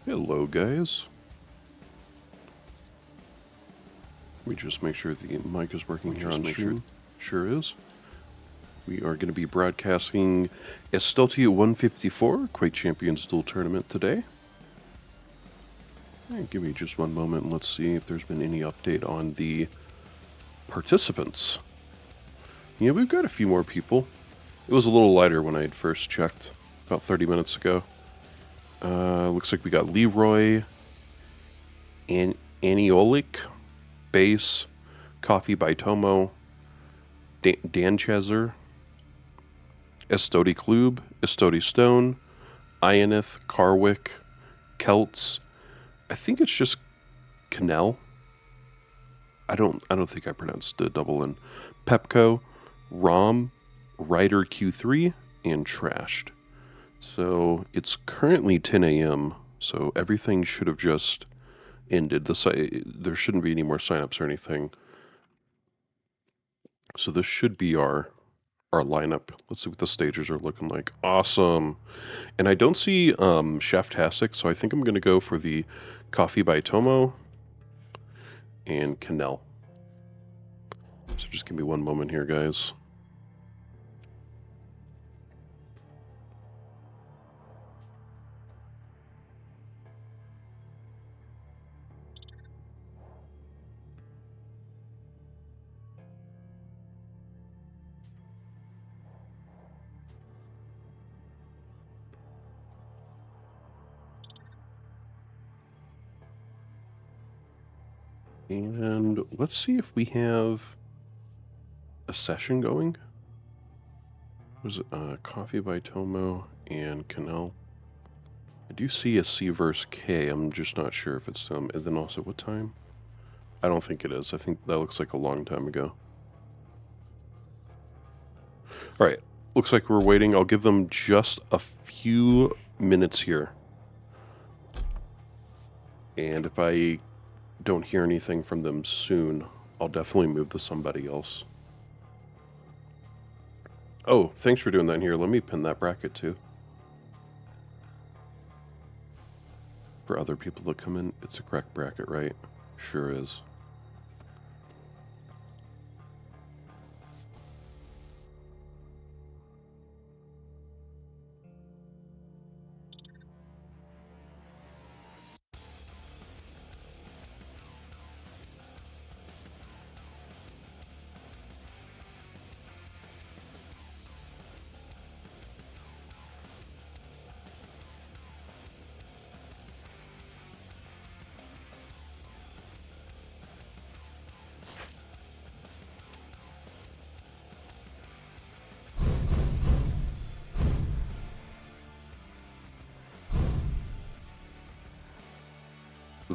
Hello, guys. Let me just make sure the mic is working here on stream. Sure is. We are going to be broadcasting Estoty 154 Quake Champions Duel Tournament today. Right, give me just one moment and let's see if there's been any update on the participants. Yeah, we've got a few more people. It was a little lighter when I had first checked, about 30 minutes ago. Looks like we got Leroy, Aniolik, Bass, Coffee by Tomo, Dan Cheser, Estoty Klub, Estoty Stone, Ionith, Carwick, Keltz. I think it's just Canel. I don't think I pronounced the double N. Pepco, Rom, Ryder Q3, and Trashed. So it's currently 10 a.m. So everything should have just ended. There shouldn't be any more signups or anything. So this should be our lineup. Let's see what the stagers are looking like. Awesome. And I don't see Cheftastic, so I think I'm going to go for the Coffee by Tomo and Canel. So just give me one moment here, guys. And let's see if we have a session going. Was it Coffee by Tomo and Canel? I do see a C versus K. I'm just not sure if it's them. And then also, what time? I don't think it is. I think that looks like a long time ago. All right. Looks like we're waiting. I'll give them just a few minutes here. And if I don't hear anything from them soon, I'll definitely move to somebody else. Oh, thanks for doing that here. Let me pin that bracket too. For other people to come in, it's a correct bracket, right? Sure is.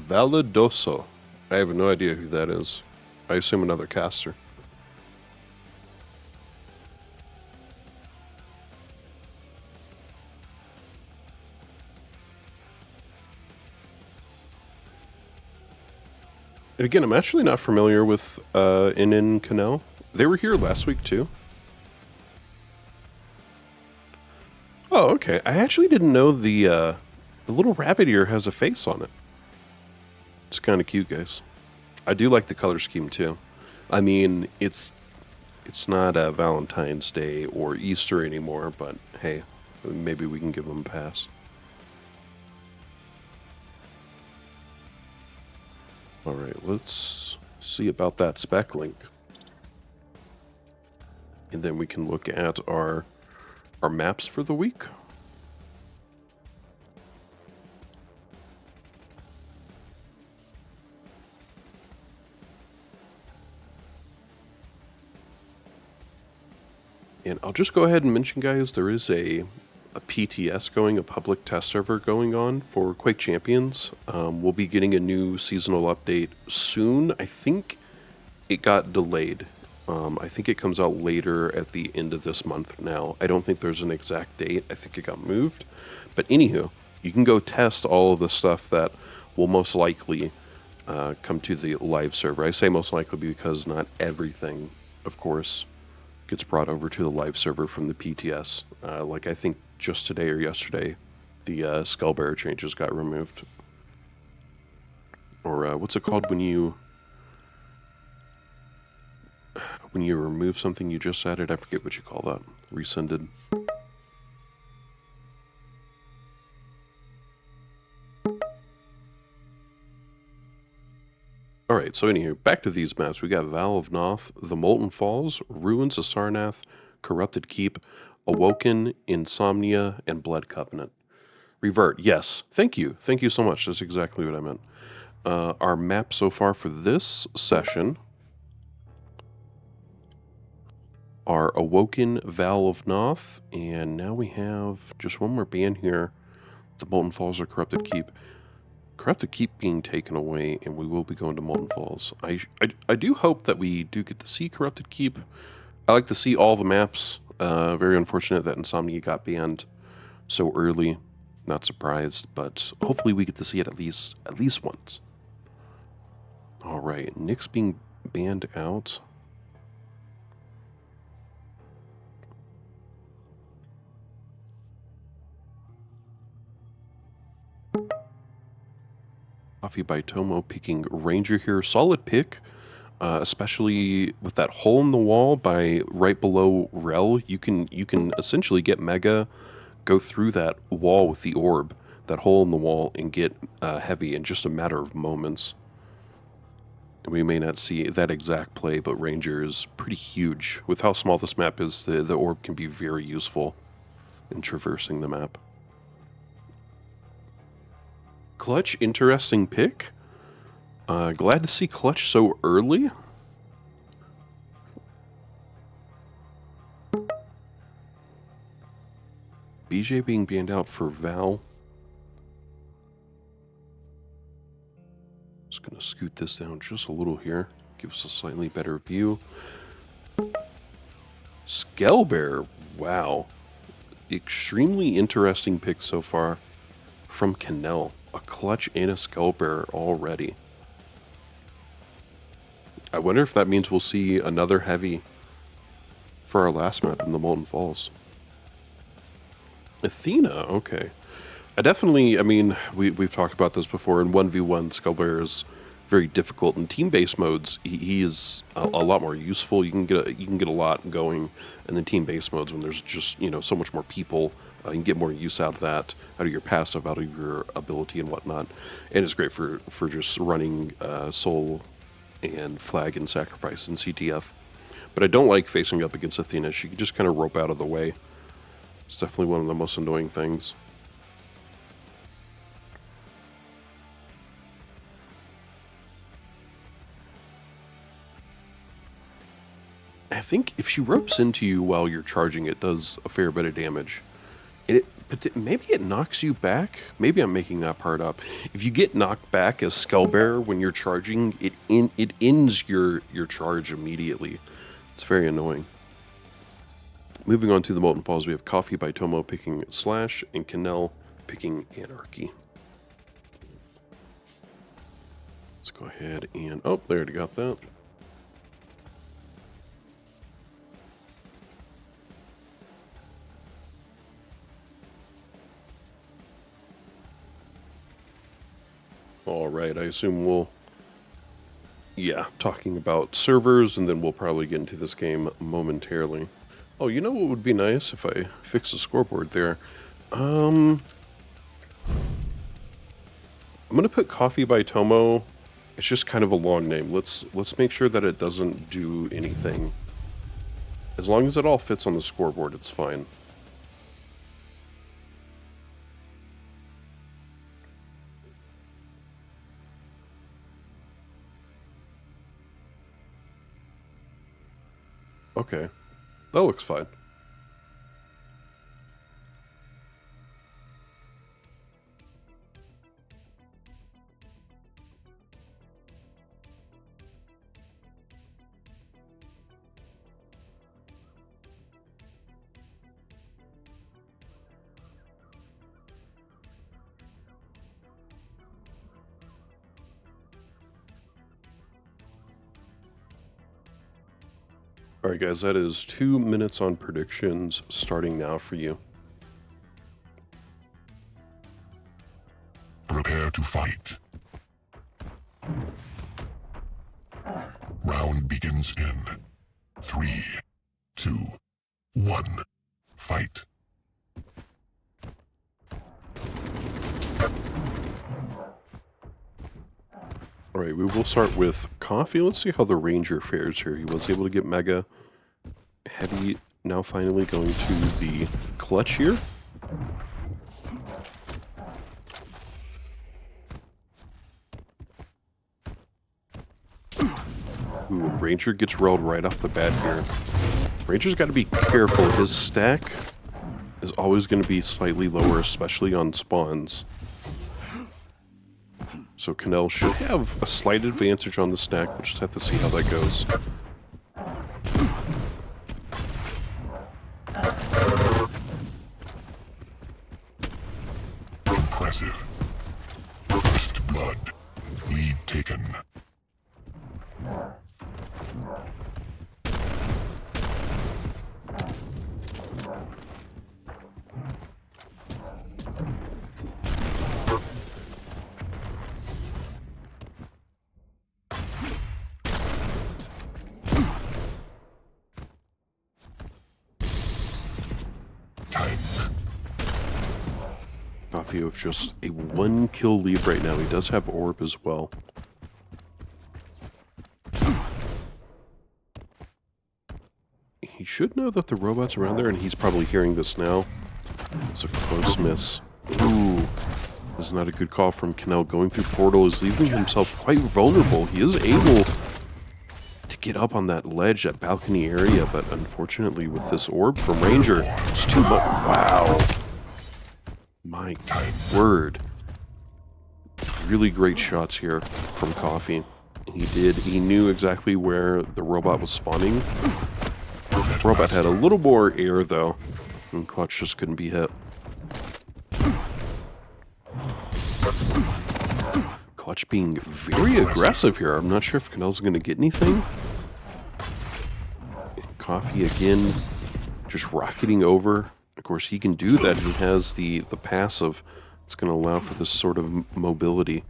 Validoso. I have no idea who that is. I assume another caster. And again, I'm actually not familiar with in Canel. They were here last week too. Oh, okay. I actually didn't know the little rabbit ear has a face on it. It's kind of cute, guys. I do like the color scheme too. I mean, it's not Valentine's Day or Easter anymore, but hey, maybe we can give them a pass. All right, let's see about that spec link. And then we can look at our maps for the week. And I'll just go ahead and mention, guys, there is a PTS going, a public test server going on for Quake Champions. We'll be getting a new seasonal update soon. I think it got delayed. I think it comes out later at the end of this month now. I don't think there's an exact date. I think it got moved. But anywho, you can go test all of the stuff that will most likely come to the live server. I say most likely because not everything, of course, gets brought over to the live server from the PTS. Like I think just today or yesterday, the Skullbearer changes got removed. Or what's it called when you remove something you just added? I forget what you call that. Rescinded. Alright, so anywho, back to these maps. We got Vow of Noth, The Molten Falls, Ruins of Sarnath, Corrupted Keep, Awoken, Insomnia, and Blood Covenant. Revert, yes. Thank you. Thank you so much. That's exactly what I meant. Our map so far for this session are Awoken, Vow of Noth, and now we have just one more band here. The Molten Falls or Corrupted Keep. Corrupted Keep being taken away, and we will be going to Molten Falls. I do hope that we do get to see Corrupted Keep. I like to see all the maps. Very unfortunate that Insomnia got banned so early. Not surprised, but hopefully we get to see it at least once. All right, Nick's being banned out. Coffee by Tomo picking Ranger here. Solid pick, especially with that hole in the wall by right below Rel. You can essentially get Mega, go through that wall with the orb, that hole in the wall, and get heavy in just a matter of moments. And we may not see that exact play, but Ranger is pretty huge. With how small this map is, the orb can be very useful in traversing the map. Clutch, interesting pick. Glad to see Clutch so early. BJ being banned out for Val. Just going to scoot this down just a little here. Give us a slightly better view. Skellbear, wow. Extremely interesting pick so far from Canel. A Clutch and a Skellbear already. I wonder if that means we'll see another heavy for our last map in the Molten Falls. Athena, okay. I mean, we've talked about this before. In 1v1, Skellbear is very difficult. In team-based modes, he is a lot more useful. You can get a lot going in the team-based modes when there's just, so much more people. You can get more use out of that, out of your passive, out of your ability and whatnot. And it's great for just running Soul and Flag and Sacrifice and CTF. But I don't like facing up against Athena. She can just kind of rope out of the way. It's definitely one of the most annoying things. I think if she ropes into you while you're charging, it does a fair bit of damage. Maybe it knocks you back. Maybe I'm making that part up. If you get knocked back as Skellbear when you're charging, it ends your charge immediately. It's very annoying. Moving on to the Molten Falls, we have Coffee by Tomo picking Slash and Canel picking Anarchy. Let's go ahead and... Oh, they already got that. Alright, I assume we'll... Yeah, talking about servers, and then we'll probably get into this game momentarily. Oh, you know what would be nice if I fix the scoreboard there? I'm gonna put Coffee by Tomo. It's just kind of a long name. Let's make sure that it doesn't do anything. As long as it all fits on the scoreboard, it's fine. Okay, that looks fine. Alright guys, that is 2 minutes on predictions starting now for you. Prepare to fight. Round begins in 3, 2, 1. Fight. Alright, we will start with Coffee. Let's see how the Ranger fares here. He was able to get Mega. Heavy now finally going to the clutch here. Ooh, Ranger gets rolled right off the bat here. Ranger's got to be careful. His stack is always going to be slightly lower, especially on spawns. So Canel should have a slight advantage on the stack. We'll just have to see how that goes. Impressive. First blood. Lead taken. Coffee with just a 1-kill lead right now. He does have Orb as well. He should know that the robot's around there, and he's probably hearing this now. It's a close miss. Ooh, this is not a good call from Canel. Going through portal is leaving himself quite vulnerable. He is able to get up on that ledge, that balcony area, but unfortunately with this orb from Ranger, it's too much. Wow. My word. Really great shots here from Coffee. He knew exactly where the robot was spawning. The robot had a little more air though, and Clutch just couldn't be hit. Clutch being very aggressive here. I'm not sure if Canel's going to get anything. Coffee again, just rocketing over. Of course, he can do that. He has the passive. It's going to allow for this sort of mobility.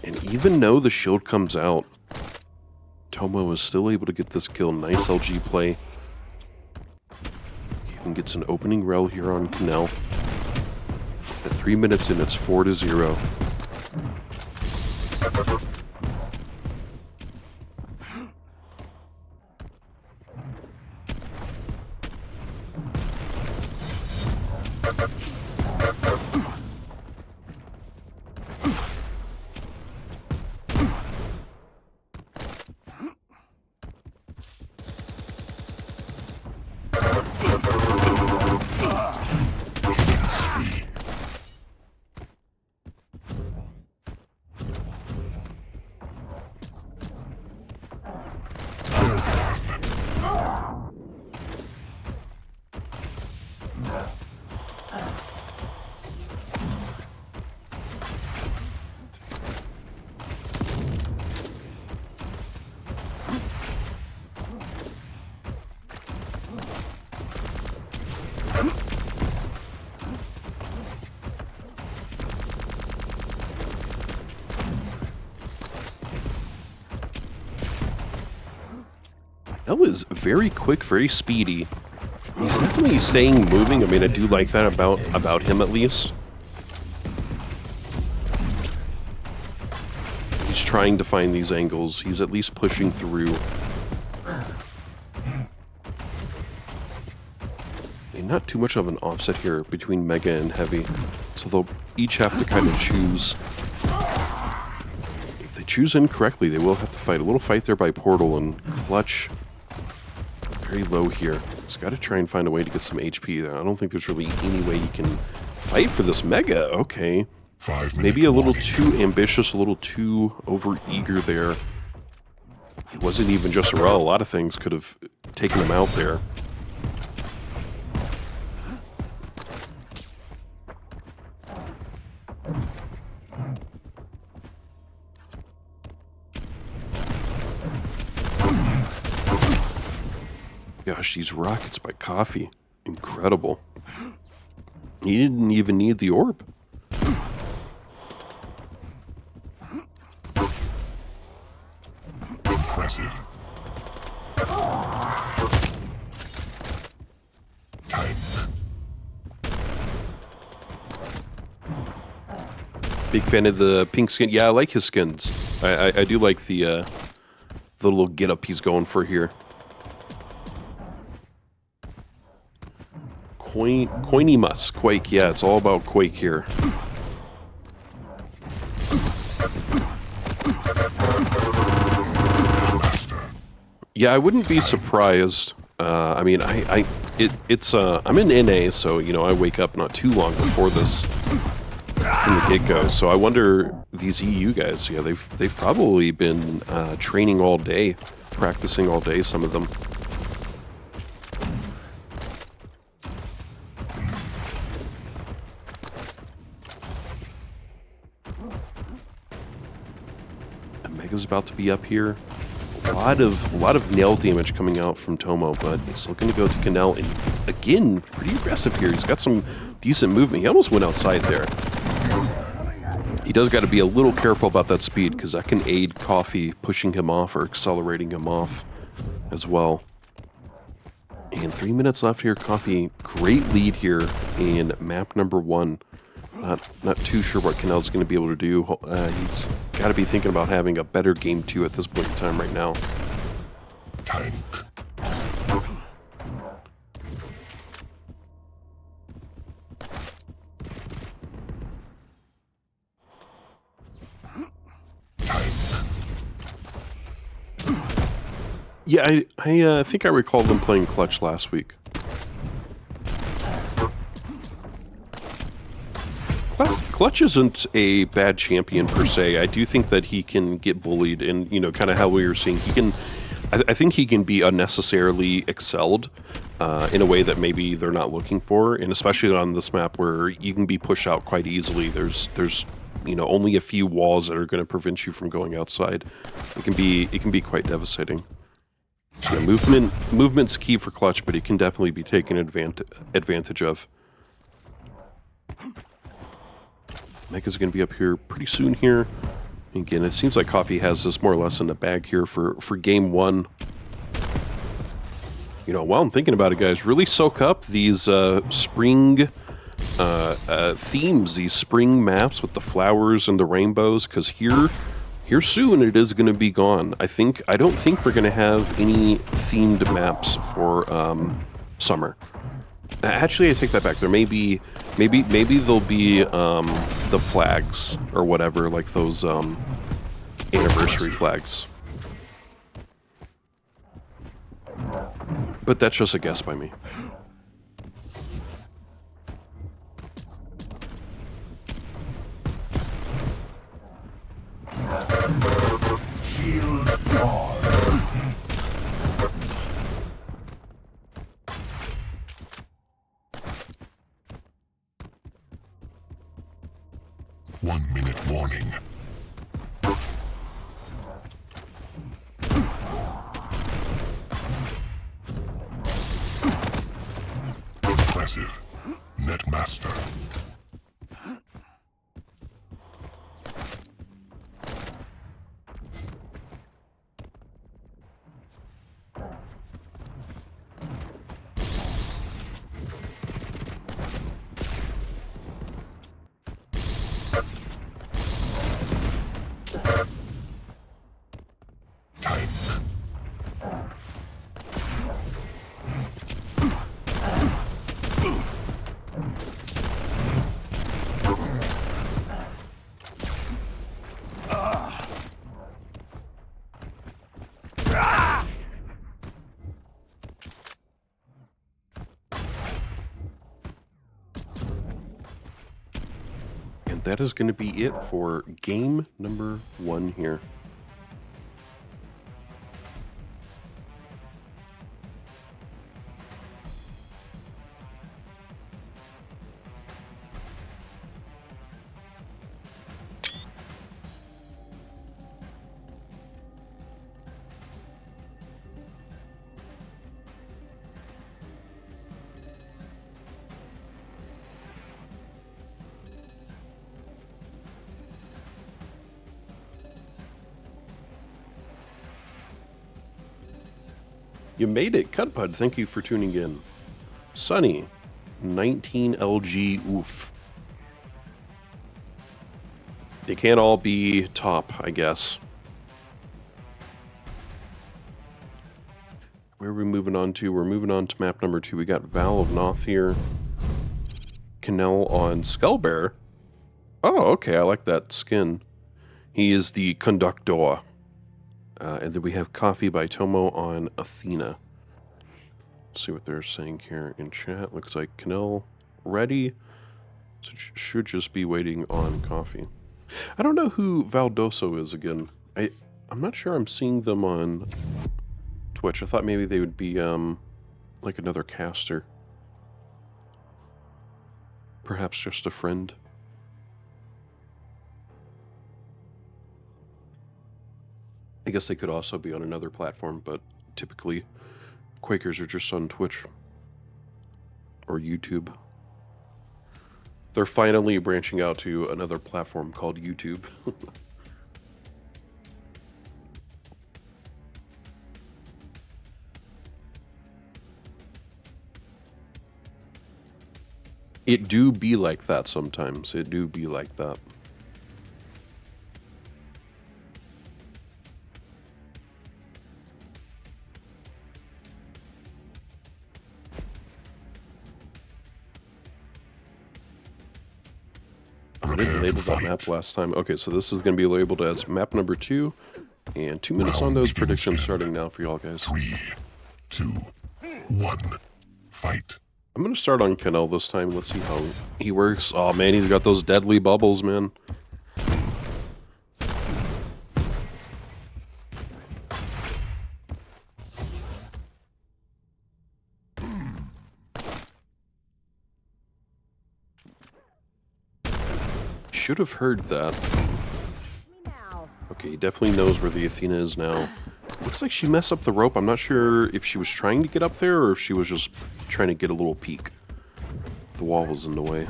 And even though the shield comes out, Tomo is still able to get this kill. Nice LG play. He even gets an opening rel here on Canel. At 3 minutes in, it's 4-0. Canel is very quick, very speedy. He's definitely staying moving. I mean, I do like that about him at least. He's trying to find these angles. He's at least pushing through. And not too much of an offset here between Mega and Heavy. So they'll each have to kind of choose. If they choose incorrectly, they will have to fight. A little fight there by Portal, and Clutch very low here. He's He's got to try and find a way to get some HP. I don't think there's really any way he can fight for this Mega. Okay. 5 minute Maybe a little warning. too ambitious, a little too over-eager there. It wasn't even just a row. A lot of things could have taken him out there. Gosh, these rockets by Coffee. Incredible. He didn't even need the orb. Impressive. Time. Big fan of the pink skin. Yeah, I like his skins. I do like the little get-up he's going for here. Coinimus, Quake. Yeah, it's all about Quake here. Yeah, I wouldn't be surprised. I mean, I'm in NA, so you know I wake up not too long before this from the get-go. So I wonder these EU guys. Yeah, they've probably been training all day, practicing all day. Some of them. And Mega's about to be up here. A lot of nail damage coming out from Tomo, but it's looking to go to Canel, and again, pretty aggressive here. He's got some decent movement. He almost went outside there. He does got to be a little careful about that speed, because that can aid Coffee pushing him off or accelerating him off as well. And 3 minutes left here. Coffee, great lead here in map number 1. Not too sure what Canel's going to be able to do. He's got to be thinking about having a better game 2 at this point in time right now. Tank. Yeah, I think I recall them playing Clutch last week. Clutch isn't a bad champion per se. I do think that he can get bullied, and you know, kind of how we were seeing, he can. I think he can be unnecessarily excelled in a way that maybe they're not looking for, and especially on this map where you can be pushed out quite easily. There's you know only a few walls that are going to prevent you from going outside. It can be quite devastating. So yeah, movement's key for Clutch, but he can definitely be taken advantage of. Mega's going to be up here pretty soon here. Again, it seems like Coffee has this more or less in the bag here for game 1. You know, while I'm thinking about it, guys, really soak up these spring themes, these spring maps with the flowers and the rainbows, because here soon it is going to be gone. I don't think we're going to have any themed maps for summer. Actually, I take that back. There maybe there'll be the flags or whatever, like those anniversary flags. But that's just a guess by me. Shield guard. 1 minute warning. Impressive. Netmaster. that is going to be it for game number 1 here. You made it, Cudpud. Thank you for tuning in. Sunny, 19LG, oof. They can't all be top, I guess. Where are we moving on to? We're moving on to map number 2. We got Val of Noth here. Canel on Skullbear. Oh, okay, I like that skin. He is the conductor. And then we have Coffee by Tomo on Athena. Let's see what they're saying here in chat. Looks like Canel ready. So should just be waiting on Coffee. I don't know who Valdoso is again. I'm not sure I'm seeing them on Twitch. I thought maybe they would be like another caster. Perhaps just a friend. I guess they could also be on another platform, but typically Quakers are just on Twitch or YouTube. They're finally branching out to another platform called YouTube. It do be like that sometimes. It do be like that. I didn't label that map last time. Okay, so this is going to be labeled as map number 2. And 2 minutes on those predictions starting now for y'all guys. 3, 2, 1, fight. I'm going to start on Canel this time. Let's see how he works. Oh man, he's got those deadly bubbles, man. Should have heard that. Okay, he definitely knows where the Athena is now. Looks like she messed up the rope. I'm not sure if she was trying to get up there or if she was just trying to get a little peek. The wall was in the way.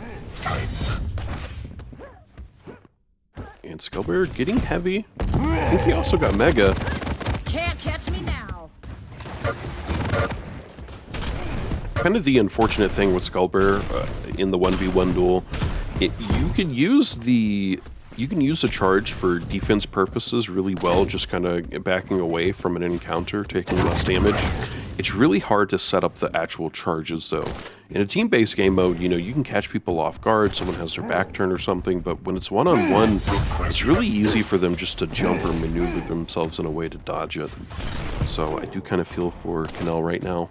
And Skullbear getting heavy. I think he also got Mega. Can't catch me now. Kind of the unfortunate thing with Skullbear in the 1v1 duel. You can use the charge for defense purposes really well, just kind of backing away from an encounter, taking less damage. It's really hard to set up the actual charges, though. In a team-based game mode, you know, you can catch people off guard, someone has their back turned or something, but when it's one-on-one, it's really easy for them just to jump or maneuver themselves in a way to dodge it. So I do kind of feel for Canel right now.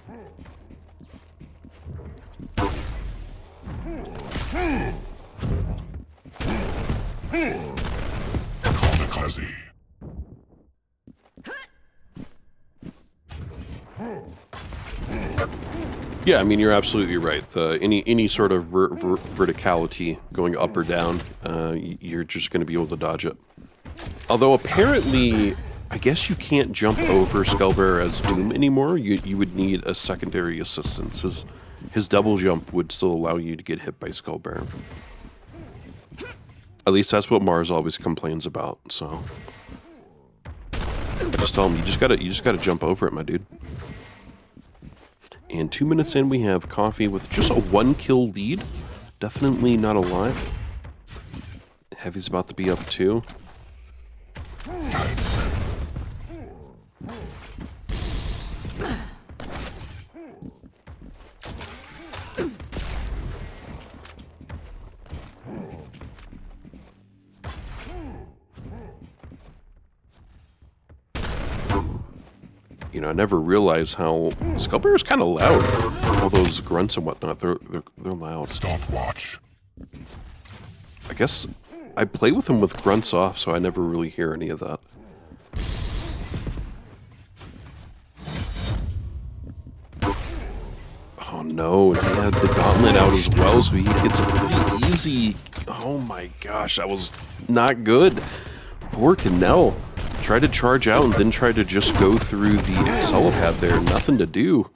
Yeah, I mean, you're absolutely right. Any sort of verticality going up or down, you're just going to be able to dodge it. Although apparently, I guess you can't jump over Skullbear as Doom anymore. You would need a secondary assistance. His double jump would still allow you to get hit by Skullbear. At least that's what Mars always complains about. So I just tell him you just gotta jump over it, my dude. And 2 minutes in, we have Coffee with just a 1-kill lead. Definitely not a lot. Heavy's about to be up 2. You know, I never realized how Skullbear is kind of loud. All those grunts and whatnot, they're loud. Stopwatch. I guess I play with him with grunts off, so I never really hear any of that. Oh no, he had the gauntlet out as well, so he gets a pretty easy... Oh my gosh, that was not good. Poor Canel. Tried to charge out and then tried to just go through the Accelipad there. Nothing to do.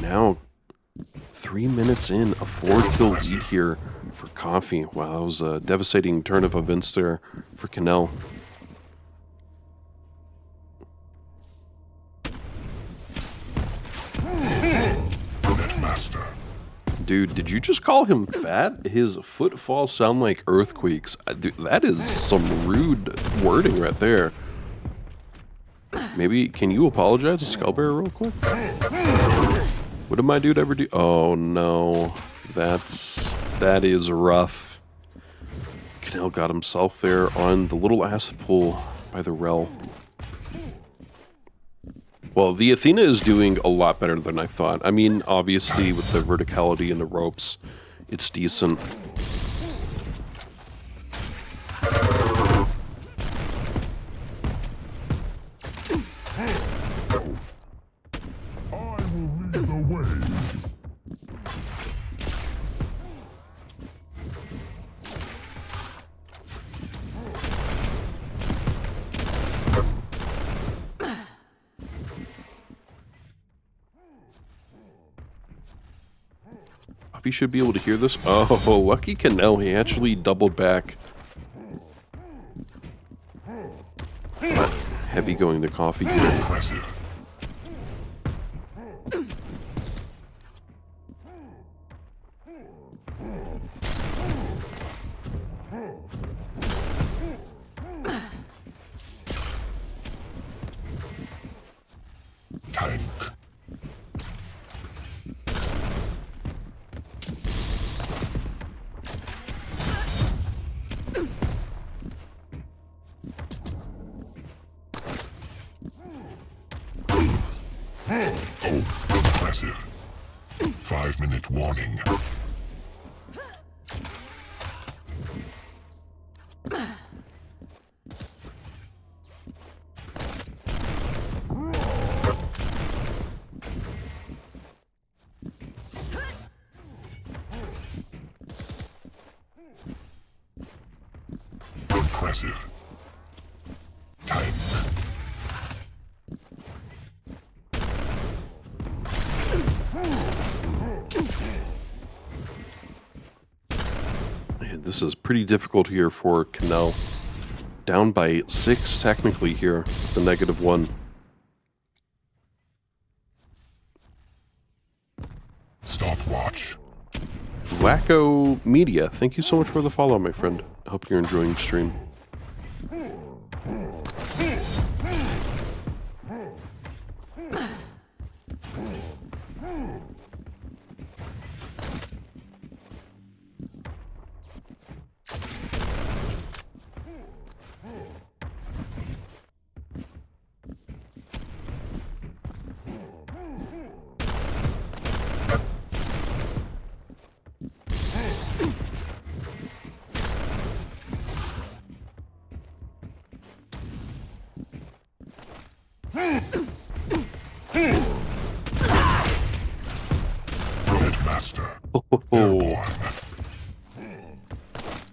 Now, 3 minutes in, a 4-kill lead here for Coffee. Wow, that was a devastating turn of events there for Canel. Dude, did you just call him fat? His footfalls sound like earthquakes. Dude, that is some rude wording right there. Maybe, can you apologize to Skullbearer real quick? What did my dude ever do? Oh no, that is rough. Canel got himself there on the little acid pool by the Rel. Well, the Athena is doing a lot better than I thought. I mean, obviously, with the verticality and the ropes, it's decent. He should be able to hear this. Oh, lucky Canel, he actually doubled back. But heavy going to Coffee here. Impressive. Tank. Impressive. 5-minute warning. Impressive. Tank. Man, this is pretty difficult here for Canel. Down by 6 technically here, the -1. Stopwatch. Wacko Media, thank you so much for the follow, my friend. I hope you're enjoying the stream.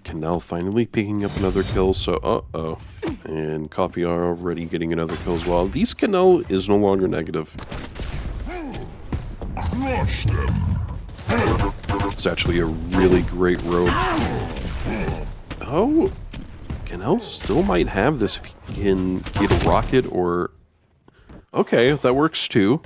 Canel finally picking up another kill, so uh-oh. And Coffee are already getting another kill as well. These Canel is no longer negative. Crush them. It's actually a really great road. Oh, Canel still might have this if he can get a rocket or... Okay, that works too.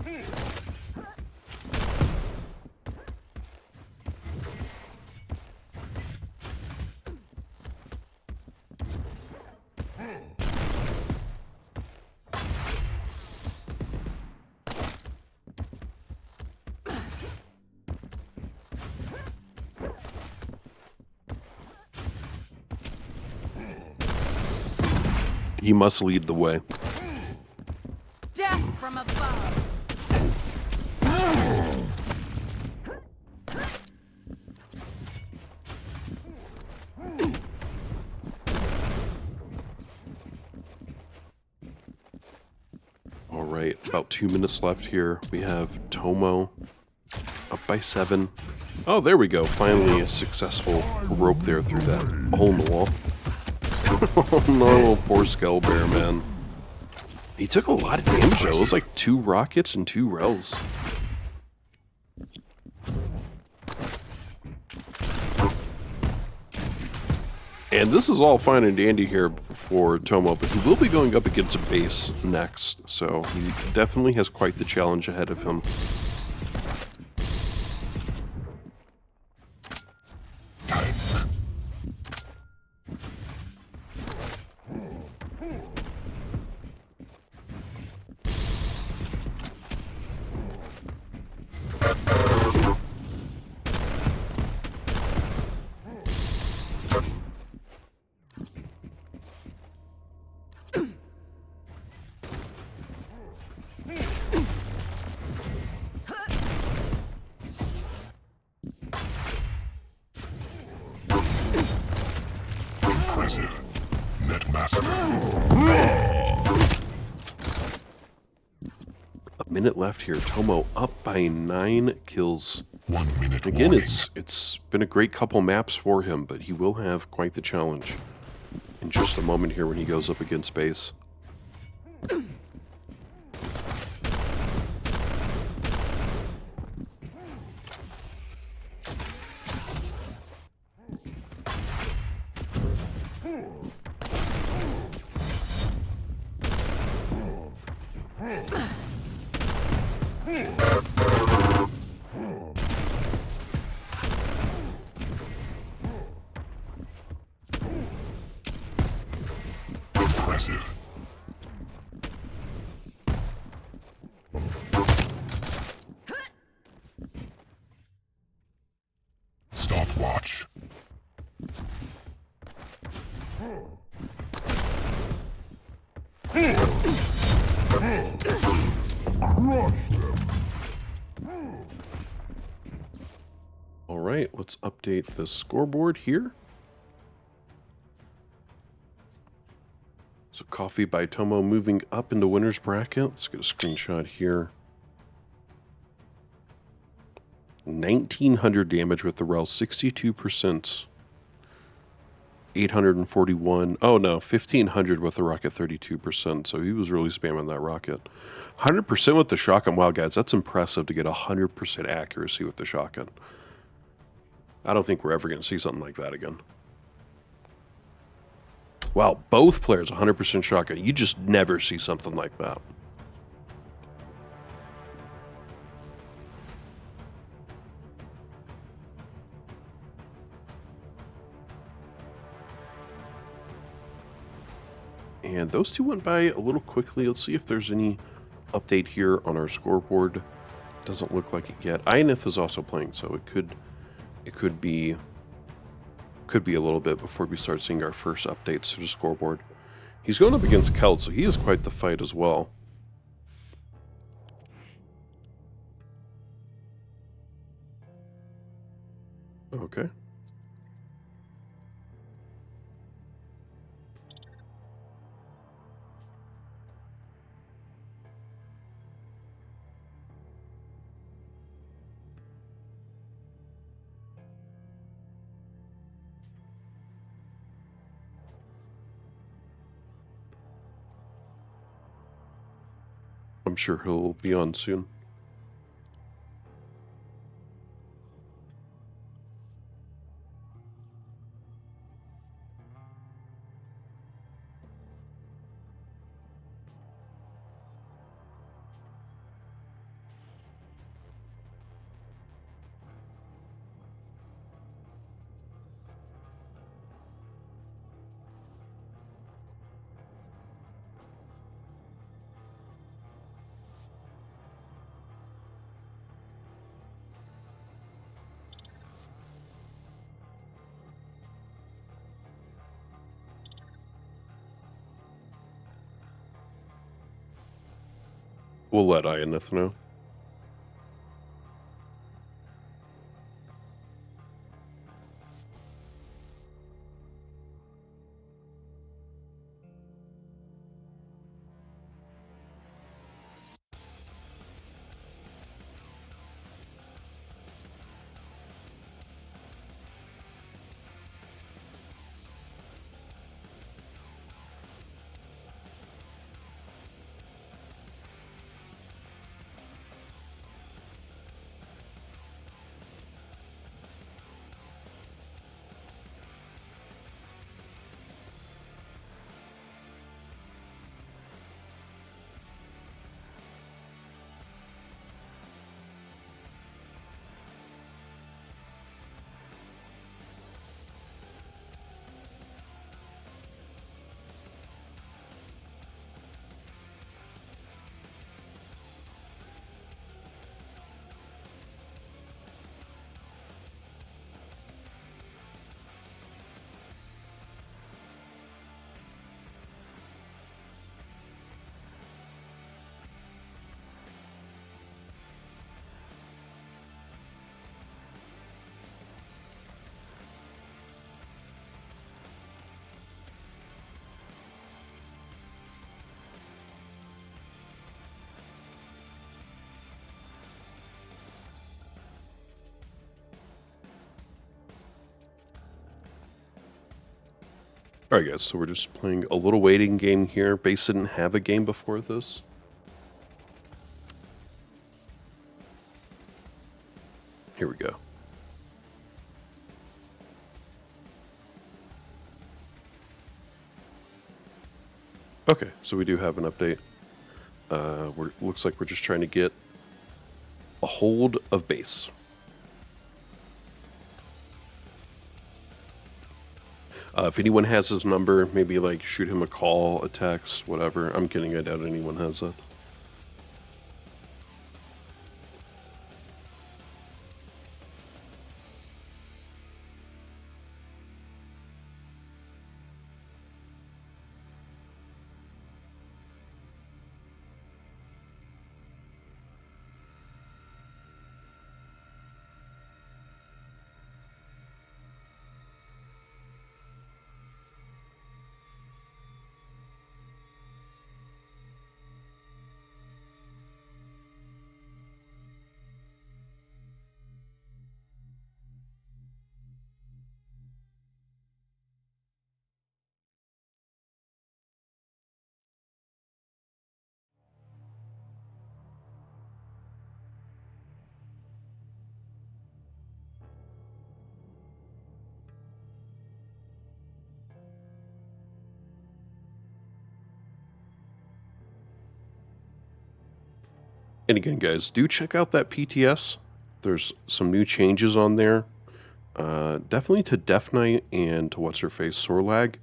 He must lead the way. Death from above. right, about 2 minutes left here. We have Tomo up by 7. Oh, there we go. Finally a successful rope there through that hole in the wall. Oh no, poor Skull Bear, man. He took a lot of damage though. It was like 2 rockets and 2 Rels. And this is all fine and dandy here for Tomo, but he will be going up against a base next, so he definitely has quite the challenge ahead of him. Impressive. Net massacre. A minute left here. Tomo up by 9 kills. 1 minute Again, warning. it's been a great couple maps for him, but he will have quite the challenge in just a moment here when he goes up against base. Impressive. Stopwatch. All right, let's update the scoreboard here. So Coffee by Tomo moving up into winner's bracket. Let's get a screenshot here. 1900 damage with the Rel, 62%. 841. Oh no, 1500 with the rocket, 32%. So he was really spamming that rocket. 100% with the shotgun. Wow, guys, that's impressive to get 100% accuracy with the shotgun. I don't think we're ever going to see something like that again. Wow, both players 100% shotgun. You just never see something like that. And those two went by a little quickly. Let's see if there's any update here on our scoreboard. Doesn't look like it yet. Ionith is also playing, so it could be a little bit before we start seeing our first updates to the scoreboard. He's going up against Keltz, so he is quite the fight as well. Okay. I'm sure he'll be on soon. We'll let Ionith know. Alright guys, so we're just playing a little waiting game here. Base didn't have a game before this. Here we go. Okay, so we do have an update. Looks like we're just trying to get a hold of base. If anyone has his number, maybe like shoot him a call, a text, whatever. I'm kidding, I doubt anyone has that. And again, guys, do check out that PTS. There's some new changes on there. Definitely to Death Knight and to What's-Her-Face Sorlag.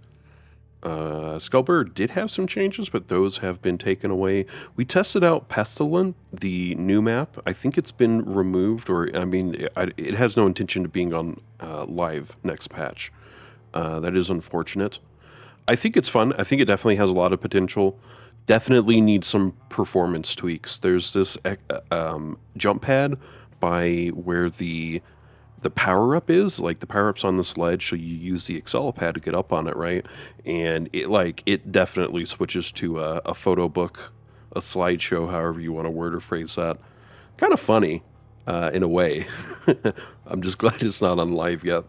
Scalper did have some changes, but those have been taken away. We tested out Pestilent, the new map. I think it's been removed, or I mean, it has no intention of being on live next patch. That is unfortunate. I think it's fun. I think it definitely has a lot of potential. Definitely needs some performance tweaks. There's this jump pad by where the power up is, like the power up's on this ledge, so you use the Excel pad to get up on it, right? And it definitely switches to a photo book, a slideshow, however you want to word or phrase that. Kind of funny, in a way. I'm just glad it's not on live yet.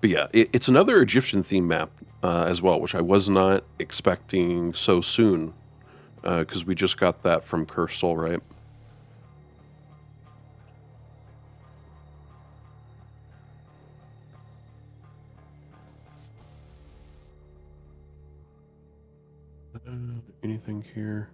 But yeah, it's another Egyptian theme map as well, which I was not expecting so soon, because we just got that from Cursed Soul, right? Anything here?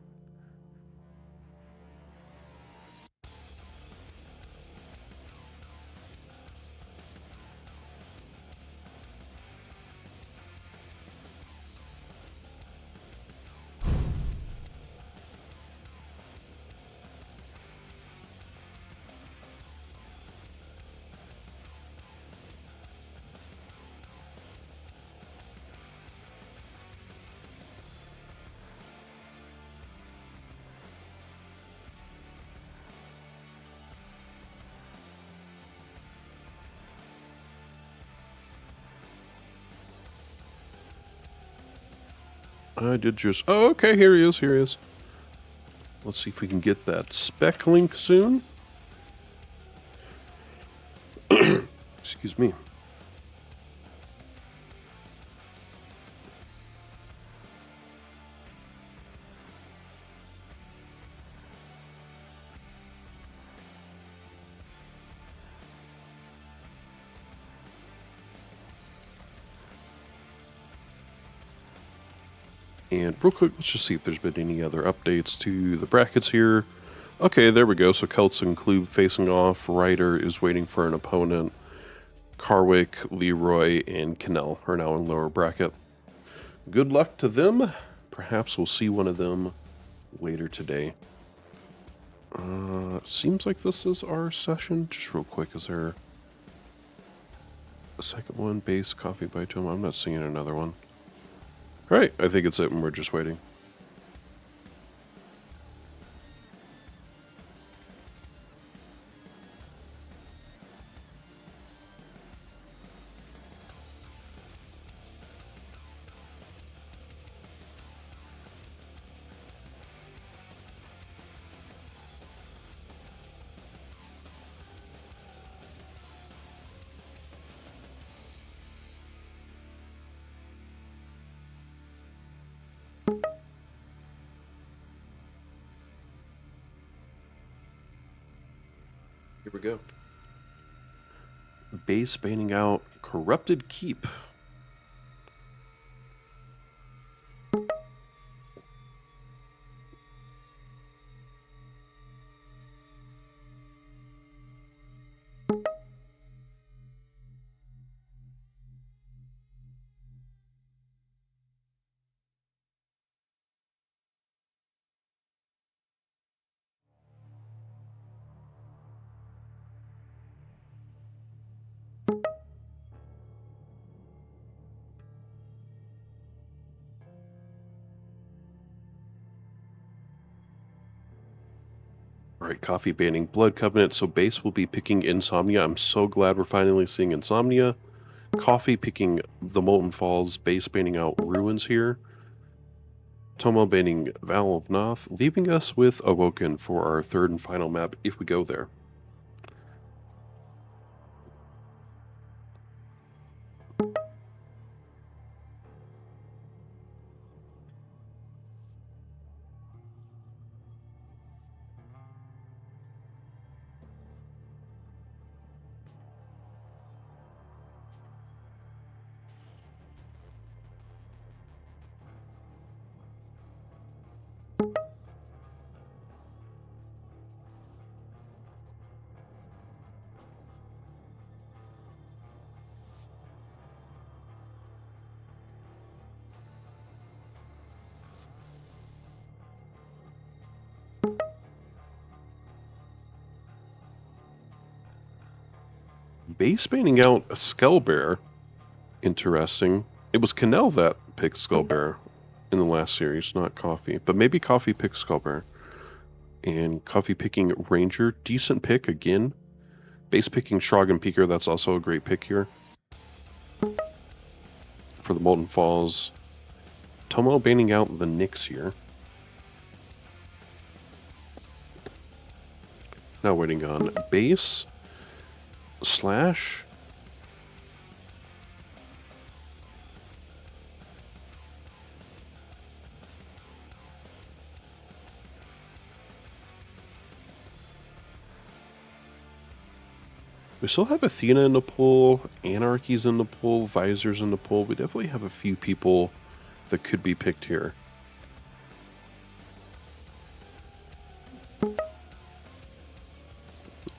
I did just... Oh, okay, here he is, here he is. Let's see if we can get that spec link soon. Excuse me. And real quick, let's just see if there's been any other updates to the brackets here. Okay, there we go. So Keltz and Klube facing off. Ryder is waiting for an opponent. Carwick, Leroy, and Canel are now in lower bracket. Good luck to them. Perhaps we'll see one of them later today. Seems like this is our session. Just real quick, is there a second one? Base, coffee by Tom. I'm not seeing another one. All right, I think it's it, and we're just waiting. we go. Base banning out Corrupted Keep. All right, coffee banning Blood Covenant, so base will be picking Insomnia. I'm so glad we're finally seeing Insomnia. Coffee picking the Molten Falls, base banning out Ruins here. Tomo banning Val of Noth, leaving us with Awoken for our third and final map if we go there. Base banning out a Skullbear. Interesting. It was Canel that picked Skullbear in the last series, not Coffee. But maybe Coffee picked Skullbear. And Coffee picking Ranger. Decent pick again. Base picking Shrog and Peeker. That's also a great pick here. For the Molten Falls. Tomo banning out the Nyx here. Now waiting on base. Slash. We still have Athena in the pool, Anarchy's in the pool, Visor's in the pool. We definitely have a few people that could be picked here.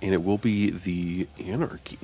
And it will be the Anarchy.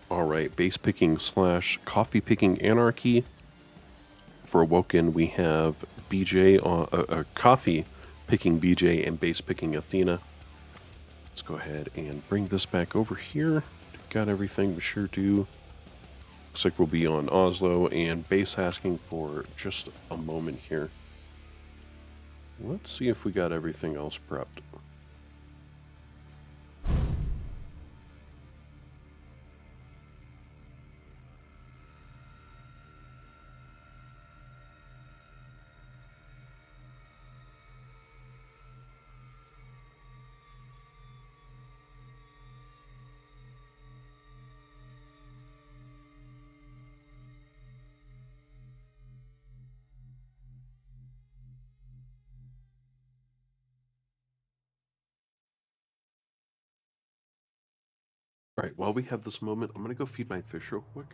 Alright, base picking slash coffee picking Anarchy. For Awoken, we have BJ, coffee picking BJ and base picking Athena. Let's go ahead and bring this back over here. Got everything, we sure do. Looks like we'll be on Oslo and base asking for just a moment here. Let's see if we got everything else prepped. All right, while we have this moment, I'm going to go feed my fish real quick.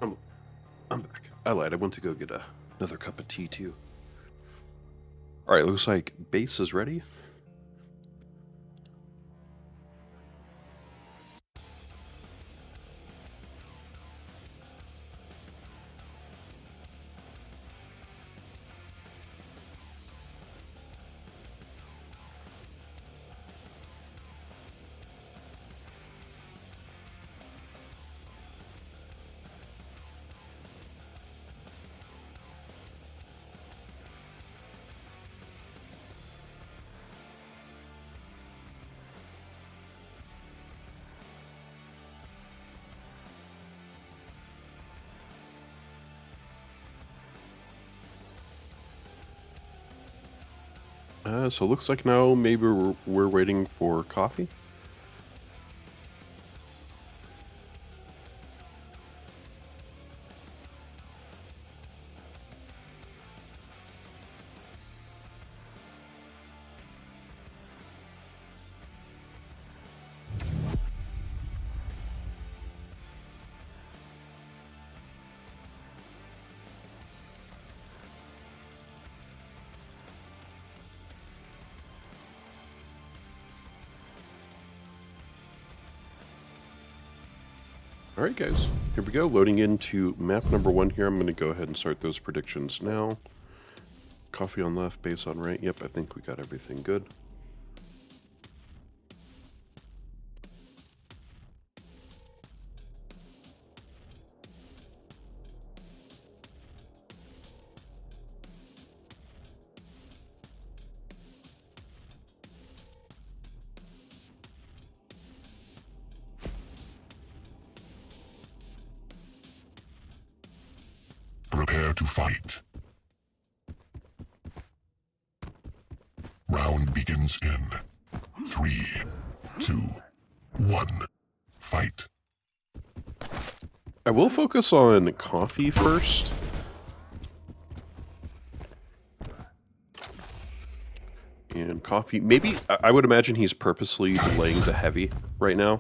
I'm, I'm back. I lied. I went to go get another cup of tea too. All right, looks like base is ready. So it looks like now maybe we're waiting for coffee. All right, guys, here we go. Loading into map number 1 here. I'm going to go ahead and start those predictions now. Coffee on left, base on right. Yep, I think we got everything good. Prepare to fight. Round begins in 3, 2, 1. Fight. I will focus on coffee first. And coffee, maybe, I would imagine he's purposely delaying the heavy right now.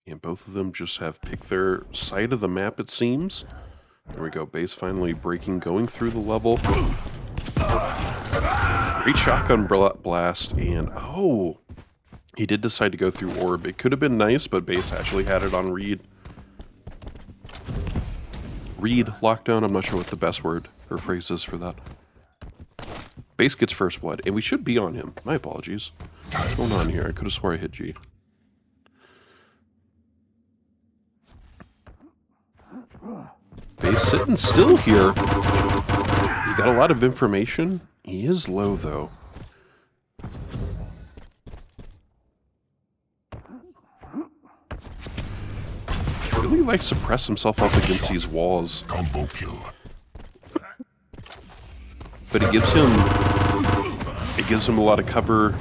And both of them just have picked their side of the map, it seems. There we go, base finally breaking, going through the level. Great shotgun blast, and oh, he did decide to go through orb. It could have been nice, but base actually had it on read. Read, lockdown, I'm not sure what the best word or phrase is for that. Base gets first blood, and we should be on him. My apologies. What's going on here? I could have swore I hit G. Base sitting still here. He got a lot of information. He is low, though. Really likes to press himself up against these walls. Combo kill. But it gives him a lot of cover.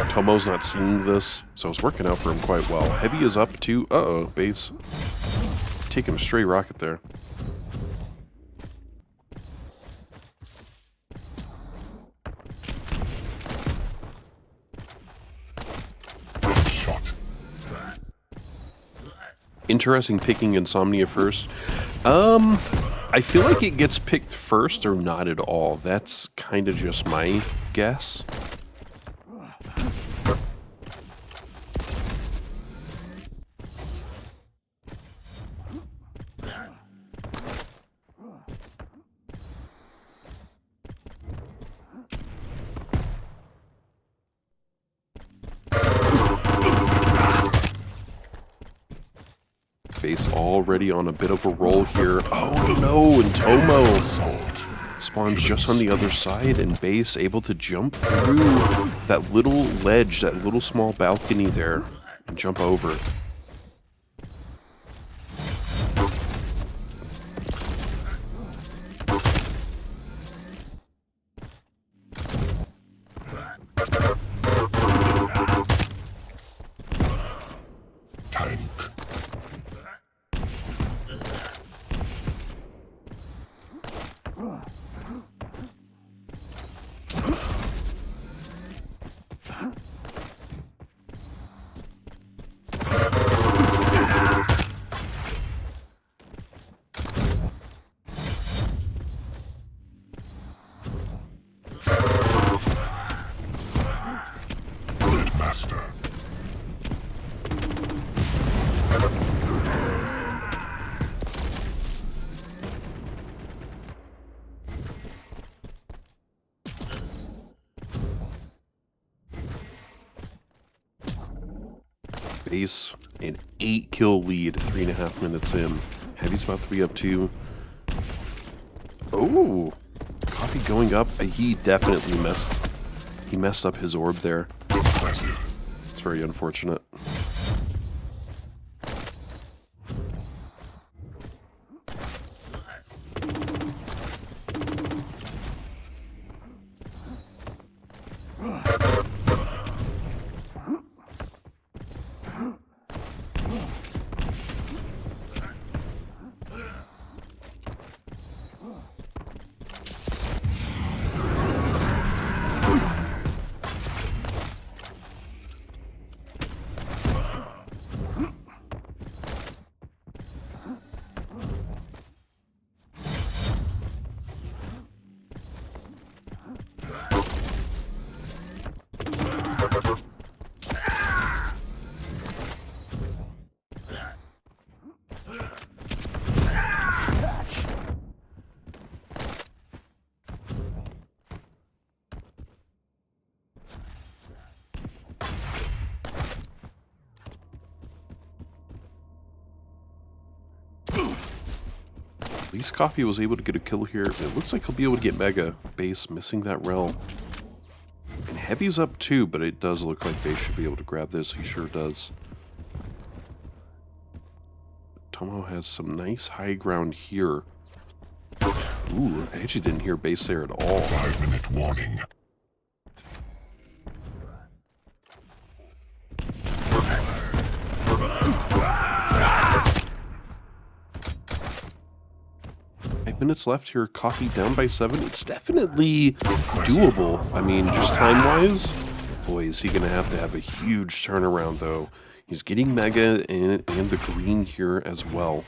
Tomo's not seeing this, so it's working out for him quite well. Heavy is up too. Uh-oh, base. Take him a stray rocket there. Shot. Interesting picking Insomnia first. I feel like it gets picked first or not at all. That's kind of just my guess. Base already on a bit of a roll here. Oh no, and Tomo spawns just on the other side, and base able to jump through that little ledge, that little small balcony there, and jump over. Base, an 8-kill lead, 3.5 minutes in. Heavy's about to be up 2. Oh, Coffee going up. He definitely messed up his orb there. It's very unfortunate. At least Coffee was able to get a kill here. It looks like he'll be able to get Mega. Base missing that rel. And Heavy's up too, but it does look like Base should be able to grab this. He sure does. Tomo has some nice high ground here. Ooh, I actually didn't hear Base there at all. 5-minute warning. Minutes left here. Coffee down by 7. It's definitely doable. I mean, just time-wise, boy, is he going to have a huge turnaround, though. He's getting Mega and the green here as well.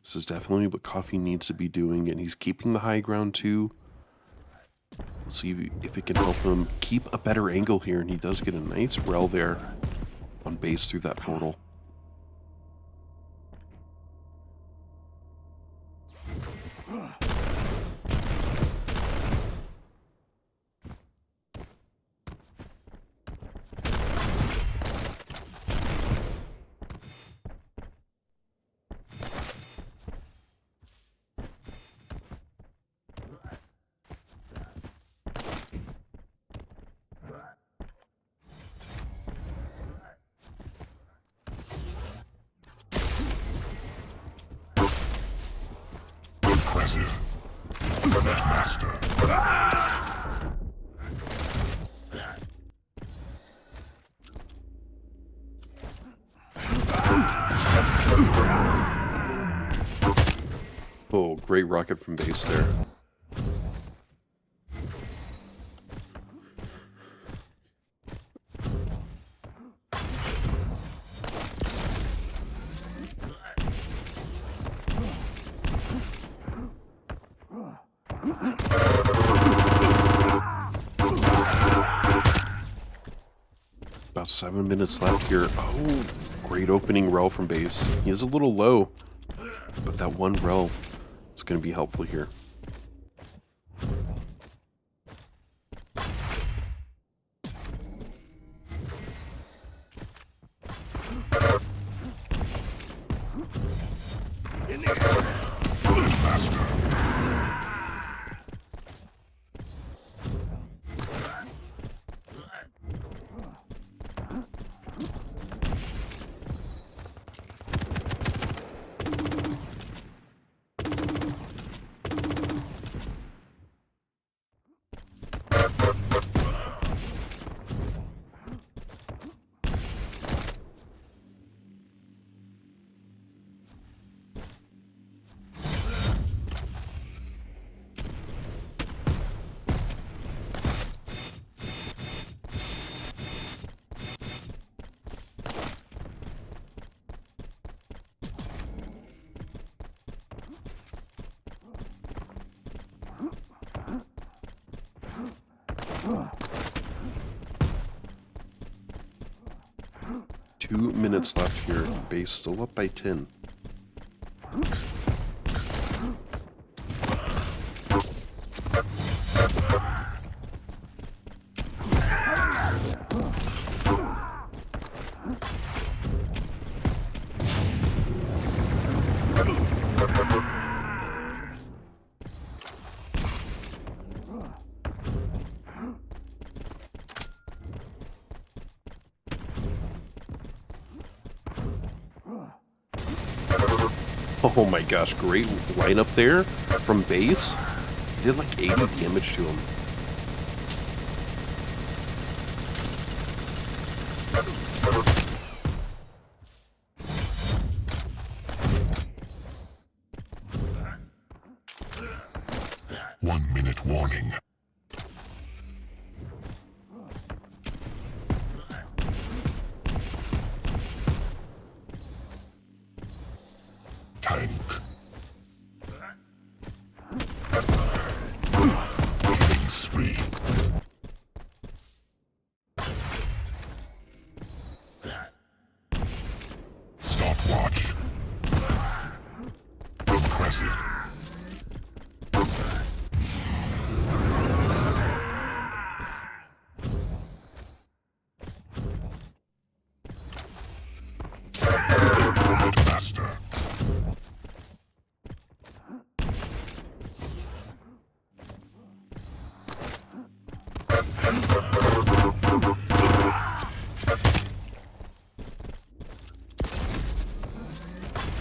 This is definitely what Coffee needs to be doing, and he's keeping the high ground, too. Let's see if it can help him keep a better angle here, and he does get a nice rel there on Base through that portal. Oh, great rocket from Base there. About 7 minutes left here. Oh, great opening rel from Base. He is a little low, but that one rel is going to be helpful here. Two minutes left here. Base still up by 10. Oh my gosh, great lineup there from base. Did like 80 damage to him. One-minute warning. Tank. Killing spree. Stopwatch. Impressive. Master.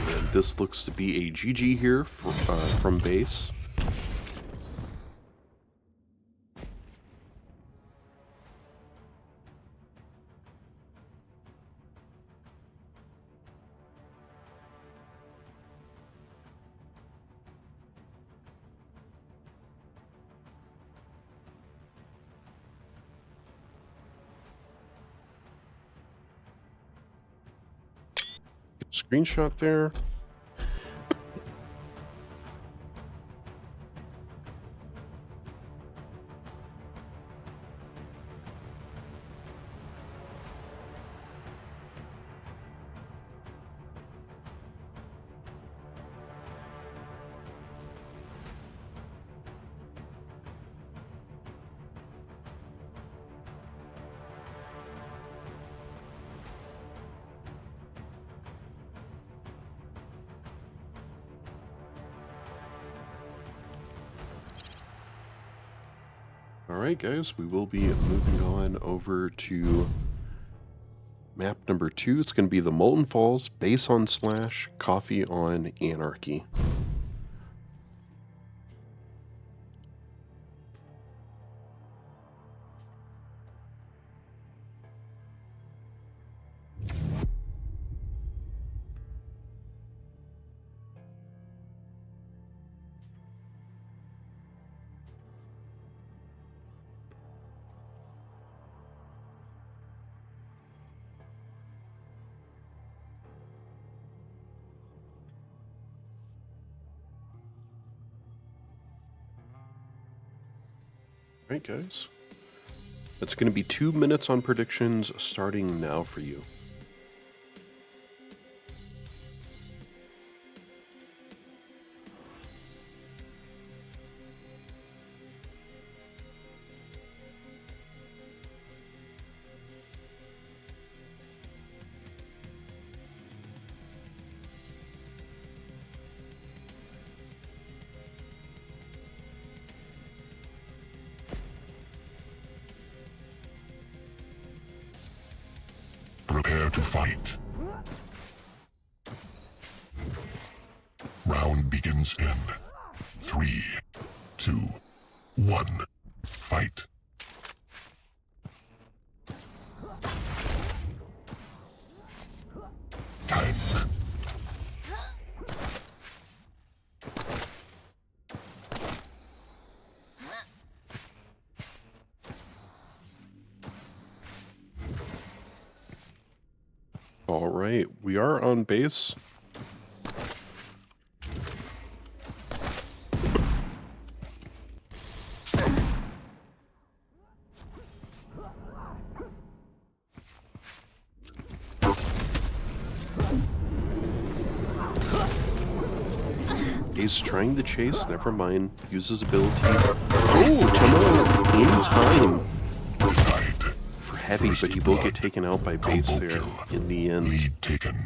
And this looks to be a GG here from base. Screenshot there. Alright guys, we will be moving on over to map number 2. It's going to be the Molten Falls, base on Slash, coffee on Anarchy. Alright guys, it's going to be 2 minutes on predictions starting now for you. Prepare to fight. Round begins in 3, 2, 1. Fight. Tank. Alright, we are on base. He's trying to chase, never mind. Uses ability. Oh, Tomo in time for heavy, but he will get taken out by base there in the end. Lead taken.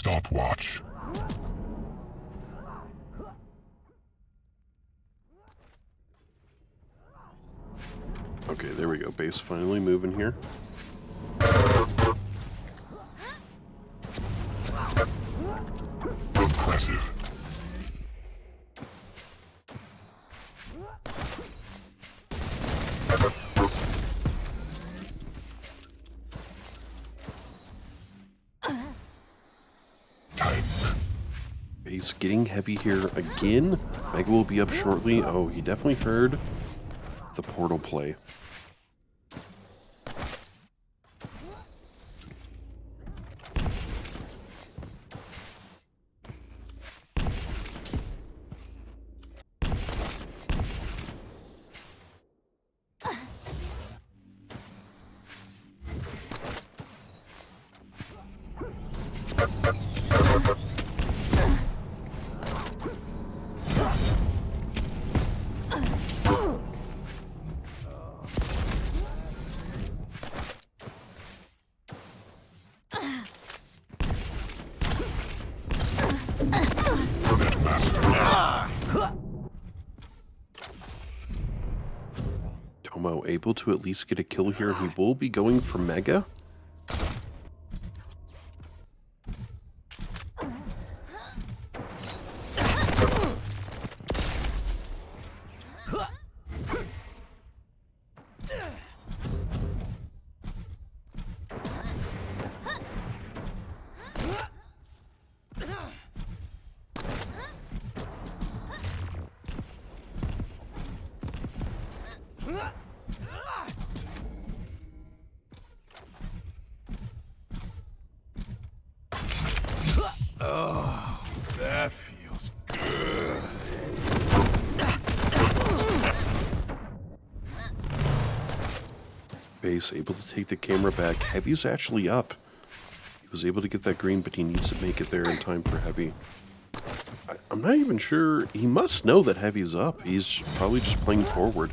Stopwatch. Okay, there we go. Base finally moving here. Impressive. Time. Base getting heavy here again. Mega will be up shortly. Oh, he definitely heard the portal play. Tomo able to at least get a kill here. He will be going for Mega. Oh, that feels good. Base able to take the camera back. Heavy's actually up. He was able to get that green, but he needs to make it there in time for Heavy. I'm not even sure. He must know that Heavy's up. He's probably just playing forward.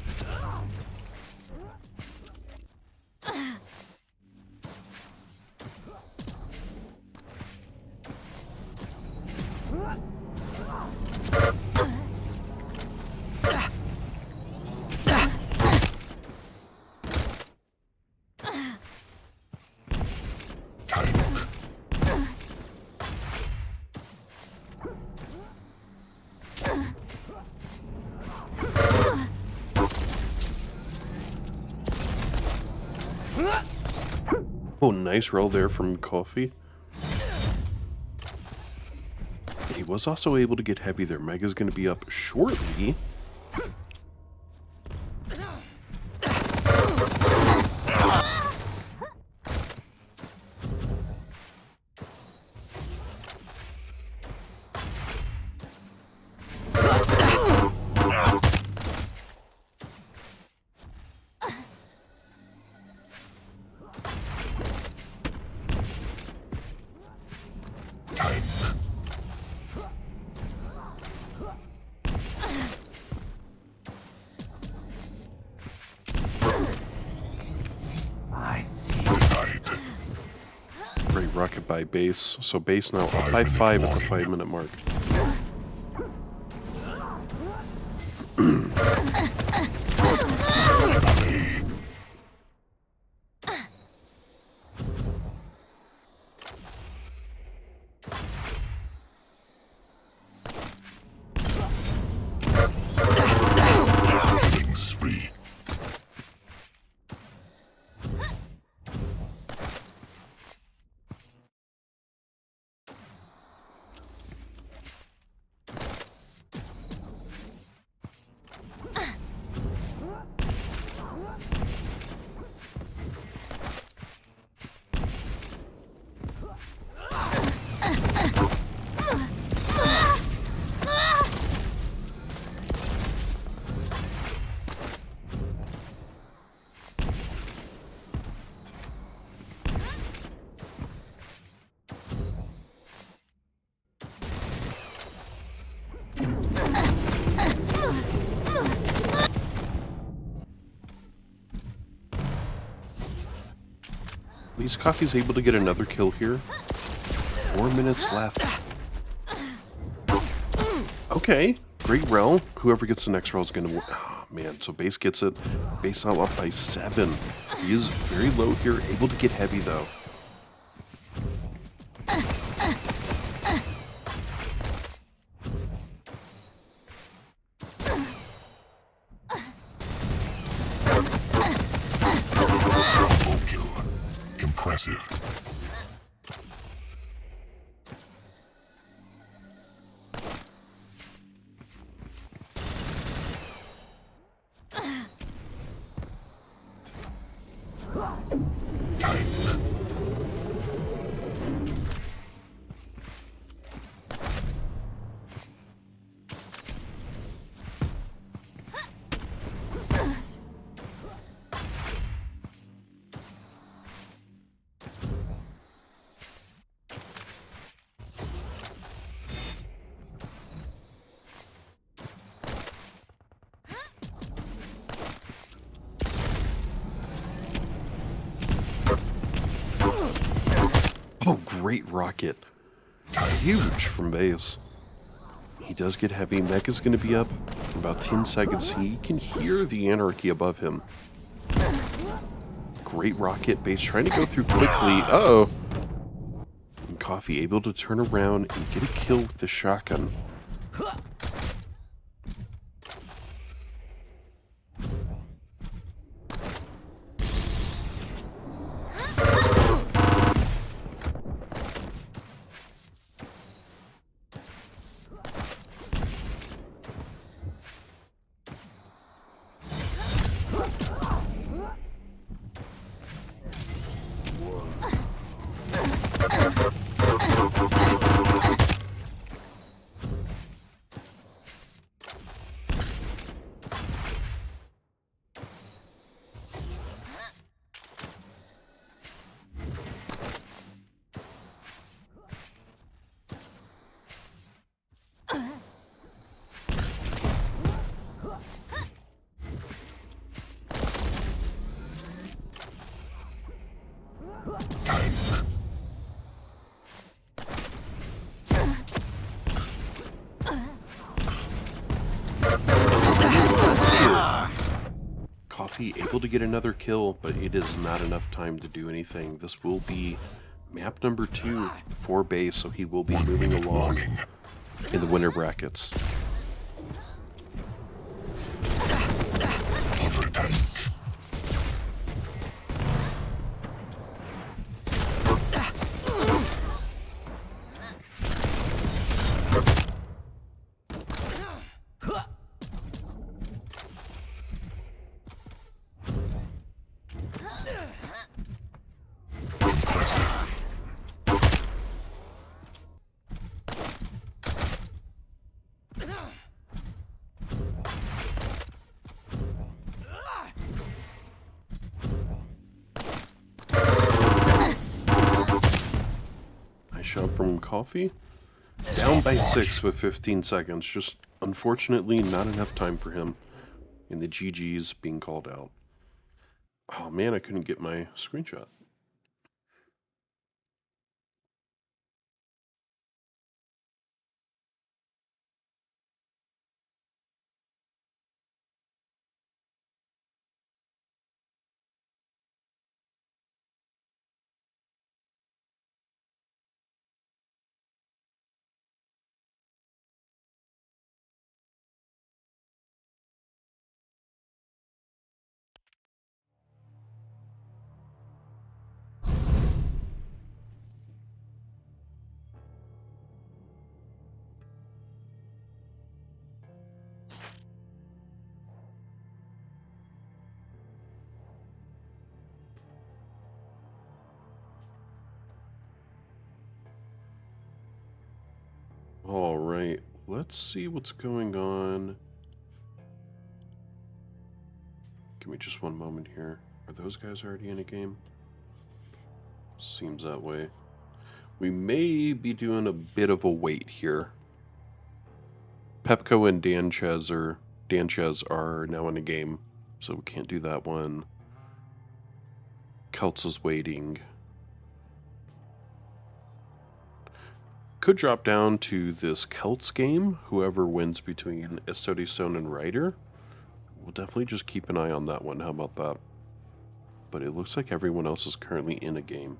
Oh, nice roll there from Coffee. He was also able to get Heavy there. Mega's going to be up shortly. Great rocket by Base. So Base now up by 5 at the 5-minute mark. Coffee's able to get another kill here. 4 minutes left. Okay, great rel. Whoever gets the next rel is going to win. Oh, man, so base gets it. Base now up by 7. He is very low here, able to get heavy, though. Impressive. Oh, great rocket. Huge from base. He does get heavy. Mech is going to be up in about 10 seconds. He can hear the anarchy above him. Great rocket. Base trying to go through quickly. Uh-oh. And Coffee able to turn around and get a kill with the shotgun. Coffee able to get another kill, but it is not enough time to do anything. This will be map number 2 for base, so he will be moving along in the winner brackets. Shot from Coffee. Down by 6 with 15 seconds. Just unfortunately not enough time for him. And the GG's being called out. Oh man, I couldn't get my screenshot. All right, let's see what's going on. Give me just one moment here. Are those guys already in a game? Seems that way. We may be doing a bit of a wait here. Pepco and Danchez are now in a game, so we can't do that one. Keltz is waiting. Could drop down to this Keltz game. Whoever wins between Estoty, Stone, and Ryder. We'll definitely just keep an eye on that one. How about that? But it looks like everyone else is currently in a game.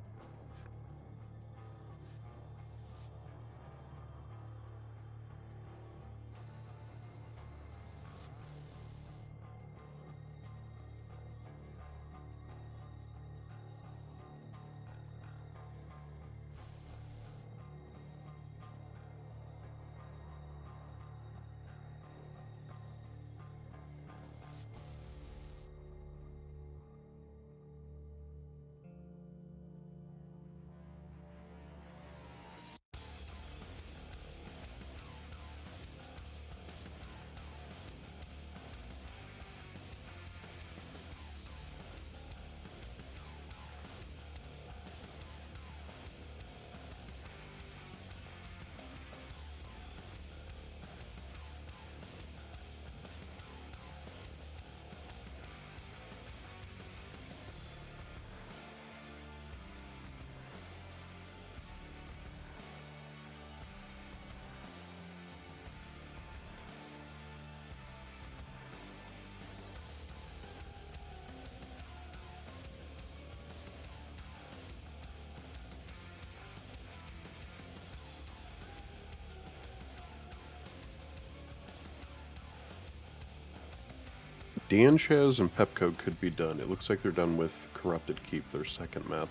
Danchez and Pepco could be done. It looks like they're done with Corrupted Keep, their second map.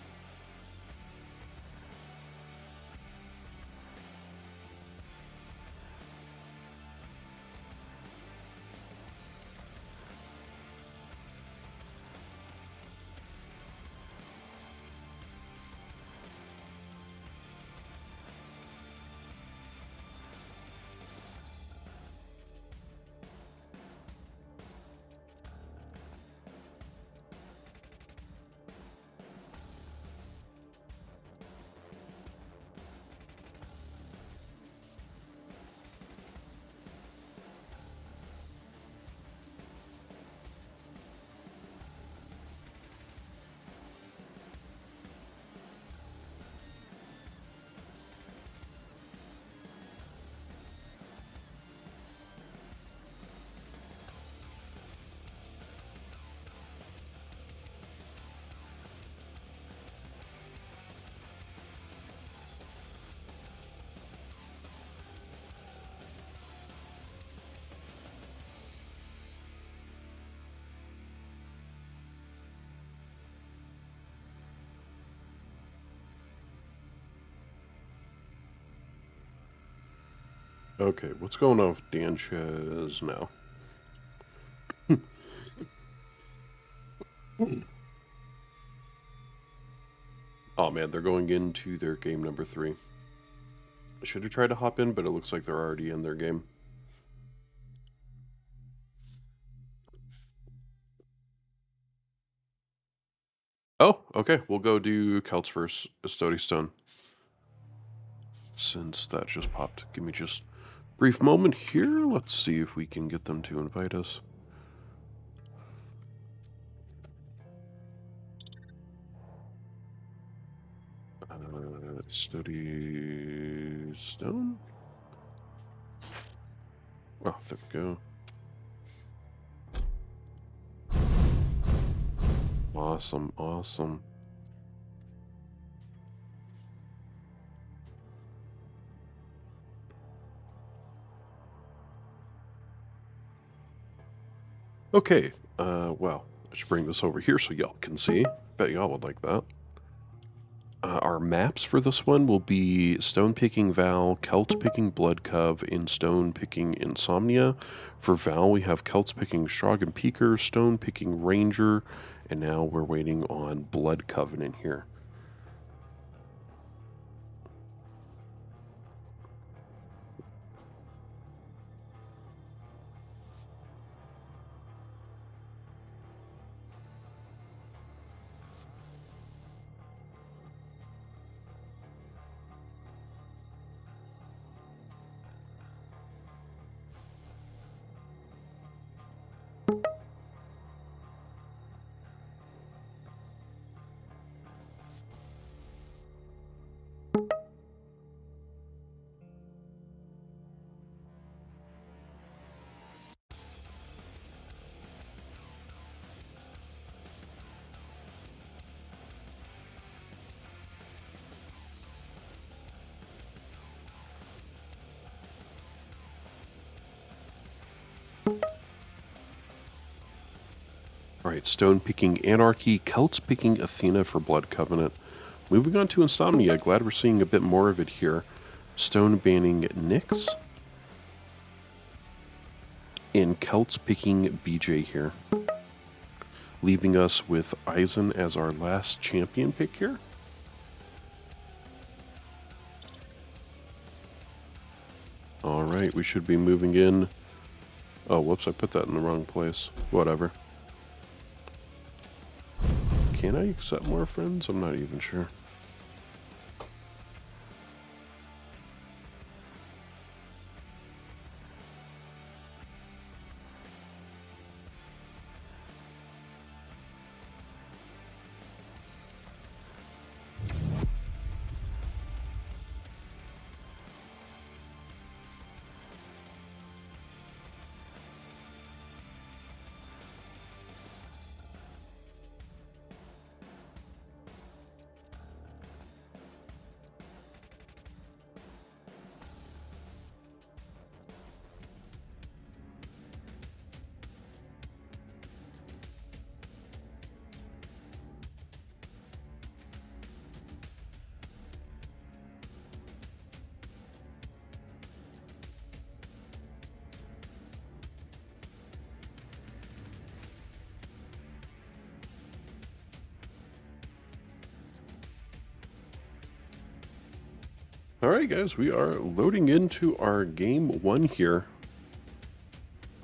Okay, what's going on with Danchez now? Oh man, they're going into their game number 3. I should have tried to hop in, but it looks like they're already in their game. Oh, okay, we'll go do Keltz first, Estoty Stone. Since that just popped. Give me just a brief moment here. Let's see if we can get them to invite us. Estoty Stone? Oh, there we go. Awesome, awesome. Okay, well, I should bring this over here so y'all can see. Bet y'all would like that. Our maps for this one will be Stone Picking Val, Keltz Picking Blood Cove, and Stone Picking Insomnia. For Val, we have Keltz Picking Strog and Peaker, Stone Picking Ranger, and now we're waiting on Blood Covenant here. Alright, Stone picking Anarchy, Keltz picking Athena for Blood Covenant. Moving on to Insomnia, glad we're seeing a bit more of it here. Stone banning Nyx. And Keltz picking BJ here. Leaving us with Eisen as our last champion pick here. Alright, we should be moving in. Oh, whoops, I put that in the wrong place. Whatever. Can I accept more friends? I'm not even sure. Alright guys, we are loading into our game 1 here.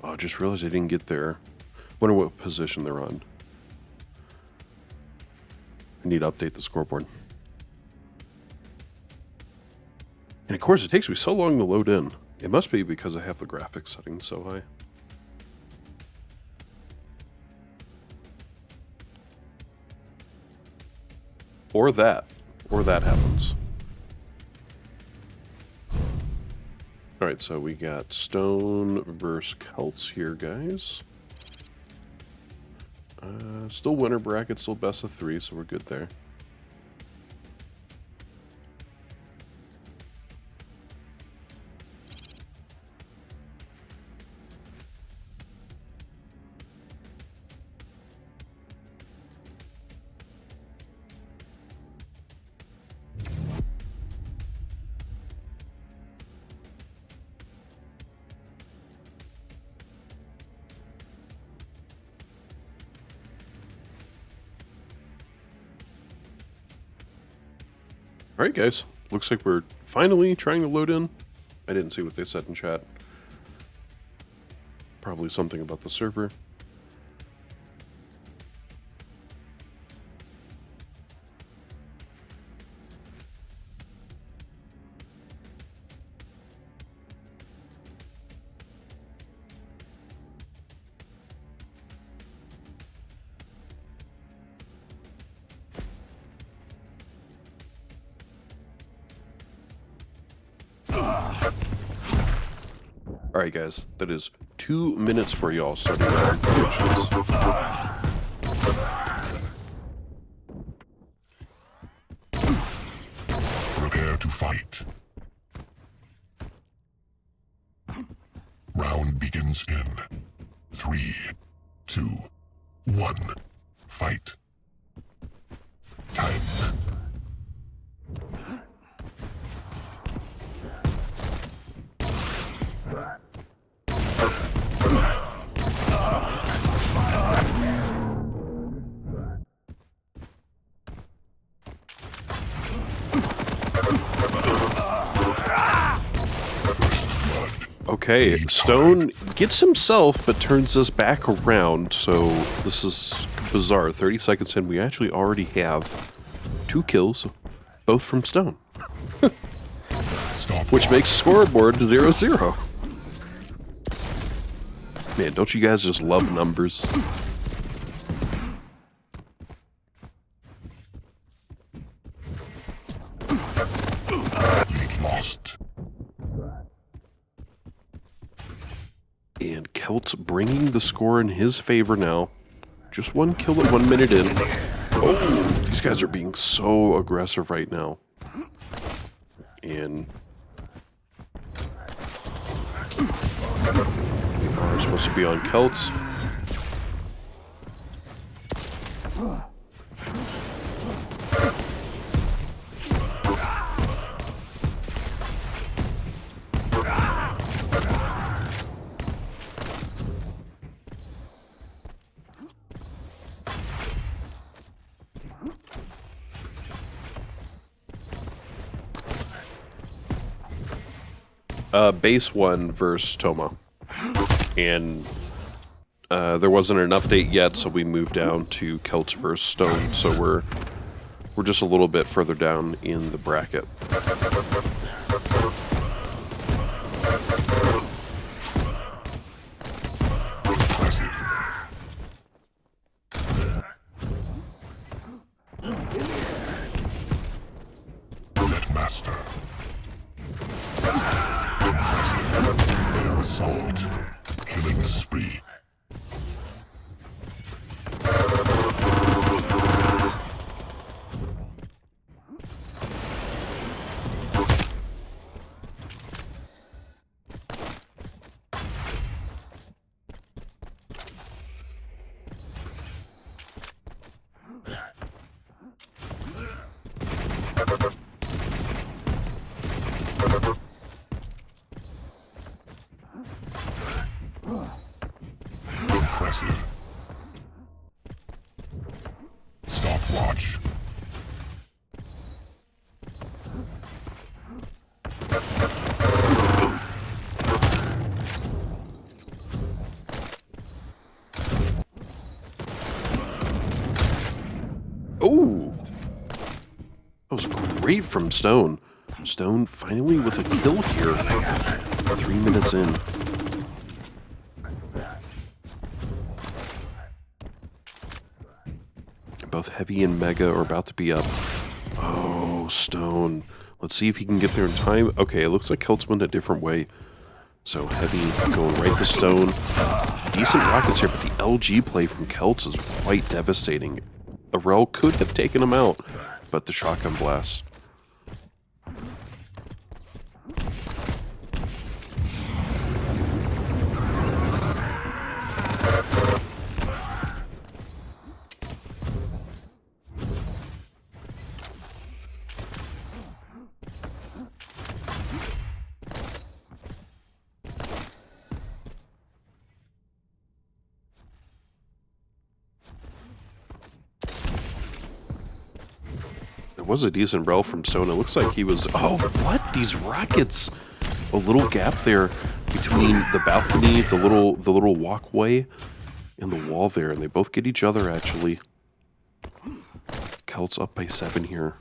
Oh, I just realized I didn't get there. Wonder what position they're on. I need to update the scoreboard. And of course it takes me so long to load in. It must be because I have the graphics settings so high. Or that happens. Alright, so we got Stone versus Keltz here, guys. Still winner bracket, still best of 3, so we're good there. Alright guys, looks like we're finally trying to load in. I didn't see what they said in chat. Probably something about the server. Alright guys, that is 2 minutes for y'all starting our predictions. Prepare to fight. Round begins in 3, 2, 1. Fight. Time. Okay, Stone gets himself, but turns us back around, so this is bizarre. 30 seconds in, we actually already have 2 kills, both from Stone. Which makes scoreboard 0-0. Man, don't you guys just love numbers? Lead lost. And Keltz bringing the score in his favor now. Just 1 kill at 1 minute in. Oh, these guys are being so aggressive right now. And we are supposed to be on Keltz. Base 1 versus Toma. And there wasn't an update yet, so we moved down to Keltz versus Stone, so we're just a little bit further down in the bracket. Master. Air assault. Killing spree. Impressive. Stopwatch. Oh! That was great from Stone. Stone finally with a kill here. 3 minutes in. Both Heavy and Mega are about to be up. Oh, Stone. Let's see if he can get there in time. Okay, it looks like Keltz went a different way. So Heavy going right to Stone. Decent rockets here, but the LG play from Keltz is quite devastating. The Rel could have taken him out, but the shotgun blast. Was a decent rel from Stone. It looks like he was... Oh, what? These rockets! A little gap there between the balcony, the little walkway, and the wall there, and they both get each other, actually. Keltz up by 7 here.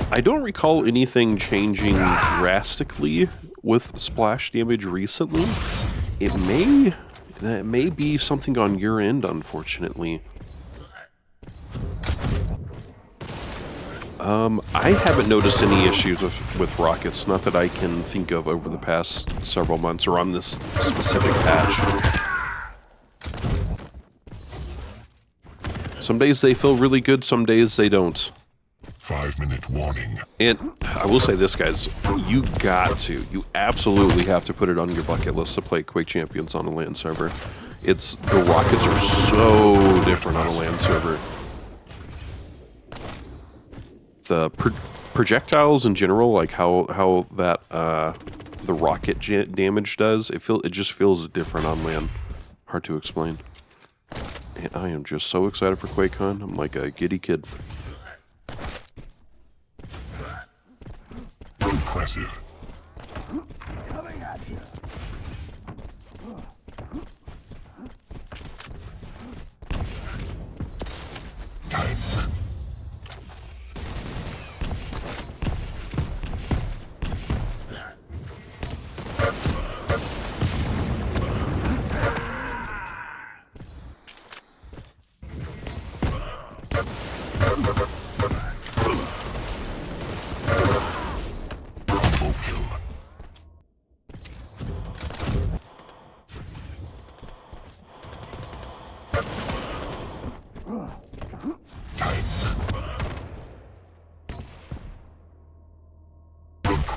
I don't recall anything changing drastically with splash damage recently. That may be something on your end, unfortunately. I haven't noticed any issues with rockets, not that I can think of over the past several months or on this specific patch. Some days they feel really good, some days they don't. 5-minute warning. And I will say this, guys, you absolutely have to put it on your bucket list to play Quake Champions on a LAN server. The rockets are so different on a LAN server. The projectiles in general, like how that the rocket damage does, it just feels different on LAN. Hard to explain. And I am just so excited for QuakeCon. I'm like a giddy kid. Impressive. Coming at you. Time.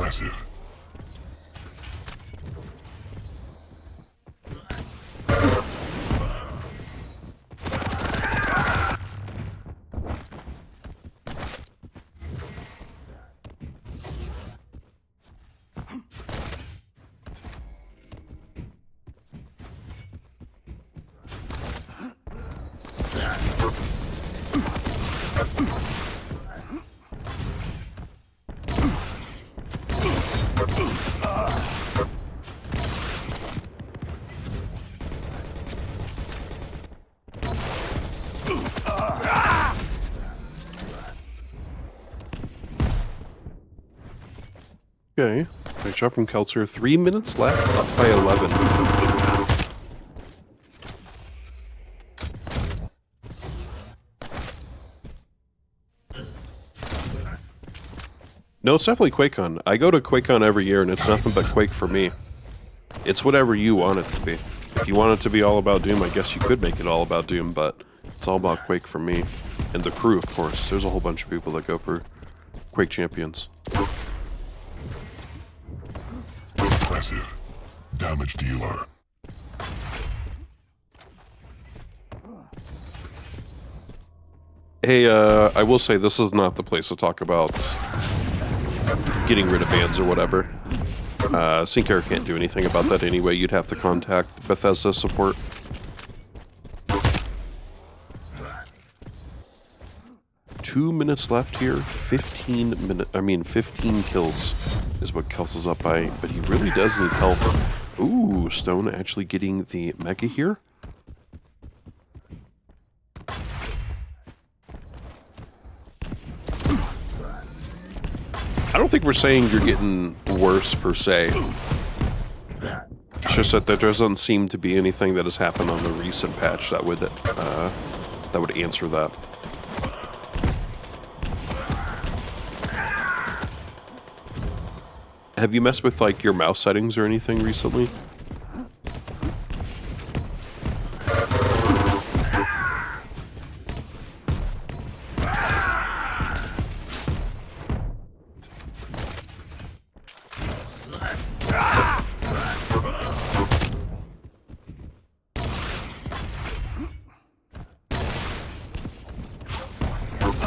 Impressive. Okay. Nice job from Keltzer. 3 minutes left, up by 11. No, it's definitely QuakeCon. I go to QuakeCon every year, and it's nothing but Quake for me. It's whatever you want it to be. If you want it to be all about Doom, I guess you could make it all about Doom, but it's all about Quake for me. And the crew, of course. There's a whole bunch of people that go for Quake Champions. Impressive. Damage dealer. Hey, I will say this is not the place to talk about getting rid of bans or whatever. Sincara can't do anything about that anyway. You'd have to contact Bethesda support. Two minutes left here. 15 kills is what Keltz is up by, but he really does need help. Ooh, Stone actually getting the mega here. I don't think we're saying you're getting worse per se. It's just that there doesn't seem to be anything that has happened on the recent patch that would answer that. Have you messed with like your mouse settings or anything recently?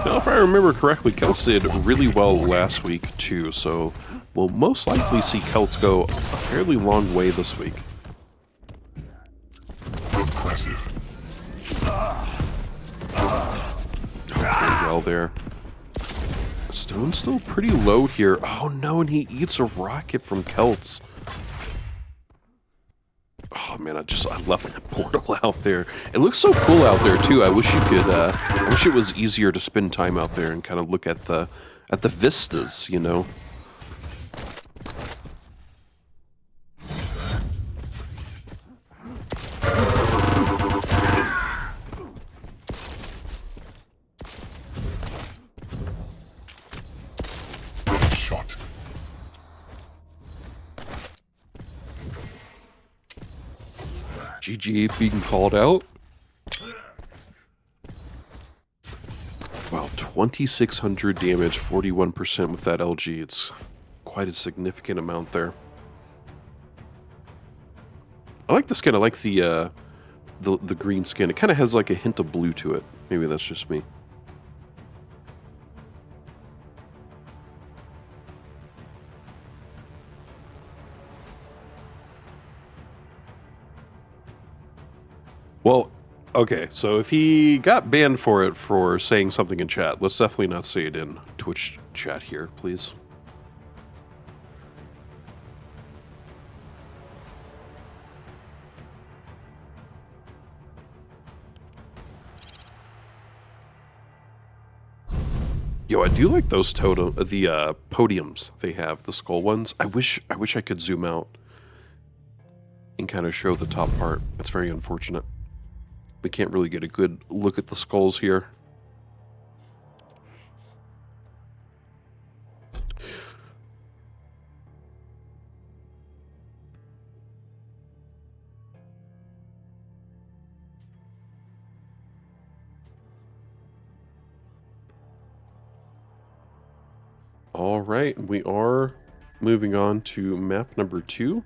Now, if I remember correctly, Keltz did really well last week too, so we'll most likely see Keltz go a fairly long way this week. Impressive. Very well there. Stone's still pretty low here. Oh no, and he eats a rocket from Keltz. Oh man, I left that portal out there. It looks so cool out there too. I wish you could. I wish it was easier to spend time out there and kind of look at the vistas, you know. Shot. GG being called out. Wow, 2,600 damage, 41% with that LG. It's quite a significant amount there. I like the skin. I like the green skin. It kind of has like a hint of blue to it. Maybe that's just me. Well, okay, so if he got banned for it for saying something in chat, let's definitely not say it in Twitch chat here, please. Yo, I do like those podiums they have, the skull ones. I wish I could zoom out and kind of show the top part. It's very unfortunate. We can't really get a good look at the skulls here. All right, we are moving on to map number 2.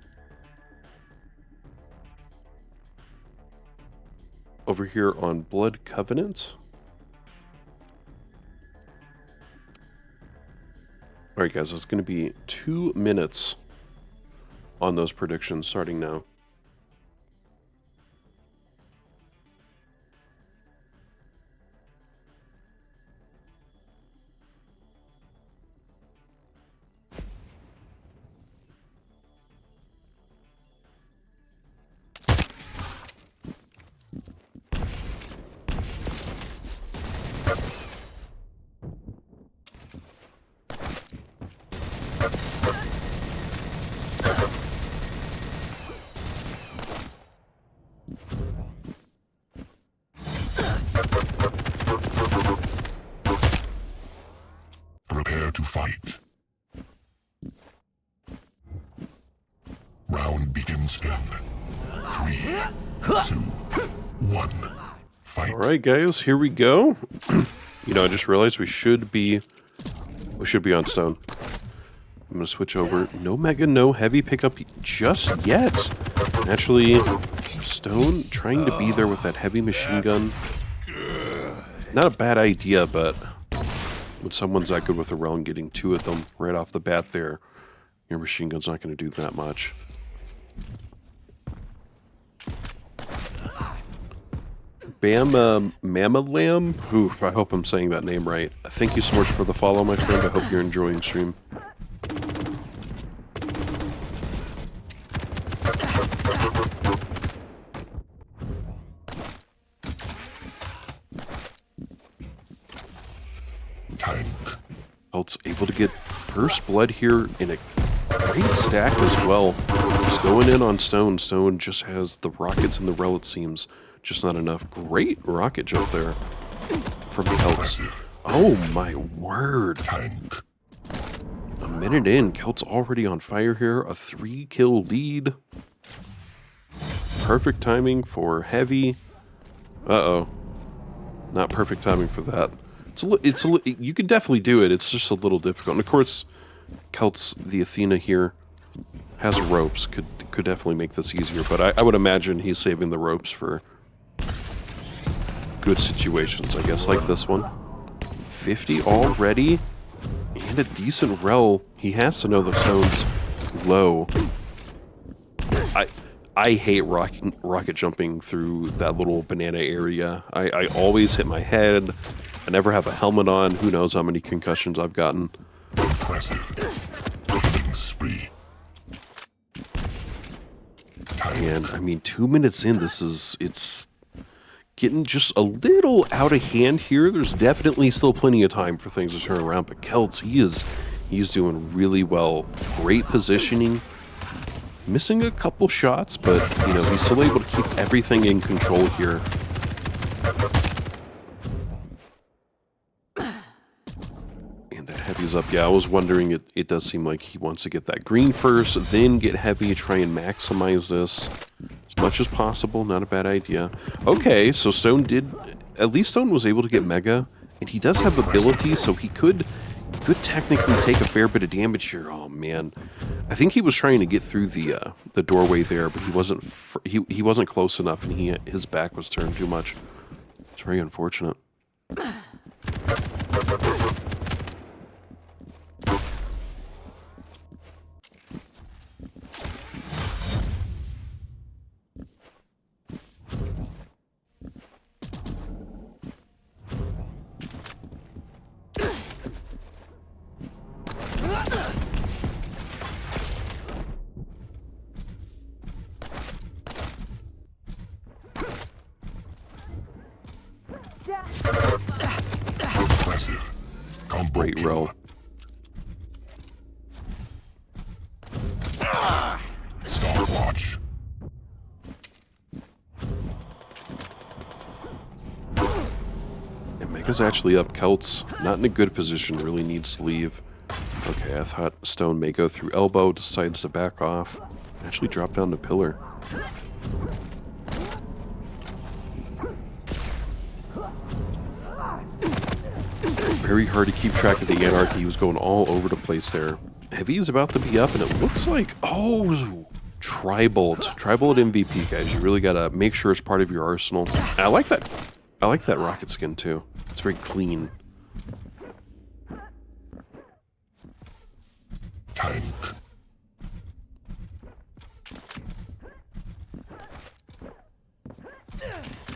Over here on Blood Covenant. Alright guys, it's going to be 2 minutes on those predictions starting now. Prepare to fight. Round begins in 3, 2, 1. Fight. Alright guys, here we go. You know, I just realized we should be on stone. I'm gonna switch over. No mega, no heavy pickup just yet. Actually, stone trying to be there with that heavy machine gun. Not a bad idea, but when someone's that good with a realm, getting 2 of them right off the bat there, your machine gun's not going to do that much. Bam Mama Lamb? Ooh, I hope I'm saying that name right. Thank you so much for the follow, my friend. I hope you're enjoying stream. Keltz able to get first blood here in a great stack as well. Just going in on stone. Stone just has the rockets and the rel, it seems. Just not enough. Great rocket jump there from Keltz. Oh my word. A minute in, Keltz already on fire here. A 3-kill lead. Perfect timing for heavy. Uh-oh. Not perfect timing for that. You can definitely do it. It's just a little difficult. And of course, Keltz, the Athena here, has ropes. Could definitely make this easier. But I would imagine he's saving the ropes for good situations, I guess, like this one. 50 already, and a decent rel. He has to know the stone's low. I hate rocket jumping through that little banana area. I always hit my head. I never have a helmet on. Who knows how many concussions I've gotten. And I mean, 2 minutes in, it's getting just a little out of hand here. There's definitely still plenty of time for things to turn around, but Keltz, he's doing really well. Great positioning. Missing a couple shots, but you know, he's still able to keep everything in control here. And that heavy's up. Yeah, I was wondering, it does seem like he wants to get that green first, then get heavy, try and maximize this as much as possible. Not a bad idea. Okay, so at least Stone was able to get mega, and he does have ability, so he could technically take a fair bit of damage here. Oh man, I think he was trying to get through the doorway there, but he wasn't close enough, and his back was turned too much. It's very unfortunate. Great roll. Stopwatch. And Mega's actually up. Keltz, not in a good position, really needs to leave. Okay, I thought Stone may go through elbow, decides to back off. Actually drop down the pillar. Very hard to keep track of the anarchy. He was going all over the place there. Heavy is about to be up, and it looks like, oh, Tri-Bolt. Tri-Bolt MVP, guys. You really gotta make sure it's part of your arsenal. And I like that. I like that rocket skin too. It's very clean. Tank.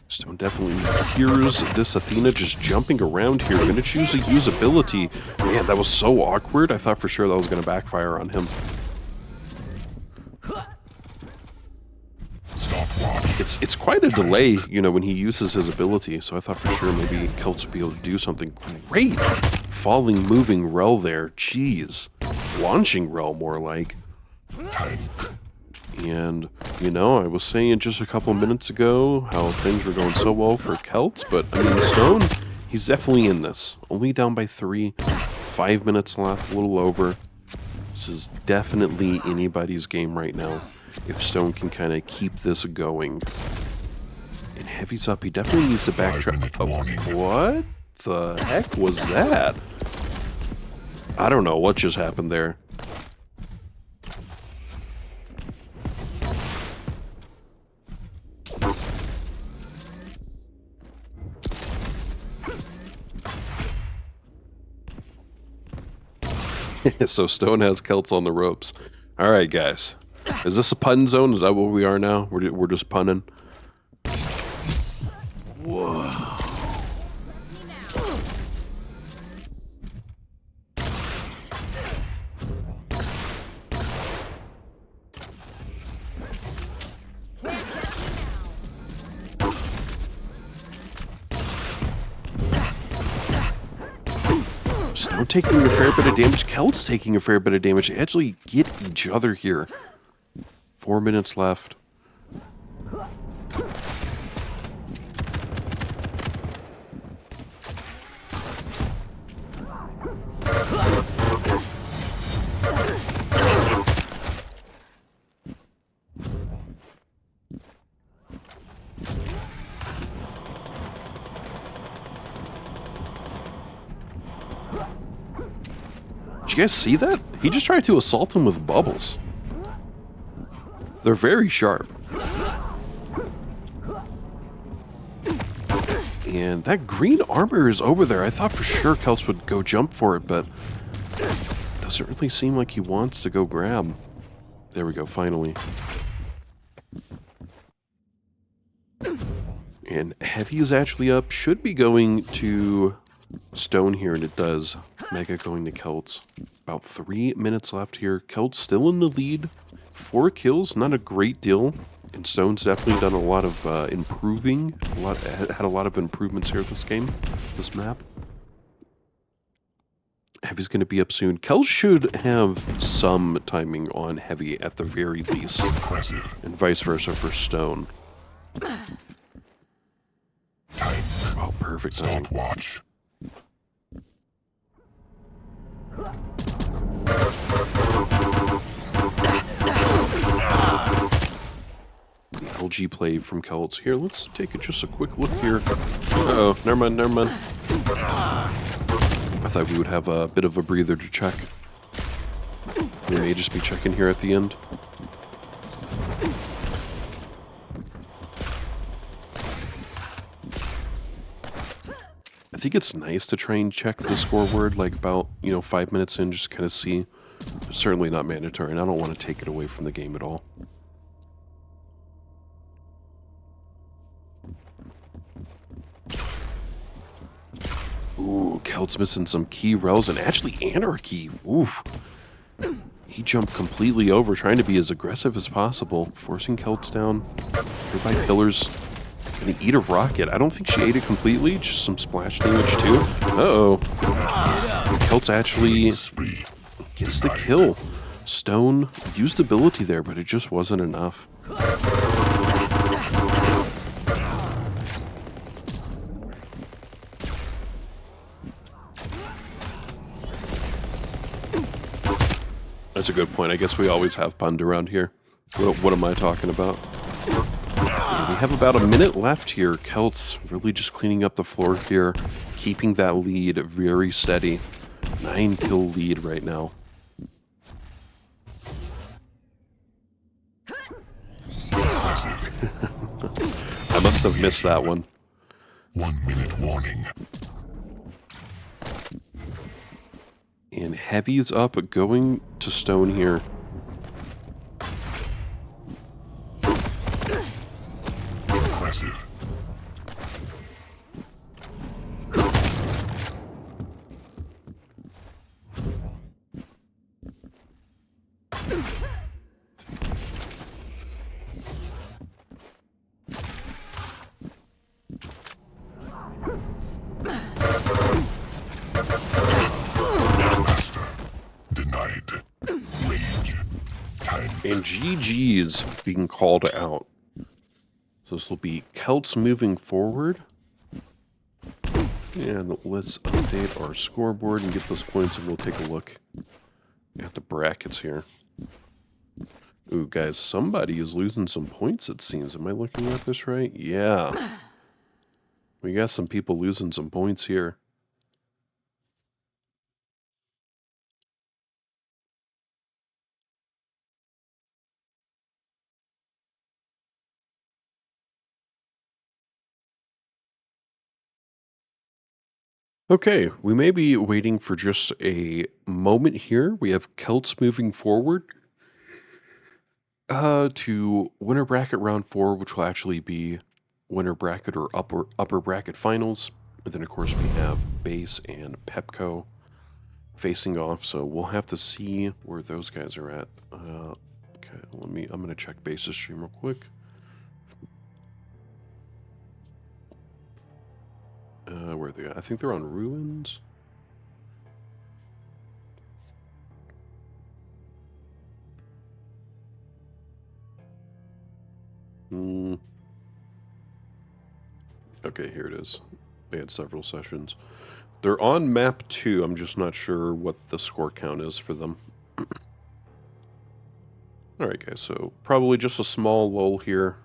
Stone definitely hears this Athena just jumping around here. Gonna choose a usability. Man, that was so awkward. I thought for sure that was gonna backfire on him. It's quite a delay, you know, when he uses his ability, so I thought for sure maybe Keltz would be able to do something great. Falling, moving Rel there. Jeez. Launching Rel, more like. And, you know, I was saying just a couple minutes ago how things were going so well for Keltz, but, I mean, Stone, he's definitely in this. Only down by 3. 5 minutes left, a little over. This is definitely anybody's game right now. If Stone can kind of keep this going. And Heavy's up. He definitely needs to backtrack. Oh, what the heck was that? I don't know what just happened there. So Stone has Keltz on the ropes. All right, guys. Is this a pun zone? Is that what we are now? We're just punning. Whoa. Stone taking a fair bit of damage. Keltz taking a fair bit of damage. They actually get each other here. 4 minutes left. Did you guys see that? He just tried to assault him with bubbles. They're very sharp. And that green armor is over there. I thought for sure Keltz would go jump for it, but doesn't really seem like he wants to go grab. There we go, finally. And Heavy is actually up. Should be going to Stone here, and it does. Mega going to Keltz. About 3 minutes left here. Keltz still in the lead. 4 kills, not a great deal. And Stone's definitely done a lot of improving. Had a lot of improvements here this game, this map. Heavy's going to be up soon. Keltz should have some timing on Heavy at the very least. Impressive. And vice versa for Stone. Time. Oh, perfect timing. Stopwatch. The LG play from Keltz. Here, let's take just a quick look here. Uh-oh, never mind, never mind. I thought we would have a bit of a breather to check. We may just be checking here at the end. I think it's nice to try and check the scoreboard like about, 5 minutes in, just kind of see. It's certainly not mandatory, and I don't want to take it away from the game at all. Ooh, Keltz missing some key rels, and actually Anarchy. Oof. He jumped completely over, trying to be as aggressive as possible, forcing Keltz down. Here by pillars. Gonna eat a rocket. I don't think she ate it completely, just some splash damage too. Uh-oh. Keltz actually gets the kill. Stone used ability there, but it just wasn't enough. That's a good point. I guess we always have punned around here. What am I talking about? We have about a minute left here. Keltz really just cleaning up the floor here, keeping that lead very steady. 9 kill lead right now. Impressive. I must have missed that one. 1 minute warning. And Heavy's up, going to Stone here. Impressive. Master. Denied. Rage. Time. And GG's being called out. So this will be Keltz moving forward. And let's update our scoreboard and get those points, and we'll take a look at the brackets here. Ooh, guys, somebody is losing some points, it seems. Am I looking at this right? Yeah. We got some people losing some points here. Okay, we may be waiting for just a moment here. We have Keltz moving forward to winner bracket round 4, which will actually be winner bracket or upper bracket finals. And then of course we have Base and Pepco facing off, so we'll have to see where those guys are at. Okay, I'm gonna check Base's stream real quick. Where are they at? I think they're on Ruins. Okay, here it is. They had several sessions. They're on map 2. I'm just not sure what the score count is for them. Alright guys, so probably just a small lull here.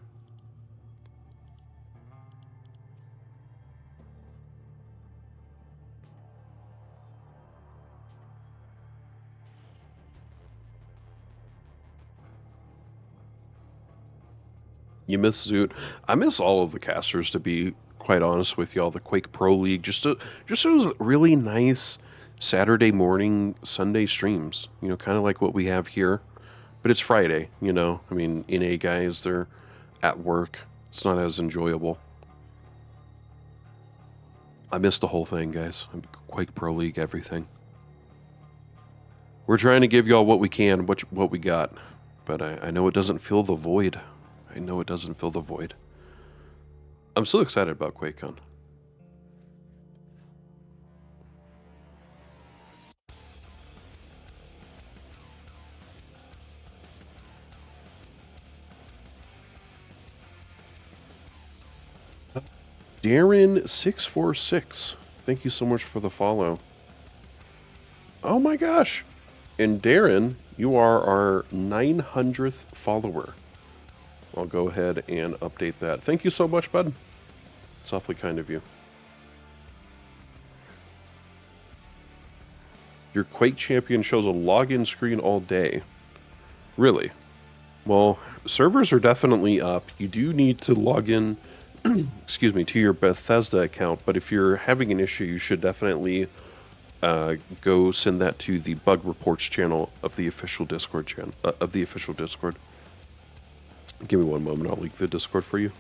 You miss Zoot. I miss all of the casters, to be quite honest with y'all. The Quake Pro League, just those really nice Saturday morning, Sunday streams. You know, kind of like what we have here, but it's Friday. You know, I mean, NA guys, they're at work. It's not as enjoyable. I miss the whole thing, guys. Quake Pro League, everything. We're trying to give y'all what we can, what we got, but I know it doesn't fill the void. I know it doesn't fill the void. I'm still excited about QuakeCon. Darren646, thank you so much for the follow. Oh my gosh. And Darren, you are our 900th follower. I'll go ahead and update that. Thank you so much, bud. It's awfully kind of you. Your Quake Champion shows a login screen all day. Really? Well, servers are definitely up. You do need to log in, excuse me, to your Bethesda account, but if you're having an issue, you should definitely go send that to the bug reports channel of the official Discord channel, Give me one moment, I'll leak the Discord for you.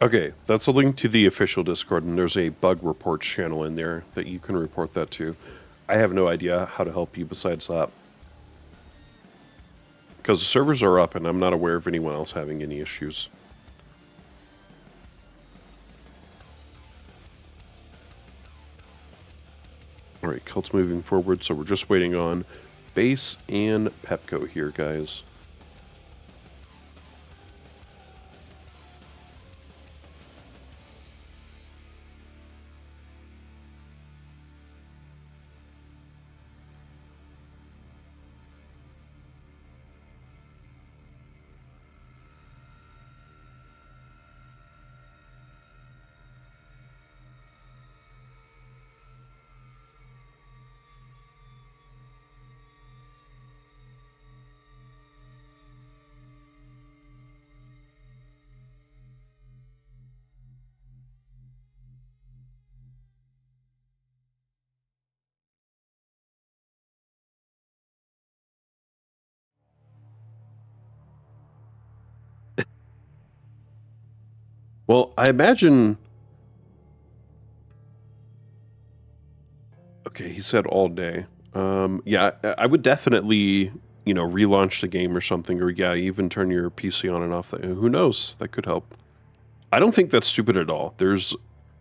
Okay, that's a link to the official Discord, and there's a bug reports channel in there that you can report that to. I have no idea how to help you besides that. Because the servers are up, and I'm not aware of anyone else having any issues. All right, Keltz moving forward, so we're just waiting on Base and Pepco here, guys. Well, I imagine... Okay, he said all day. Yeah, I would definitely, relaunch the game or something, or yeah, even turn your PC on and off. Who knows? That could help. I don't think that's stupid at all. There's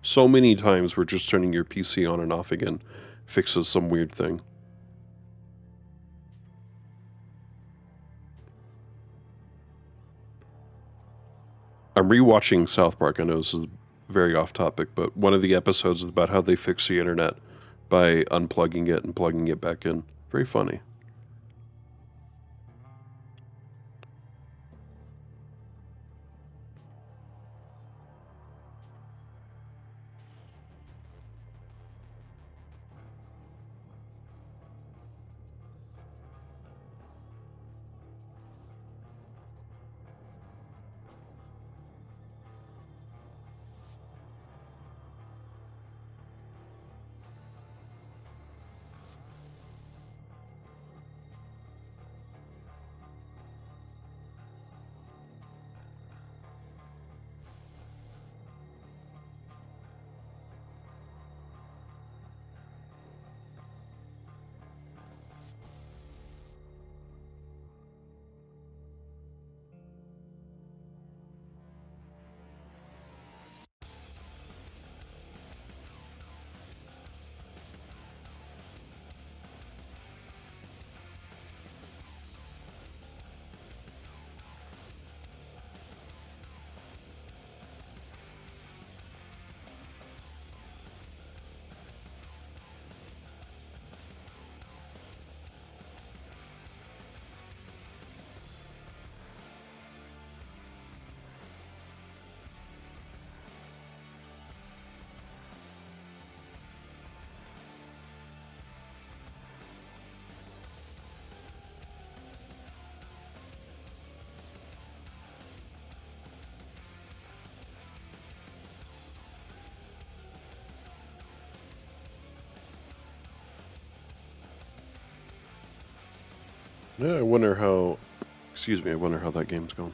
so many times where just turning your PC on and off again fixes some weird thing. I'm rewatching South Park. I know this is very off topic, but one of the episodes is about how they fix the internet by unplugging it and plugging it back in. Very funny. Yeah, I wonder how... Excuse me, I wonder how that game's going.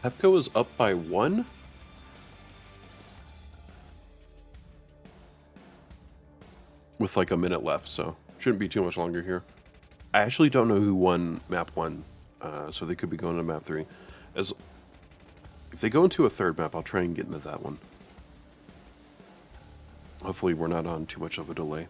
Pepco is up by 1? With like a minute left, so shouldn't be too much longer here. I actually don't know who won map 1, so they could be going to map 3. If they go into a third map, I'll try and get into that one. Hopefully we're not on too much of a delay.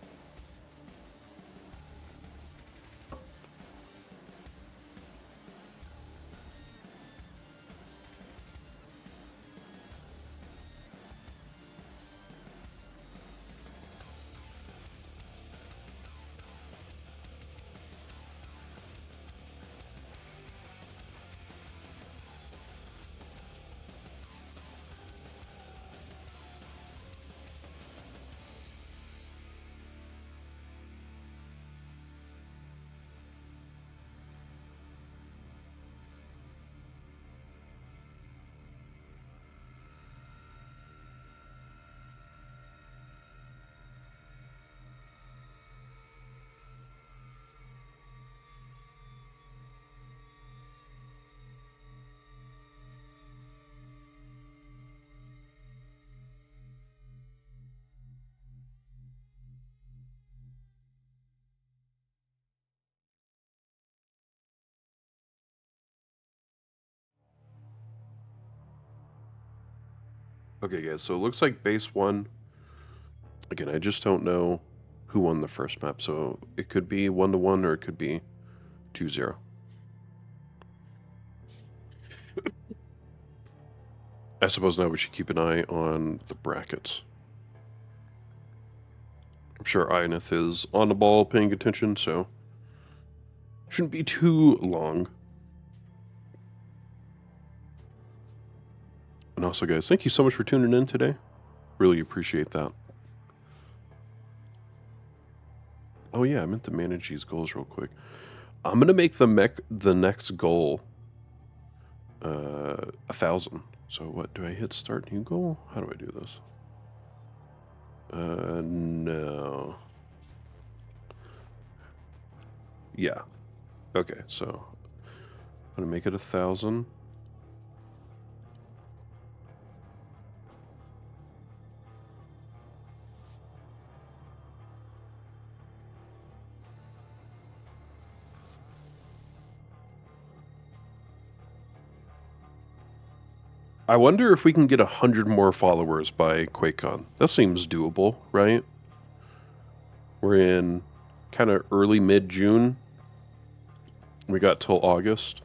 Okay, guys, so it looks like base won. Again, I just don't know who won the first map, so it could be 1-1 or it could be 2-0. I suppose now we should keep an eye on the brackets. I'm sure Ionith is on the ball paying attention, so shouldn't be too long. And also, guys, thank you so much for tuning in today. Really appreciate that. Oh yeah, I meant to manage these goals real quick. I'm gonna make the next goal 1,000. So what, do I hit start new goal? How do I do this? No. Yeah. Okay, so I'm gonna make it 1,000. I wonder if we can get 100 more followers by QuakeCon. That seems doable, right? We're in kind of early mid-June. We got till August.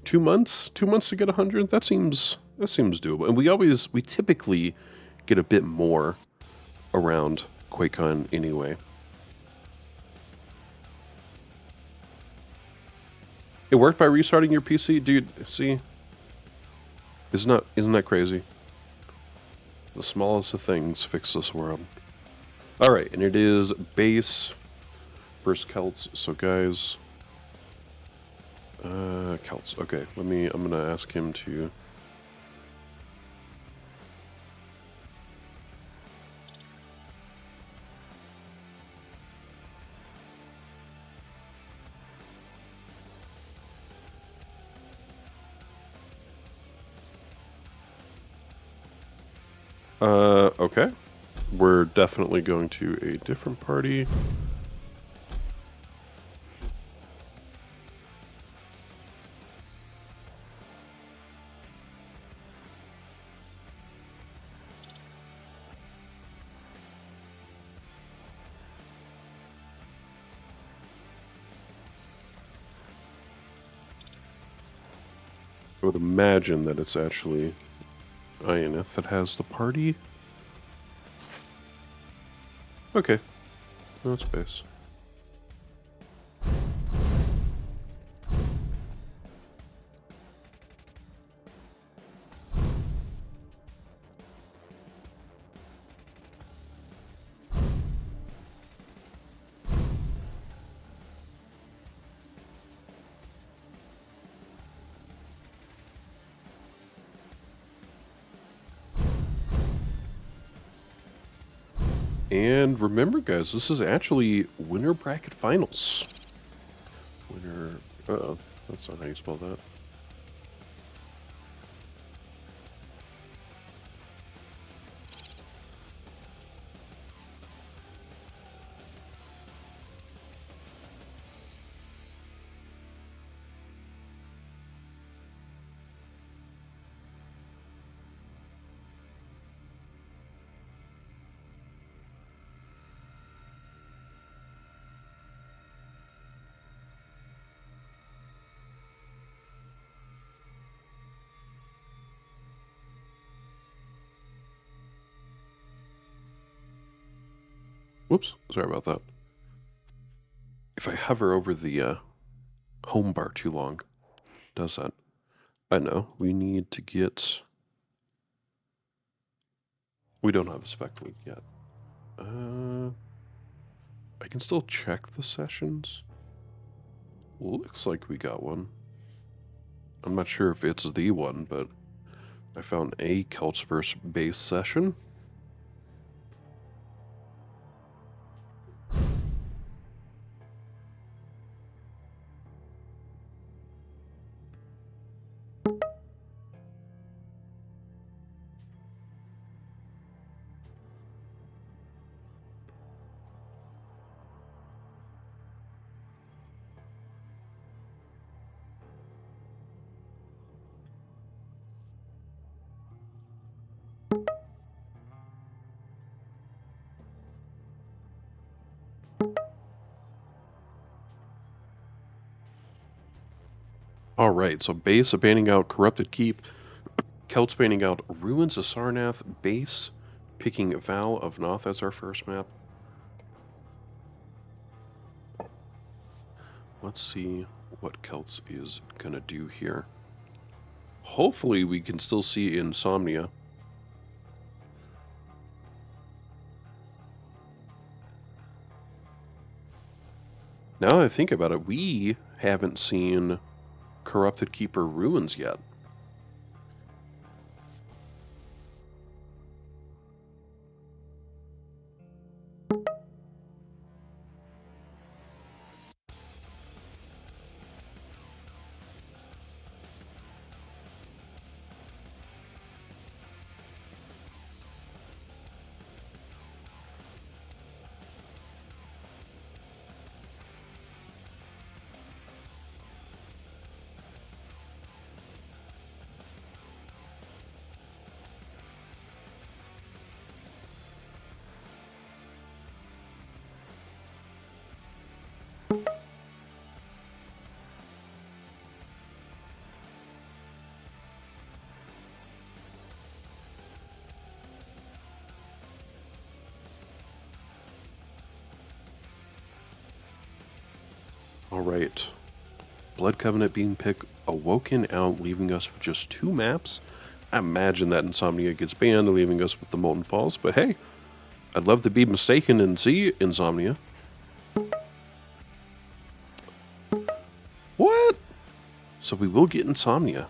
2 months? 2 months to get 100? That seems doable. And we typically get a bit more around QuakeCon anyway. It worked by restarting your PC, dude. See? Isn't that crazy? The smallest of things fix this world. All right, and it is base versus Keltz. So guys, Keltz. Okay, I'm gonna ask him to. Okay. We're definitely going to a different party. I would imagine that it's actually Ionith that has the party. Okay. No space. And remember, guys, this is actually winner bracket finals. Winner. Uh-oh. That's not how you spell that. Whoops. Sorry about that. If I hover over the home bar too long, does that? I know. We need to get... We don't have a spec week yet. I can still check the sessions. Looks like we got one. I'm not sure if it's the one, but I found a Keltz versus base session. Alright, so base banning out Corrupted Keep, Keltz banning out Ruins of Sarnath, base picking Val of Noth as our first map. Let's see what Keltz is gonna do here. Hopefully we can still see Insomnia. Now that I think about it, we haven't seen Corrupted Keeper Ruins yet. Alright. Blood Covenant being picked, Awoken out, leaving us with just 2 maps. I imagine that Insomnia gets banned, leaving us with the Molten Falls, but hey, I'd love to be mistaken and see Insomnia. What? So we will get Insomnia.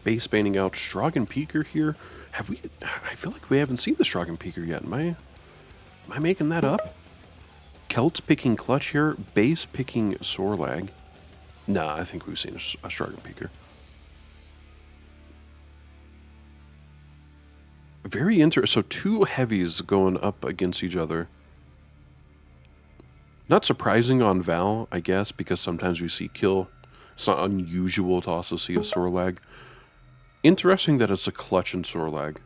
Base banning out Stragan Peaker here. Have we? I feel like we haven't seen the Stragan Peaker yet. Am I making that up? Keltz picking Clutch here. Base picking Sorlag. Nah, I think we've seen a Stragan Peaker. Very interesting. So 2 heavies going up against each other. Not surprising on Val, I guess, because sometimes we see kill. It's not unusual to also see a Sorlag. Interesting that it's a Clutch and Sorlag.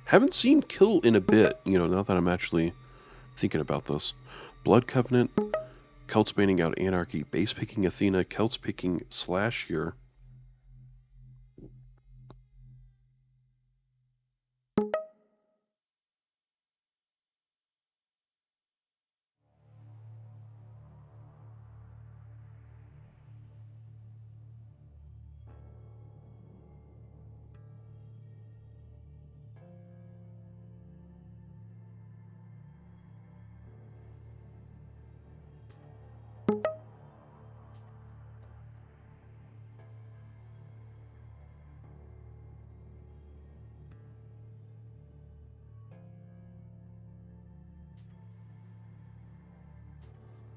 Haven't seen kill in a bit, now that I'm actually thinking about this. Blood Covenant, Keltz banning out Anarchy, base picking Athena, Keltz picking Slash here.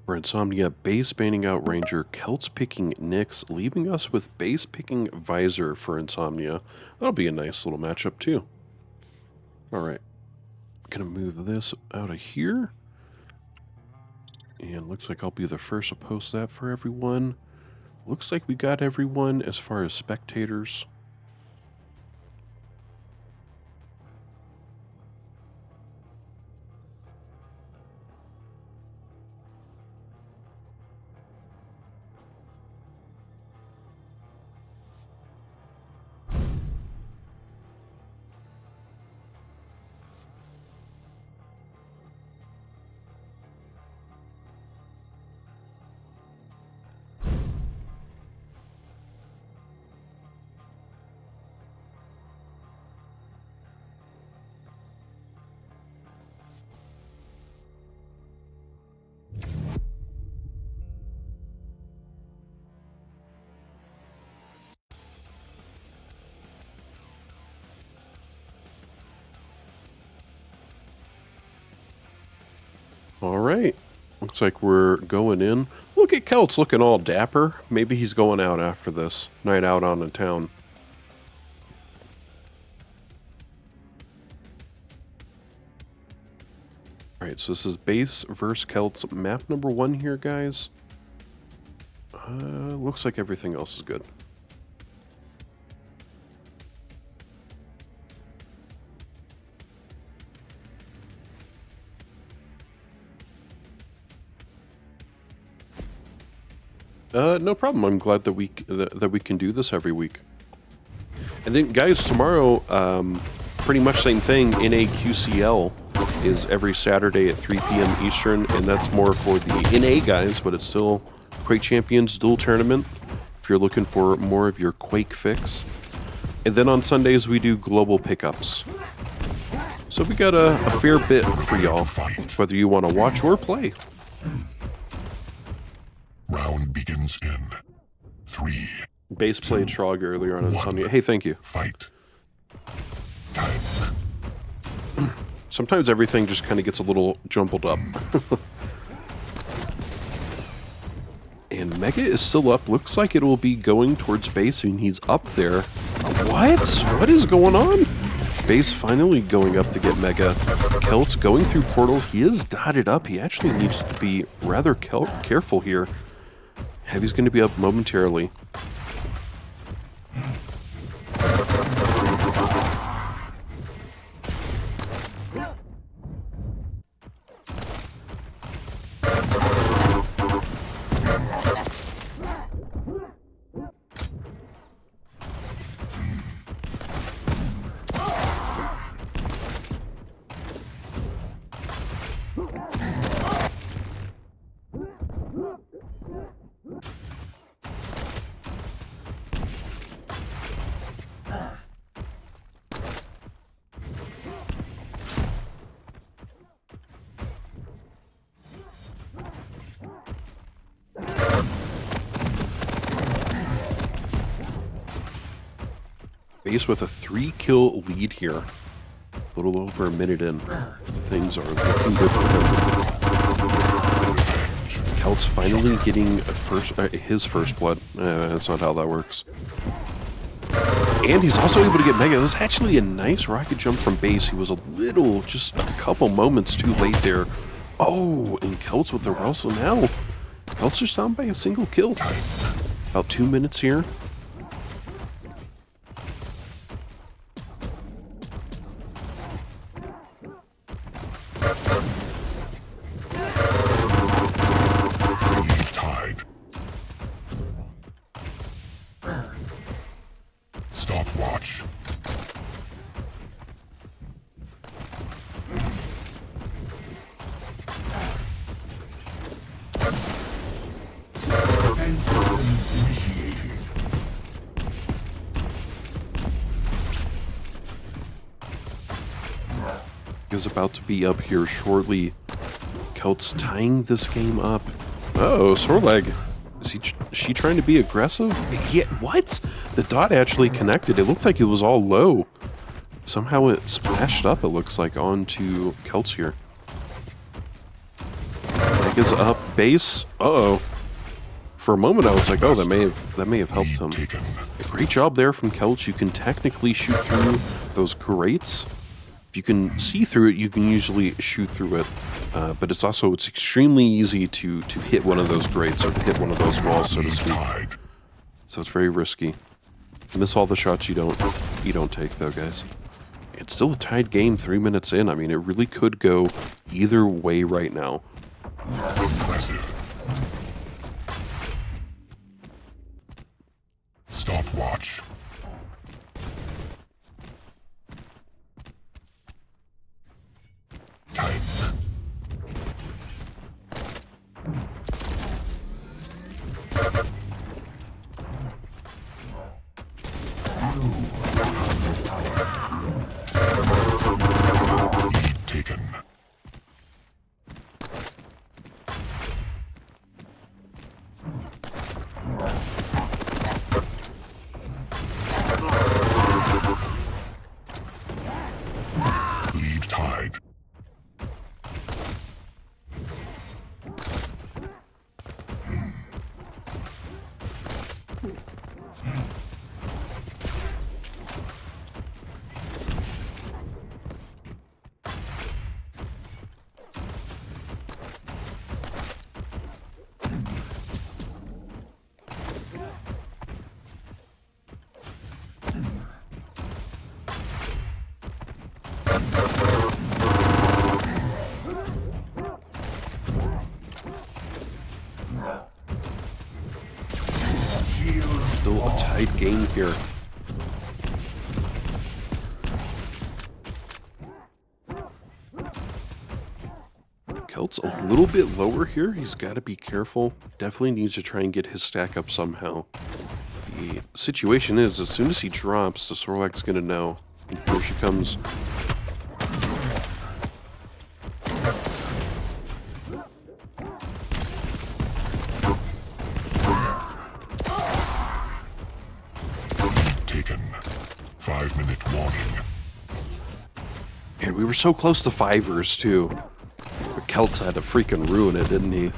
For Insomnia, base banning out Ranger, Keltz picking Nyx, leaving us with base picking Visor for Insomnia. That'll be a nice little matchup too. Alright. Gonna move this out of here. And looks like I'll be the first to post that for everyone. Looks like we got everyone as far as spectators. All right. Looks like we're going in. Look at Keltz looking all dapper. Maybe he's going out after this. Night out on the town. Alright, so this is base versus Keltz. Map number 1 here, guys. Looks like everything else is good. No problem. I'm glad that we can do this every week. And then, guys, tomorrow, pretty much same thing. NA QCL is every Saturday at 3 p.m. Eastern, and that's more for the NA guys, but it's still Quake Champions Duel Tournament if you're looking for more of your Quake fix. And then on Sundays we do global pickups. So we got a fair bit for y'all, whether you want to watch or play. Round begins in 3. Base played Shrog earlier on Insomnia. Hey, thank you. Fight. Time. Sometimes everything just kind of gets a little jumbled up. And Mega is still up. Looks like it will be going towards base. I mean, he's up there. What? What is going on? Base finally going up to get Mega. Keltz going through portal. He is dotted up. He actually needs to be rather careful here. Heavy's going to be up momentarily. Base with a 3-kill lead here. A little over a minute in. Things are looking good for him. Keltz finally getting his first blood. That's not how that works. And he's also able to get Mega. This is actually a nice rocket jump from base. He was a little, just a couple moments too late there. Oh, and Keltz with the Russell now. Keltz just down by a single kill. About 2 minutes here. Stopwatch. Defense systems initiated. Is about to be up here shortly. Keltz tying this game up. Oh, Sorlag. Is she trying to be aggressive? Yeah, what? The dot actually connected. It looked like it was all low. Somehow it splashed up, it looks like, onto Keltz here. Mega's up. Base. Uh-oh. For a moment I was like, oh, that may have helped him. Great job there from Keltz. You can technically shoot through those grates. If you can see through it, you can usually shoot through it. But it's extremely easy to hit one of those grates or hit one of those walls, so to speak. So it's very risky. Miss all the shots you don't take, though, guys. It's still a tied game 3 minutes in. I mean, it really could go either way right now. Impressive. Stopwatch. Time. Lead taken. Lead tied. Still a tight game here. Keltz a little bit lower here. He's got to be careful. Definitely needs to try and get his stack up somehow. The situation is, as soon as he drops, the Sorlak's going to know. And here she comes. Taken. 5-minute warning. And we were so close to fivers, too. But Keltz had to freaking ruin it, didn't he?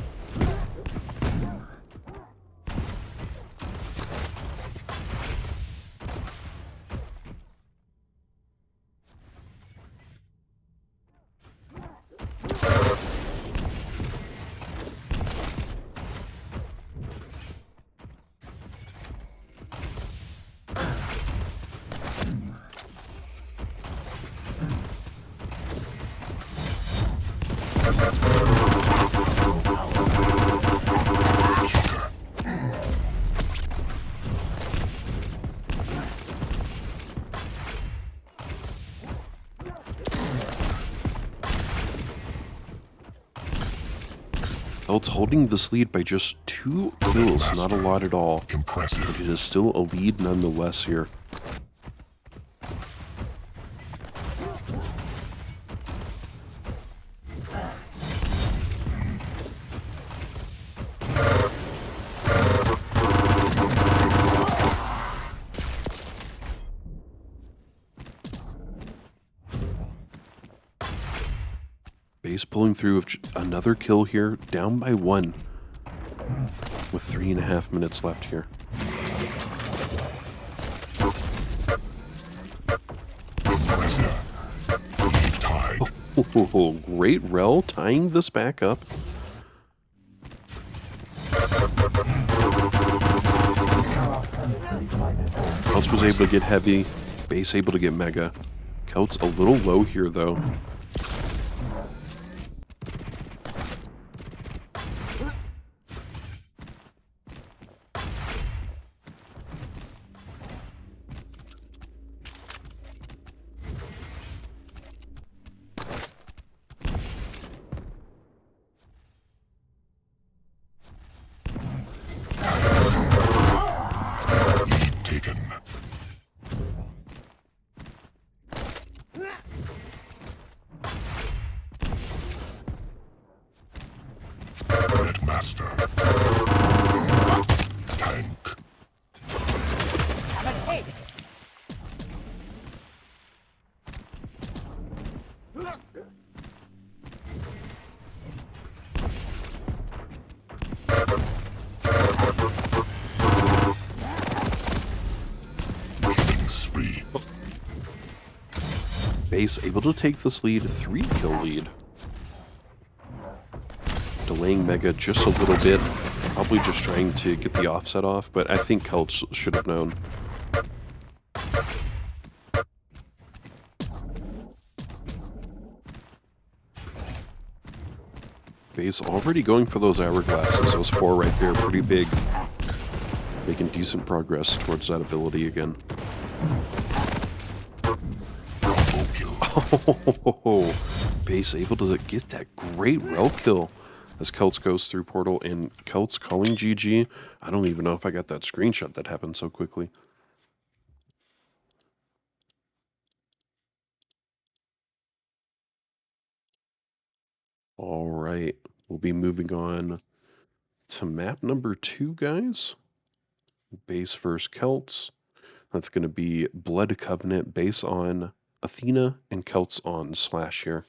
Keltz holding this lead by just 2 kills, not a lot at all. Impressive. But it is still a lead nonetheless here. Base pulling through with another kill here, down by 1, with 3.5 minutes left here. Tied. Oh, great Rel tying this back up. Keltz was able to get heavy, Base able to get mega. Keltz a little low here though. Taken. Red Master. Tank. Have a taste. Killing spree. Base able to take this lead, 3-kill lead. Delaying Mega just a little bit, probably just trying to get the offset off, but I think Keltz should have known. Base already going for those hourglasses, those 4 right there, pretty big. Making decent progress towards that ability again. Combo kill. Oh, Base able to get that great Rel kill as Keltz goes through portal, and Keltz calling GG. I don't even know if I got that screenshot that happened so quickly. All right, we'll be moving on to map number 2, guys. Base versus Keltz. That's going to be Blood Covenant, Base on Athena and Keltz on Slash here.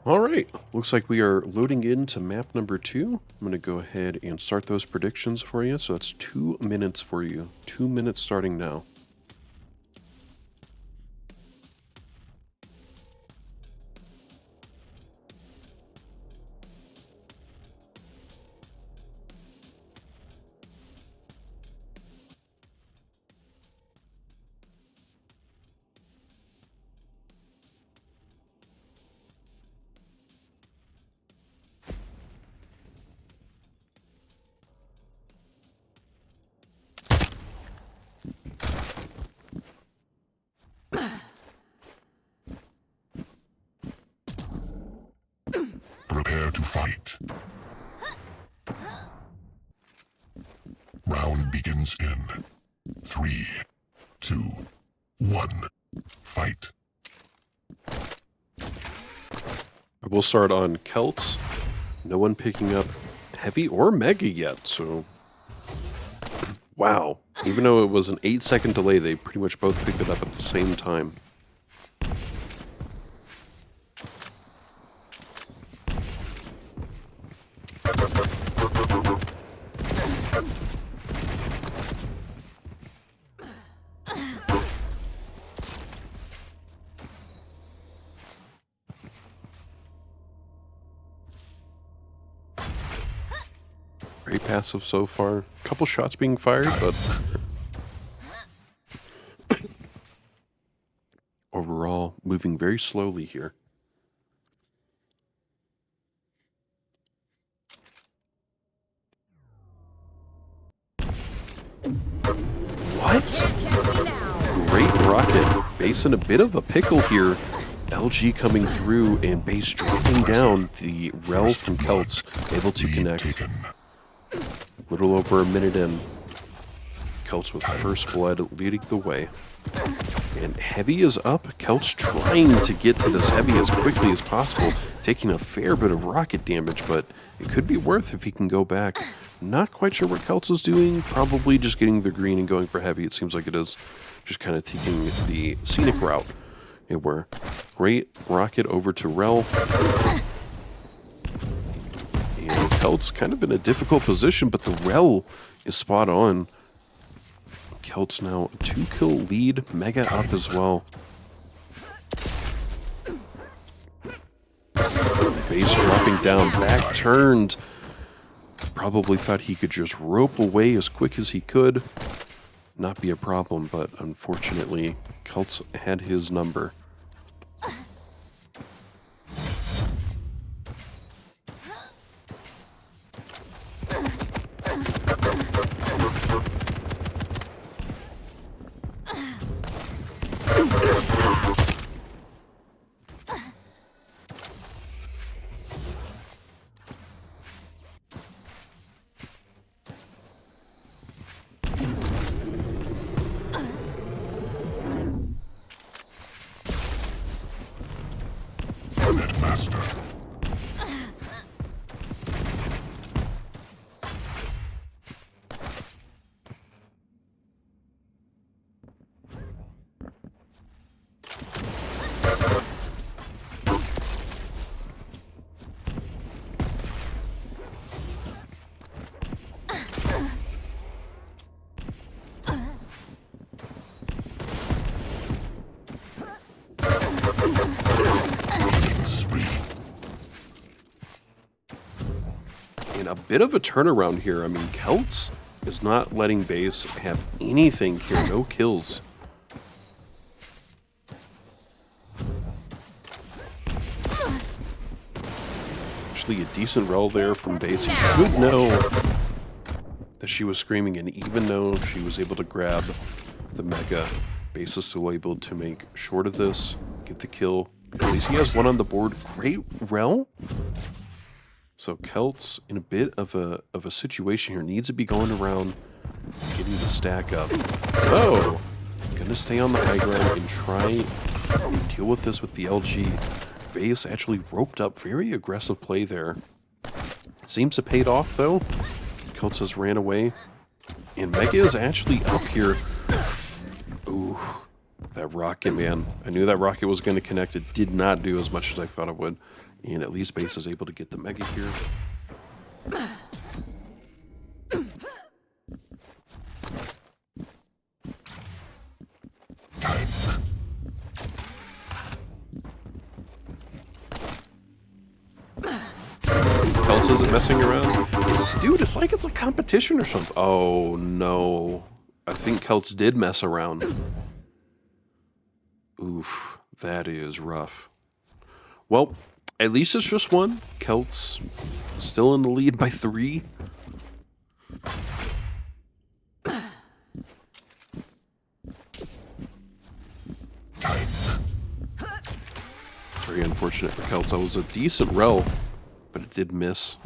All right, looks like we are loading into map number 2. I'm going to go ahead and start those predictions for you. So that's 2 minutes for you. 2 minutes starting now. Prepare to fight. Round begins in 3, 2, 1. Fight. We'll start on Keltz. No one picking up heavy or mega yet, so... Wow. Even though it was an 8-second delay, they pretty much both picked it up at the same time. Very passive so far. A couple shots being fired, but overall moving very slowly here. What? Great rocket. Base in a bit of a pickle here. LG coming through and base dropping down. The rel from Keltz able to connect. A little over a minute in. Keltz with first blood leading the way. And heavy is up. Keltz trying to get to this heavy as quickly as possible, taking a fair bit of rocket damage, but it could be worth if he can go back. Not quite sure what Keltz is doing. Probably just getting the green and going for heavy. It seems like it is. Just kind of taking the scenic route. It were great rocket over to rel. And Keltz kind of in a difficult position, but the rel is spot on. Keltz now a 2-kill lead, mega up as well. Base dropping down, back turned. Probably thought he could just rope away as quick as he could. Not be a problem, but unfortunately, Keltz had his number. Master. A bit of a turnaround here. I mean, Keltz is not letting base have anything here. No kills. Actually, a decent roll there from base. He should know that she was screaming, and even though she was able to grab the mega, base is still able to make short of this, get the kill. At least he has one on the board. Great rel. So Keltz in a bit of a situation here, needs to be going around getting the stack up. Oh, gonna stay on the high ground and try and deal with this with the LG. Base actually roped up, very aggressive play there. Seems to paid off though. Keltz has ran away, and Mega is actually up here. Ooh, That rocket, man. I knew that rocket was going to connect. It did not do as much as I thought it would. And at least Base is able to get the Mega here. Keltz isn't messing around. Dude, it's like it's a competition or something. Oh, no. I think Keltz did mess around. Oof, that is rough. Well, at least it's just one. Keltz still in the lead by 3. Very unfortunate for Keltz. That was a decent rel, but it did miss.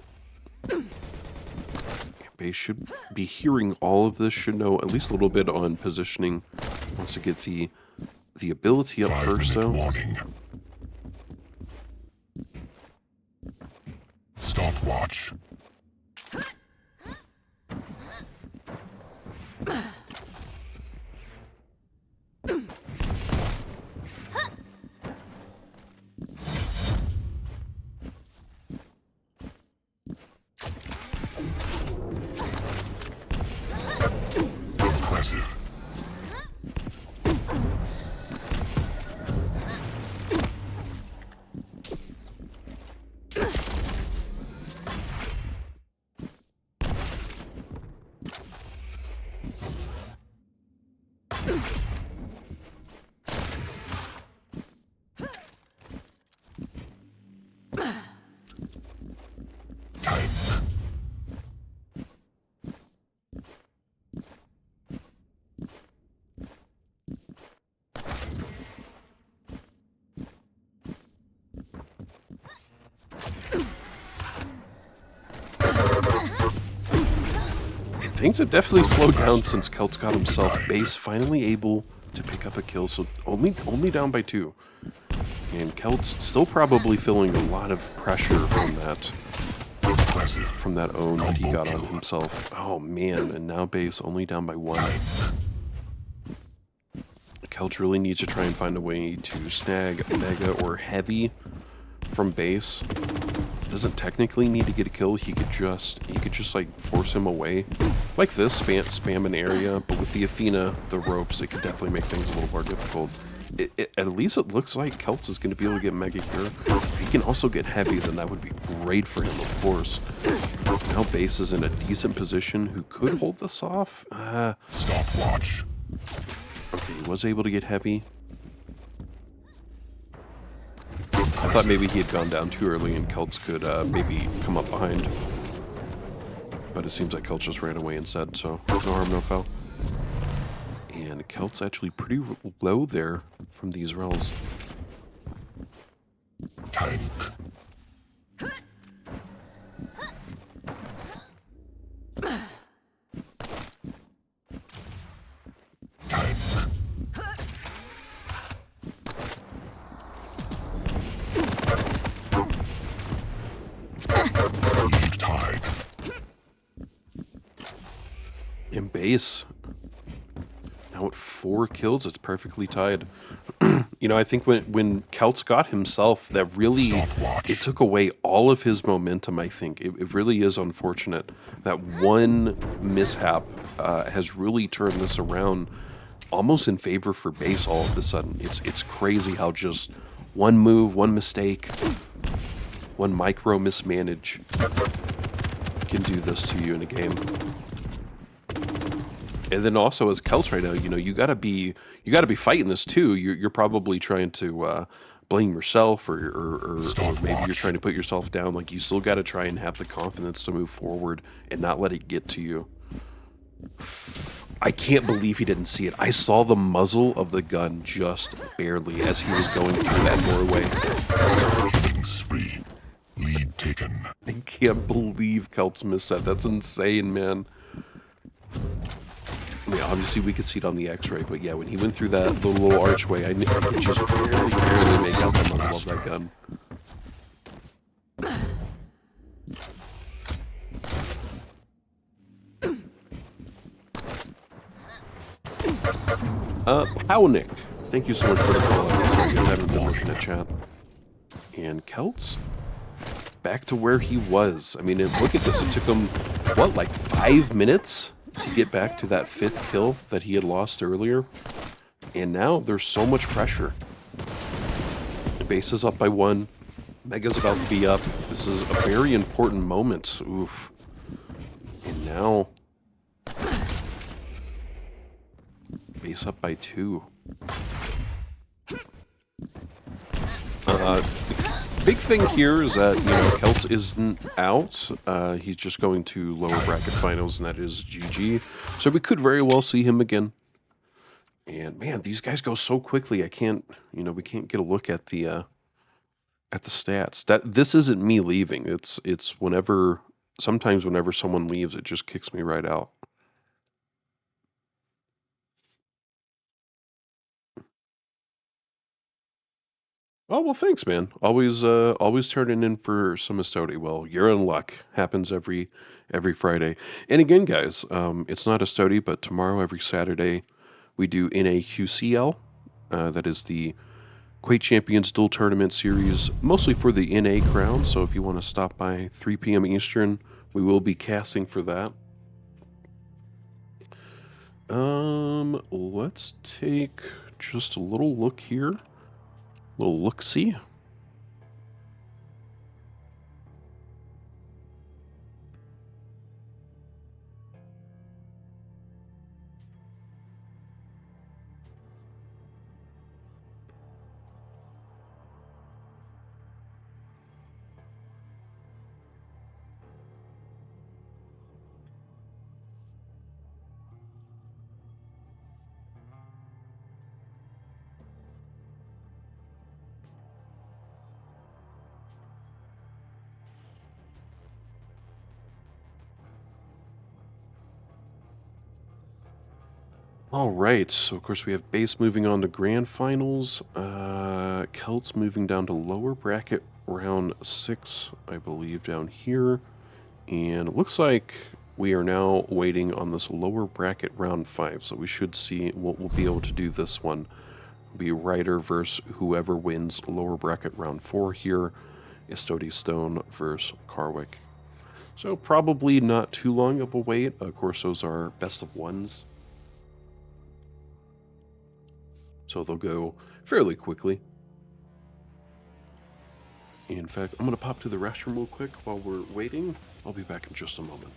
Base should be hearing all of this, should know at least a little bit on positioning. Wants to get the ability up first, though. Warning. Stopwatch. Impressive. Things have definitely slowed down since Keltz got himself. Base finally able to pick up a kill, so only down by 2. And Keltz still probably feeling a lot of pressure from that own that he got on himself. Oh man, and now Base only down by 1. Keltz really needs to try and find a way to snag Mega or Heavy from Base. Doesn't technically need to get a kill. He could just like force him away like this, spam an area. But with the Athena, the ropes, it could definitely make things a little more difficult. At least it looks like Keltz is going to be able to get Mega here. If he can also get Heavy, then that would be great for him, of course. Now Base is in a decent position. Who could hold this off? Stopwatch. Okay, he was able to get Heavy. I thought maybe he had gone down too early and Keltz could maybe come up behind. But it seems like Keltz just ran away instead, so no harm, no foul. And Keltz actually pretty low there from these rels. Tank. In Base, now at 4 kills, it's perfectly tied. You know, I think when Keltz got himself, that really, it took away all of his momentum, I think. It really is unfortunate. That one mishap has really turned this around almost in favor for Base all of a sudden. It's crazy how just one move, one mistake, one micro mismanage can do this to you in a game. And then also as Keltz right now, you know, you gotta be fighting this too. You're probably trying to blame yourself, or maybe you're trying to put yourself down. Like, you still gotta try and have the confidence to move forward and not let it get to you. I can't believe he didn't see it. I saw the muzzle of the gun just barely as he was going through that doorway. Killing spree. Lead taken. I can't believe Keltz missed that. That's insane, man. I mean, obviously we could see it on the X-ray, but yeah, when he went through that little archway, I could just barely make out the muzzle of that gun. Pownick. Thank you so much for the follow. Sorry, I haven't been looking at chat. And Keltz, back to where he was. I mean, look at this. It took him, what, like 5 minutes to get back to that 5th kill that he had lost earlier? And now there's so much pressure. The base is up by 1. Mega's about to be up. This is a very important moment. Oof. And now, base up by 2. Big thing here is that, you know, Keltz isn't out. He's just going to lower bracket finals, and that is GG. So we could very well see him again. And man, these guys go so quickly. I can't, you know, we can't get a look at the stats. This isn't me leaving. It's whenever, sometimes whenever someone leaves, it just kicks me right out. Oh, well, thanks, man. Always turning in for some Estoty. Well, you're in luck. Happens every Friday. And again, guys, it's not Estoty, but tomorrow, every Saturday, we do NAQCL. That is the Quake Champions Duel Tournament Series, mostly for the NA crown. So if you want to stop by 3 p.m. Eastern, we will be casting for that. Let's take just a little look here. Little look-see. All right, so of course we have base moving on to grand finals. Keltz moving down to lower bracket round 6, I believe, down here. And it looks like we are now waiting on this lower bracket round 5. So we should see what we'll be able to do this one. It'll be Ryder versus whoever wins lower bracket round 4 here. Estoty Stone versus Carwick. So probably not too long of a wait. Of course, those are best of ones. So they'll go fairly quickly. In fact, I'm going to pop to the restroom real quick while we're waiting. I'll be back in just a moment.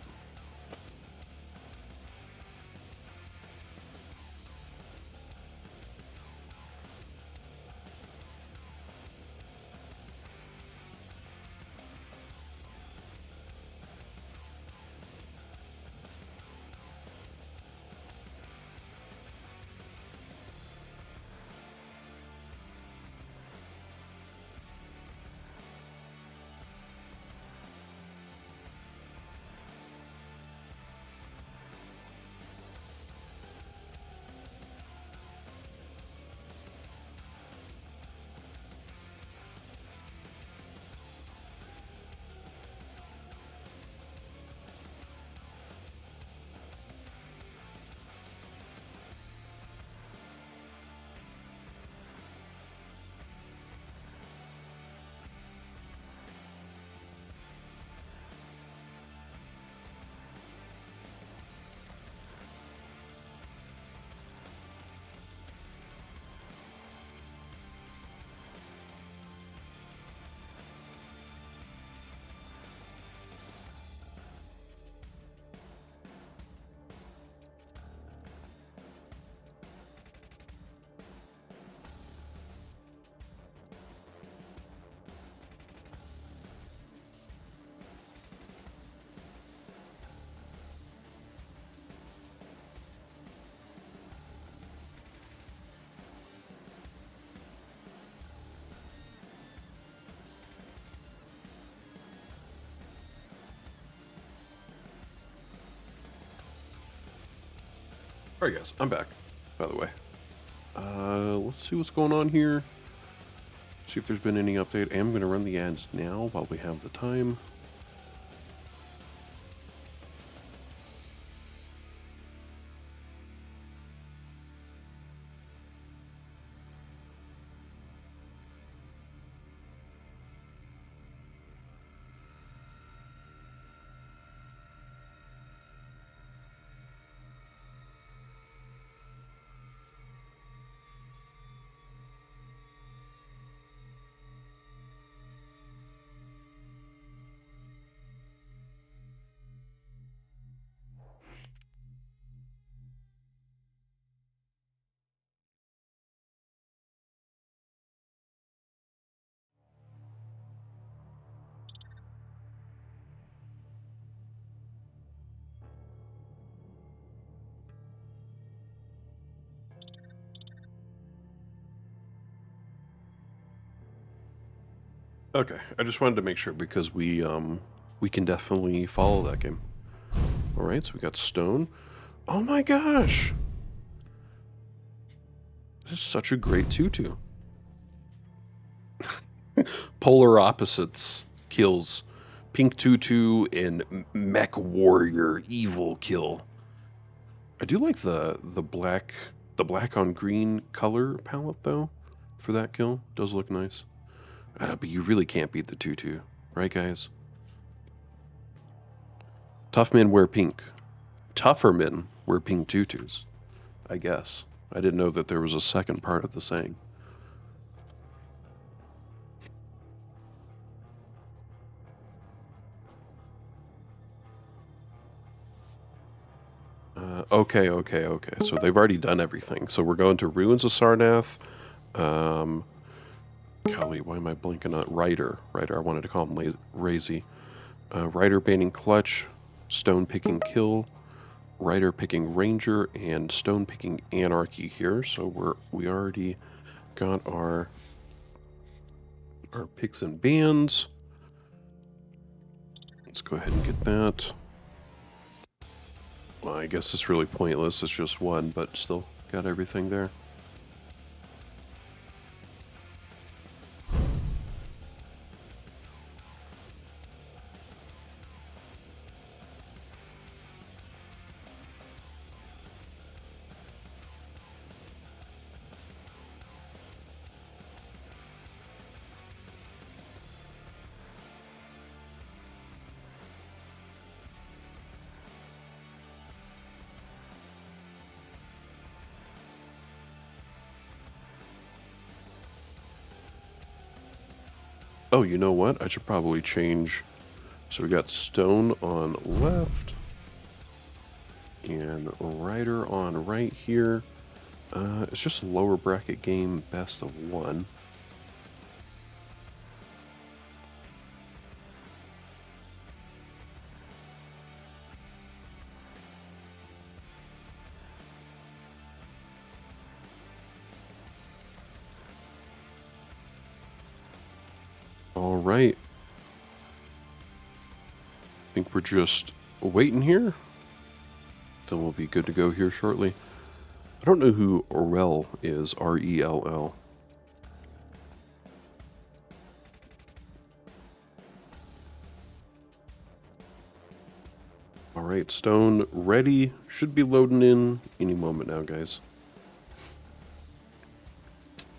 Alright guys, I'm back, by the way. Let's see what's going on here. See if there's been any update. I am going to run the ads now while we have the time. Okay, I just wanted to make sure because we can definitely follow that game. All right, so we got stone. Oh my gosh, this is such a great tutu. Polar opposites kills. Pink tutu and mech warrior evil kill. I do like the black on green color palette though for that kill. Does look nice. But you really can't beat the tutu, right guys? Tough men wear pink. Tougher men wear pink tutus, I guess. I didn't know that there was a second part of the saying. Okay. So they've already done everything. So we're going to Ruins of Sarnath. Golly, why am I blinking on Ryder? Ryder, I wanted to call him Razy. Ryder banning Clutch, Stone picking Kill, Ryder picking Ranger, and Stone picking Anarchy here. So we already got our picks and bans. Let's go ahead and get that. Well, I guess it's really pointless. It's just one, but still got everything there. Oh, you know what? I should probably change. So we got Stone on left and Ryder on right here. It's just a lower bracket game, best of one. All right. I think we're just waiting here. Then we'll be good to go here shortly. I don't know who Rel is, R-E-L-L. All right, Stone ready. Should be loading in any moment now, guys.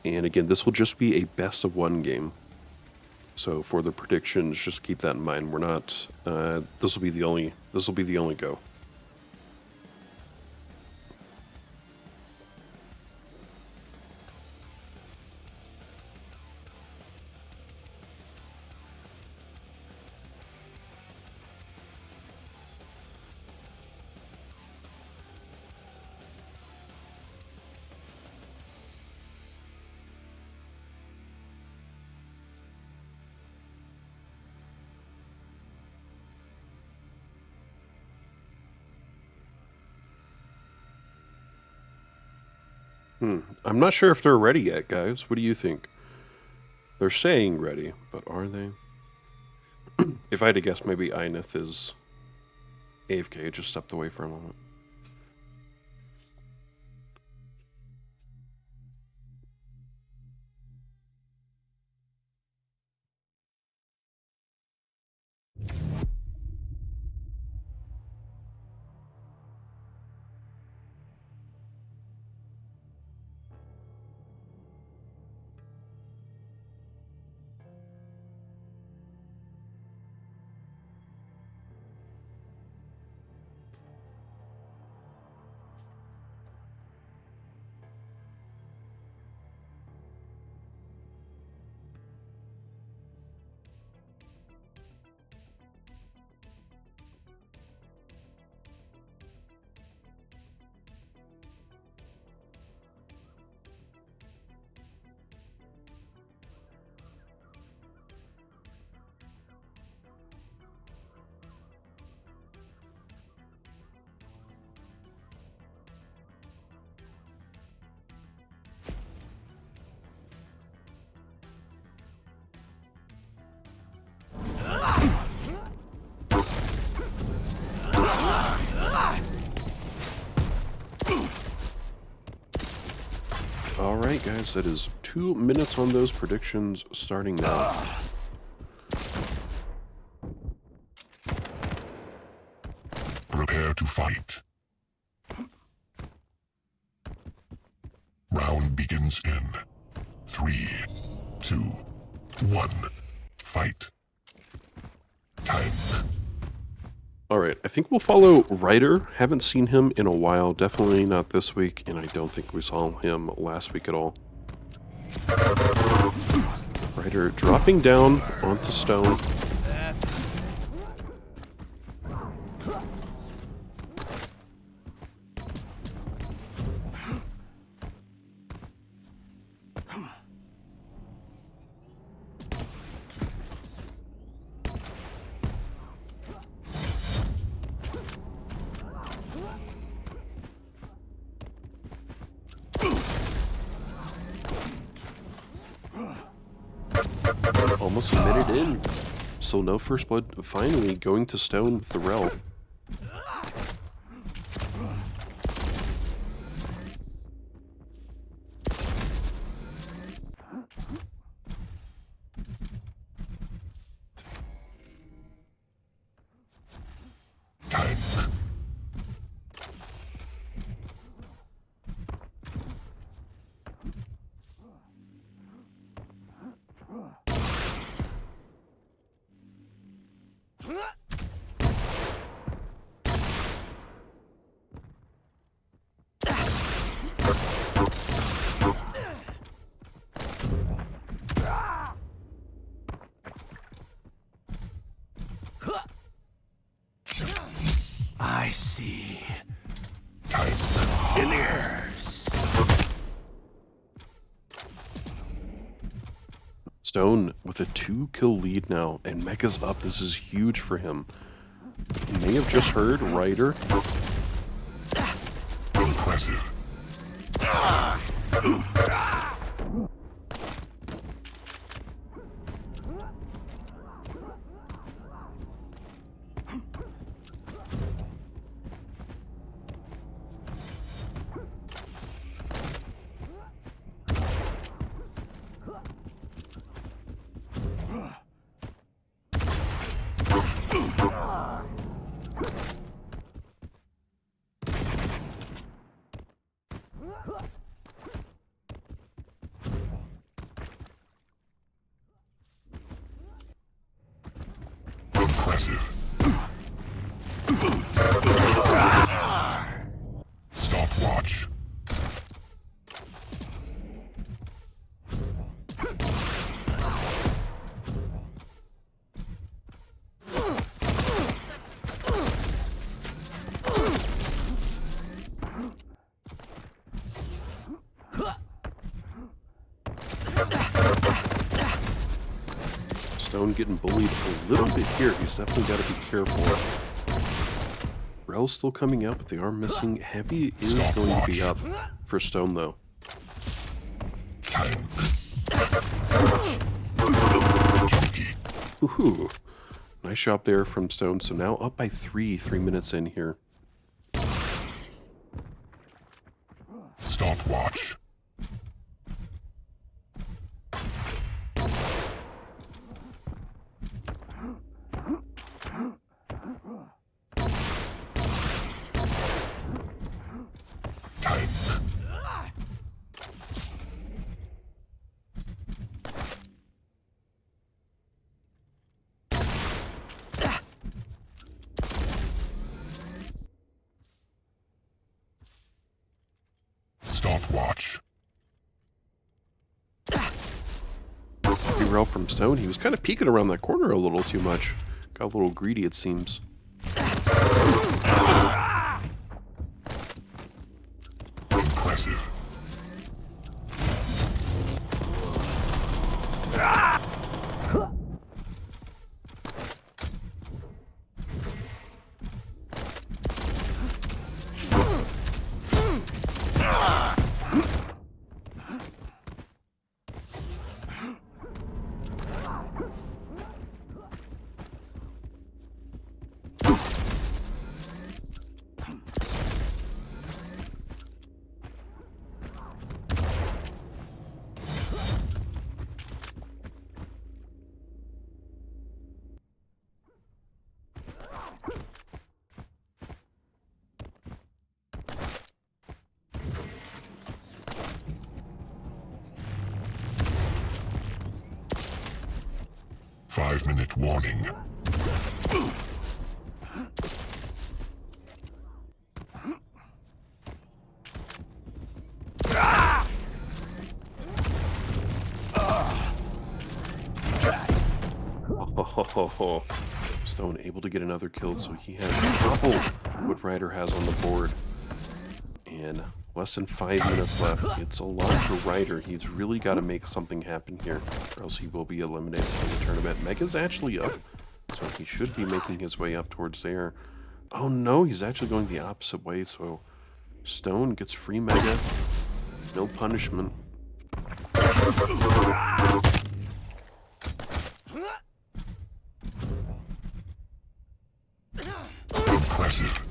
And again, this will just be a best of one game. So for the predictions, just keep that in mind. We're not. This will be the only go. I'm not sure if they're ready yet, guys. What do you think? They're saying ready, but are they? If I had to guess, maybe Ineth is AFK, just stepped away for a moment. guys, that is 2 minutes on those predictions starting now. Prepare to fight. Round begins in 3, 2, 1. Fight. Time. Alright, I think we'll follow Ryder. Haven't seen him in a while, definitely not this week, and I don't think we saw him last week at all. Ryder dropping down onto stone. Almost a minute in. Still no first blood. Finally going to stone with the rel. Time. I see. Time. Killers. Stone with a 2-kill lead now, and Mecha's up. This is huge for him. You may have just heard Ryder. Impressive. Impressive. Stopwatch. Stone getting bullied a little bit here. He's definitely got to be careful. Rel's still coming out, but they are missing. Heavy is going to be up for Stone, though. Time. Woohoo! Nice shot there from Stone. So now up by 3 minutes in here. Stopwatch. Time. Stopwatch. Rel from Stone. He was kind of peeking around that corner a little too much. Got a little greedy, it seems. Impressive. 5-minute warning. Oh, Stone able to get another kill, so he has double what Ryder has on the board. And less than 5 minutes left. It's a lot for Ryder. He's really got to make something happen here, or else he will be eliminated from the tournament. Mega's actually up, so he should be making his way up towards there. Oh no, he's actually going the opposite way, so Stone gets free Mega. No punishment. Impressive.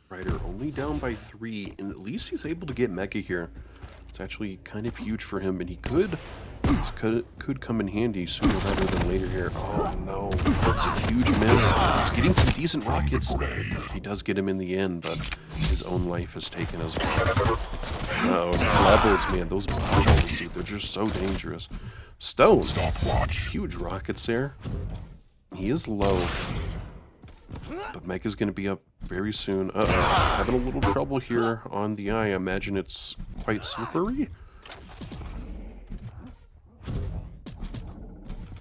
Ryder only down by 3, and at least he's able to get Mega here. It's actually kind of huge for him, and he could come in handy sooner rather than later here. Oh no, that's a huge miss. He's getting some decent rockets. He does get him in the end, but his own life is taken as well. Oh, levels, man, those bottles, dude, they're just so dangerous. Stone, Stopwatch. huge rockets there. He is low, but Mega's going to be up very soon. Having a little trouble here on the eye. I imagine it's quite slippery.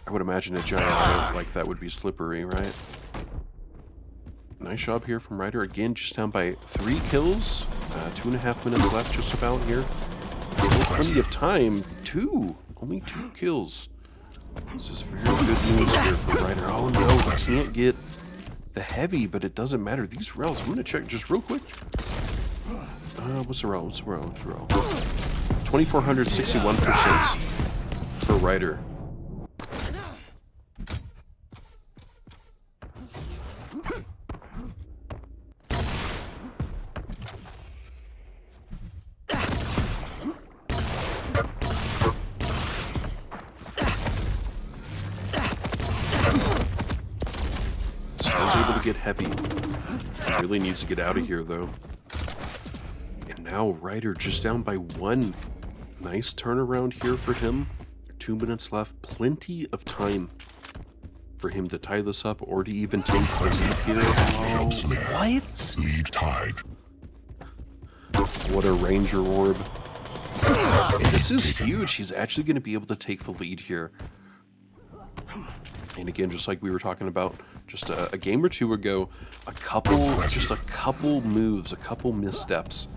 I would imagine a giant eye like that would be slippery, right? Nice job here from Ryder. Again, just down by 3 kills. 2.5 minutes left just about here. Plenty of time. Only 2 kills. This is very good news here for Ryder. Oh no, he can't get the heavy, but it doesn't matter. These rails, I'm going to check just real quick. What's the rail? 2,461% for Ryder. Get heavy. He really needs to get out of here though. And now Ryder just down by 1. Nice turnaround here for him. 2 minutes left. Plenty of time for him to tie this up or to even take the lead here. Oh, what? Lead tied. What a Ranger Orb. And this is huge. He's actually going to be able to take the lead here. And again, just like we were talking about just a game or two ago, a couple moves, a couple missteps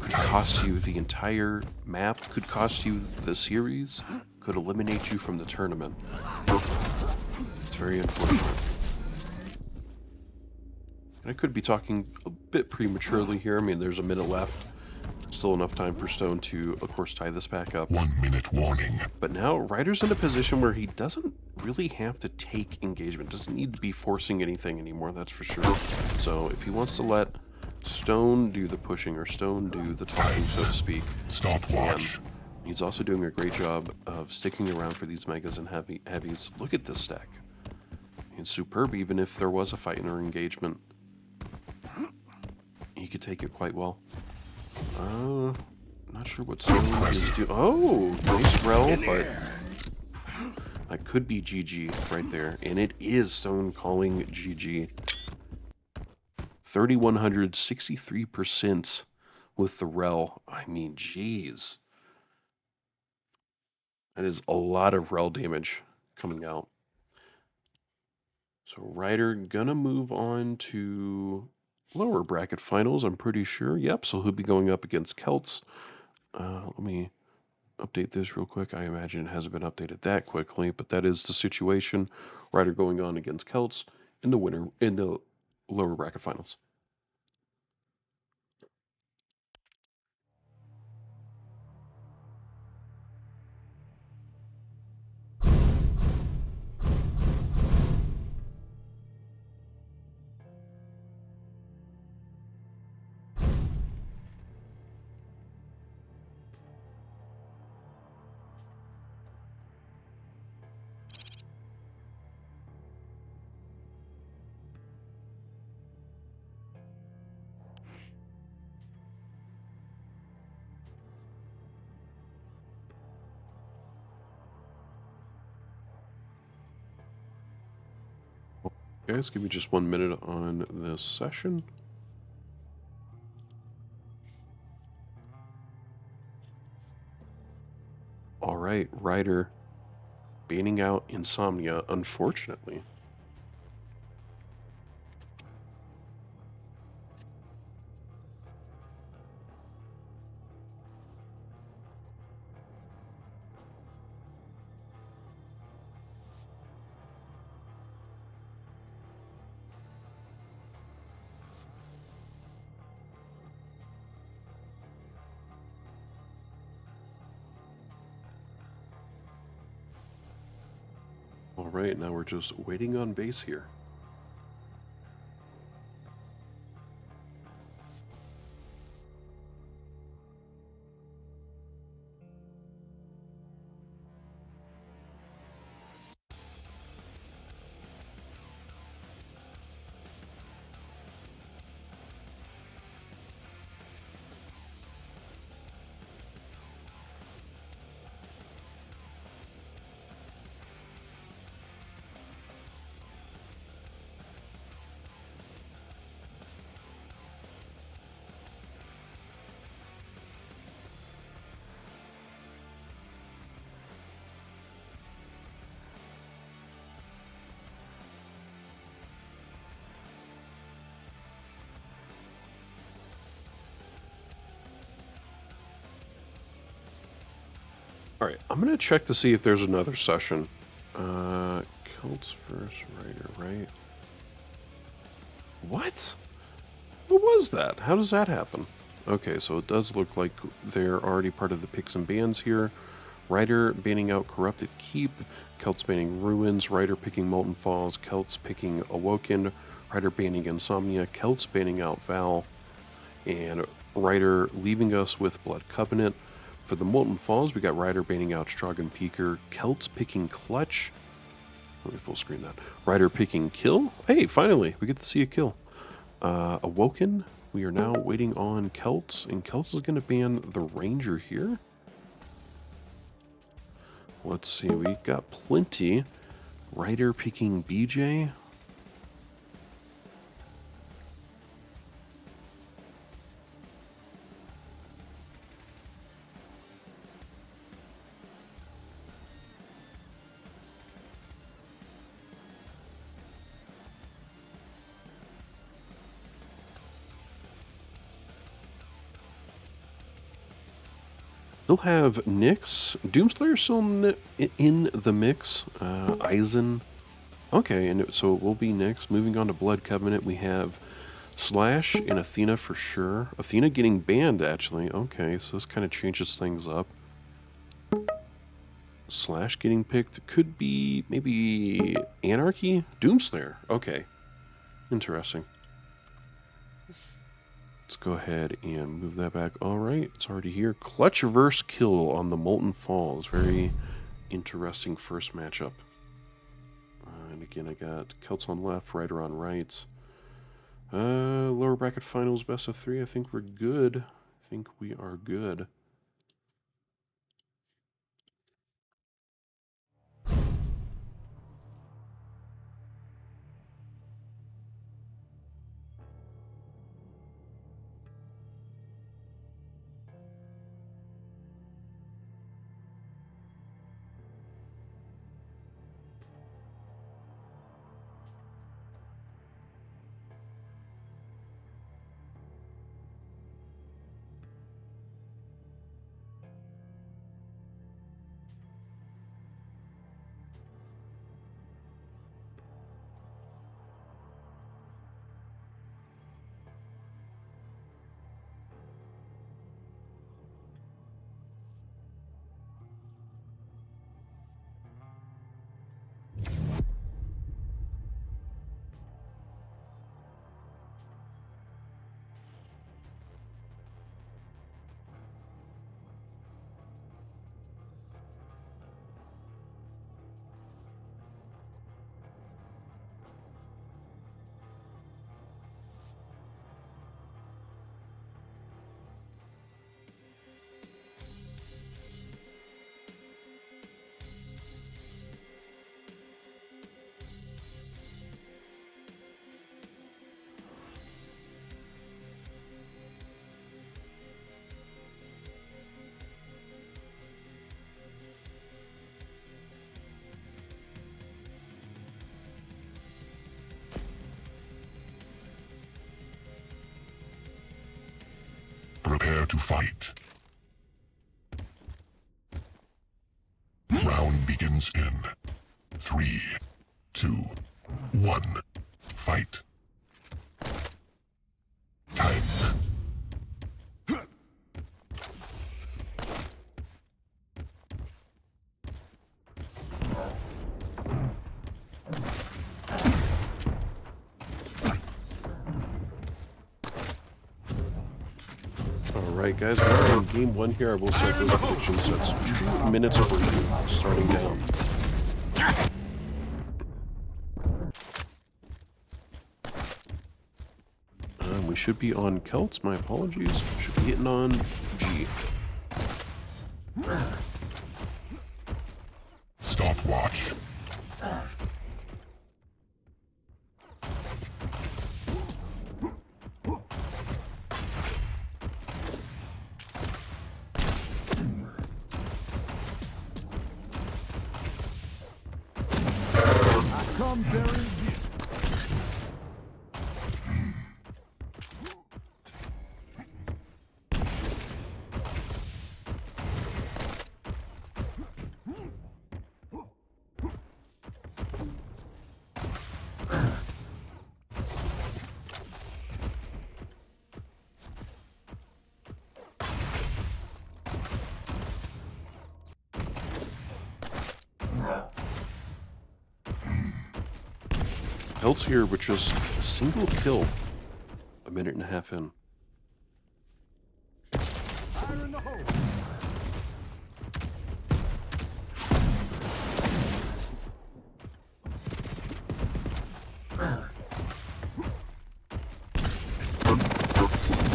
could cost you the entire map, could cost you the series, could eliminate you from the tournament. It's very unfortunate. And I could be talking a bit prematurely here. I mean, there's a minute left. Still enough time for Stone to, of course, tie this back up. 1 minute warning. But now Ryder's in a position where he doesn't really have to take engagement. Doesn't need to be forcing anything anymore, that's for sure. So if he wants to let Stone do the pushing or Stone do the talking, so to speak, Stopwatch. he's also doing a great job of sticking around for these megas and heavies. Look at this stack. It's superb, even if there was a fight or engagement. He could take it quite well. Not sure what Stone is doing. Oh, nice rel, but that could be GG right there. And it is Stone calling GG. 3,163% with the rel. I mean, geez. That is a lot of rel damage coming out. So Ryder gonna move on to lower bracket finals, I'm pretty sure. Yep, so he'll be going up against Keltz. Let me update this real quick. I imagine it hasn't been updated that quickly, but that is the situation. Ryder going on against Keltz in the lower bracket finals. Guys, give me just 1 minute on this session. All right, Ryder banning out Insomnia, unfortunately. All right, now we're just waiting on base here. All right, I'm gonna check to see if there's another session. Keltz versus Ryder, right? What? What was that? How does that happen? Okay, so it does look like they're already part of the picks and bans here. Ryder banning out Corrupted Keep, Keltz banning Ruins, Ryder picking Molten Falls, Keltz picking Awoken, Ryder banning Insomnia, Keltz banning out Val, and Ryder leaving us with Blood Covenant. For the Molten Falls, we got Ryder banning out Stragan Peaker, Keltz picking Clutch. Let me full screen that. Ryder picking Kill. Hey, finally, we get to see a kill. Awoken, we are now waiting on Keltz, and Keltz is going to ban the Ranger here. Let's see, we got plenty. Ryder picking BJ. Still have Nyx. Doomslayer still in the mix. Eisen. Okay, and so it will be Nyx. Moving on to Blood Covenant, we have Slash and Athena for sure. Athena getting banned, actually. Okay, so this kind of changes things up. Slash getting picked. Could be maybe Anarchy? Doomslayer. Okay. Interesting. Let's go ahead and move that back. All right, it's already here. Clutch versus Kill on the Molten Falls. Very interesting first matchup. And again, I got Keltz on left, Ryder on right. Lower bracket finals, best of 3. I think we're good. I think we are good. fight. Round begins in 3, 2, 1. Fight. Time. Alright guys, we're in game 1 here. I will set those predictions. That's 2 minutes for you, starting down. We should be on Keltz, my apologies. Should be hitting on G. Stopwatch. Come very deep. Keltz here with just a single kill, a minute and a half in. Fire in the hole.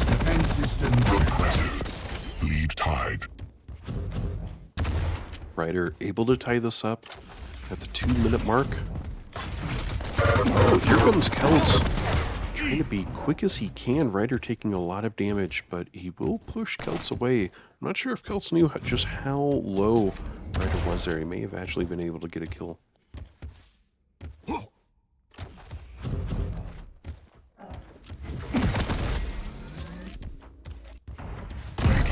Defense systems. Impressive. Lead tied. Ryder able to tie this up at the 2-minute mark. Oh, here comes Keltz. Trying to be quick as he can. Ryder taking a lot of damage, but he will push Keltz away. I'm not sure if Keltz knew just how low Ryder was there. He may have actually been able to get a kill. Lead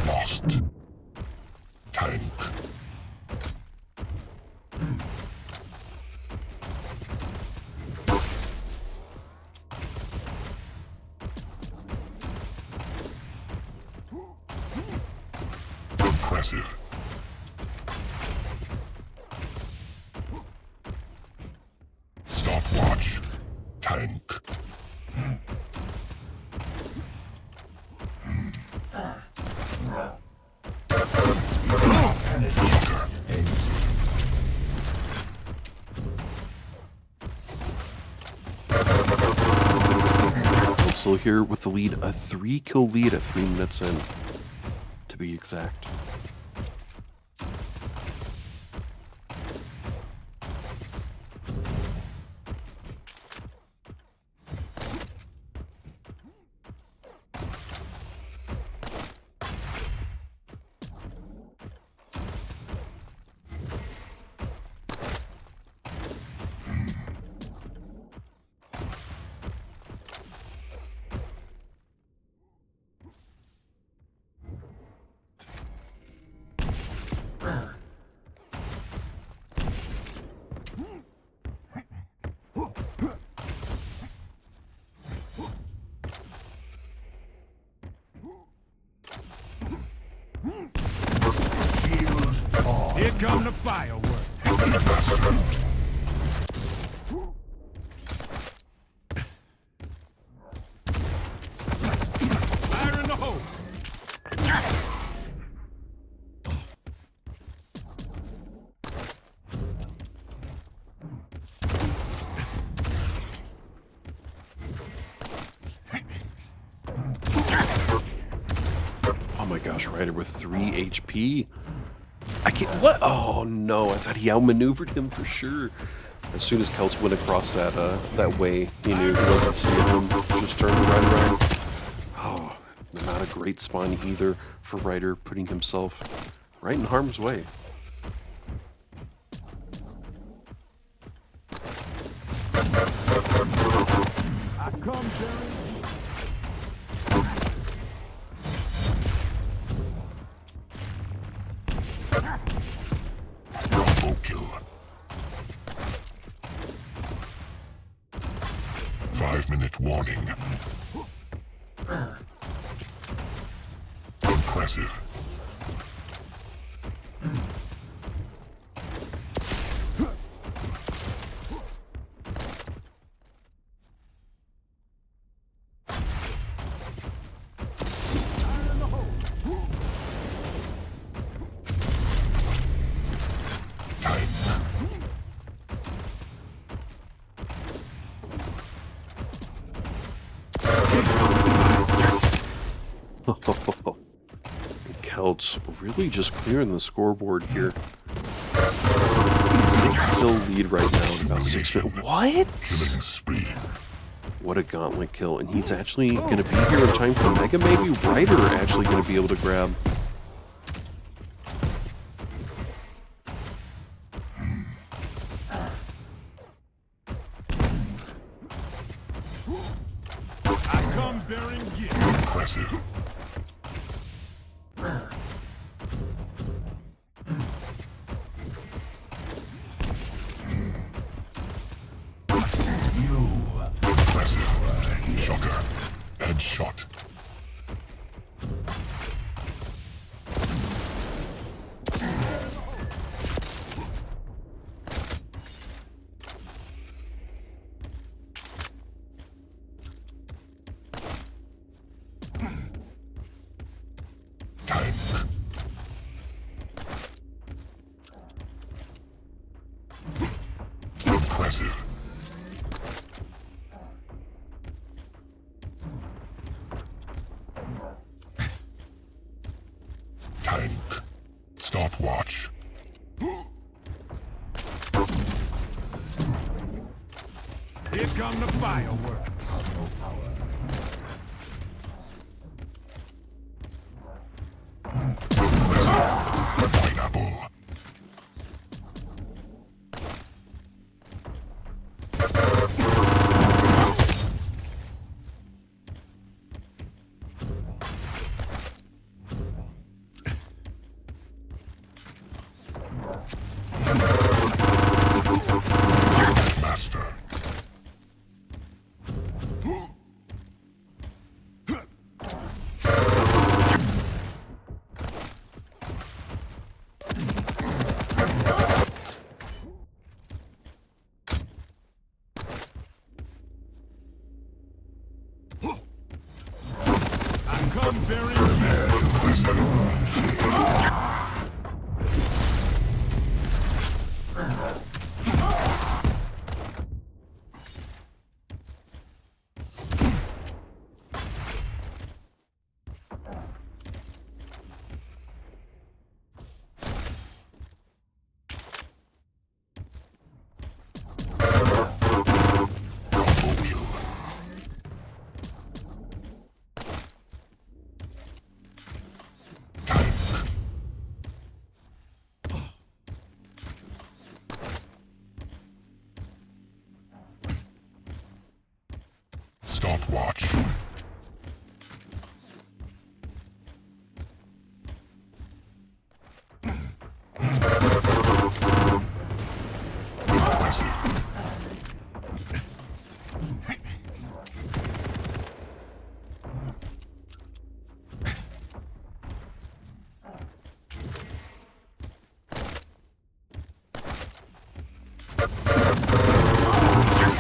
lost. Tank. Impressive. Stopwatch. Tank. Quaker. Still here with the lead, a 3-kill lead at 3 minutes in, to be exact. Here come the fireworks. Fire in the hole. Oh my gosh, Ryder with 3 HP. I can't, what? Oh no, I thought he outmaneuvered him for sure. As soon as Keltz went across that way, he knew he wasn't seeing him. Just turned right around. Oh, not a great spawn either for Ryder, putting himself right in harm's way. I come very deep. Combo kill. 5-minute warning. Impressive. Keltz really just clearing the scoreboard here. 6 still lead right now in about 6 minutes. What? Killing spree. What a gauntlet kill. And he's actually going to be here in time for Mega. Maybe Ryder actually going to be able to grab. I come bearing gifts. Impressive. Impressive. Shocker. Headshot. Time. Impressive. Tank. Stopwatch. Here come the fireworks. Pineapple. Master. I come bearing gifts. Combo kill. Stopwatch. Impressive.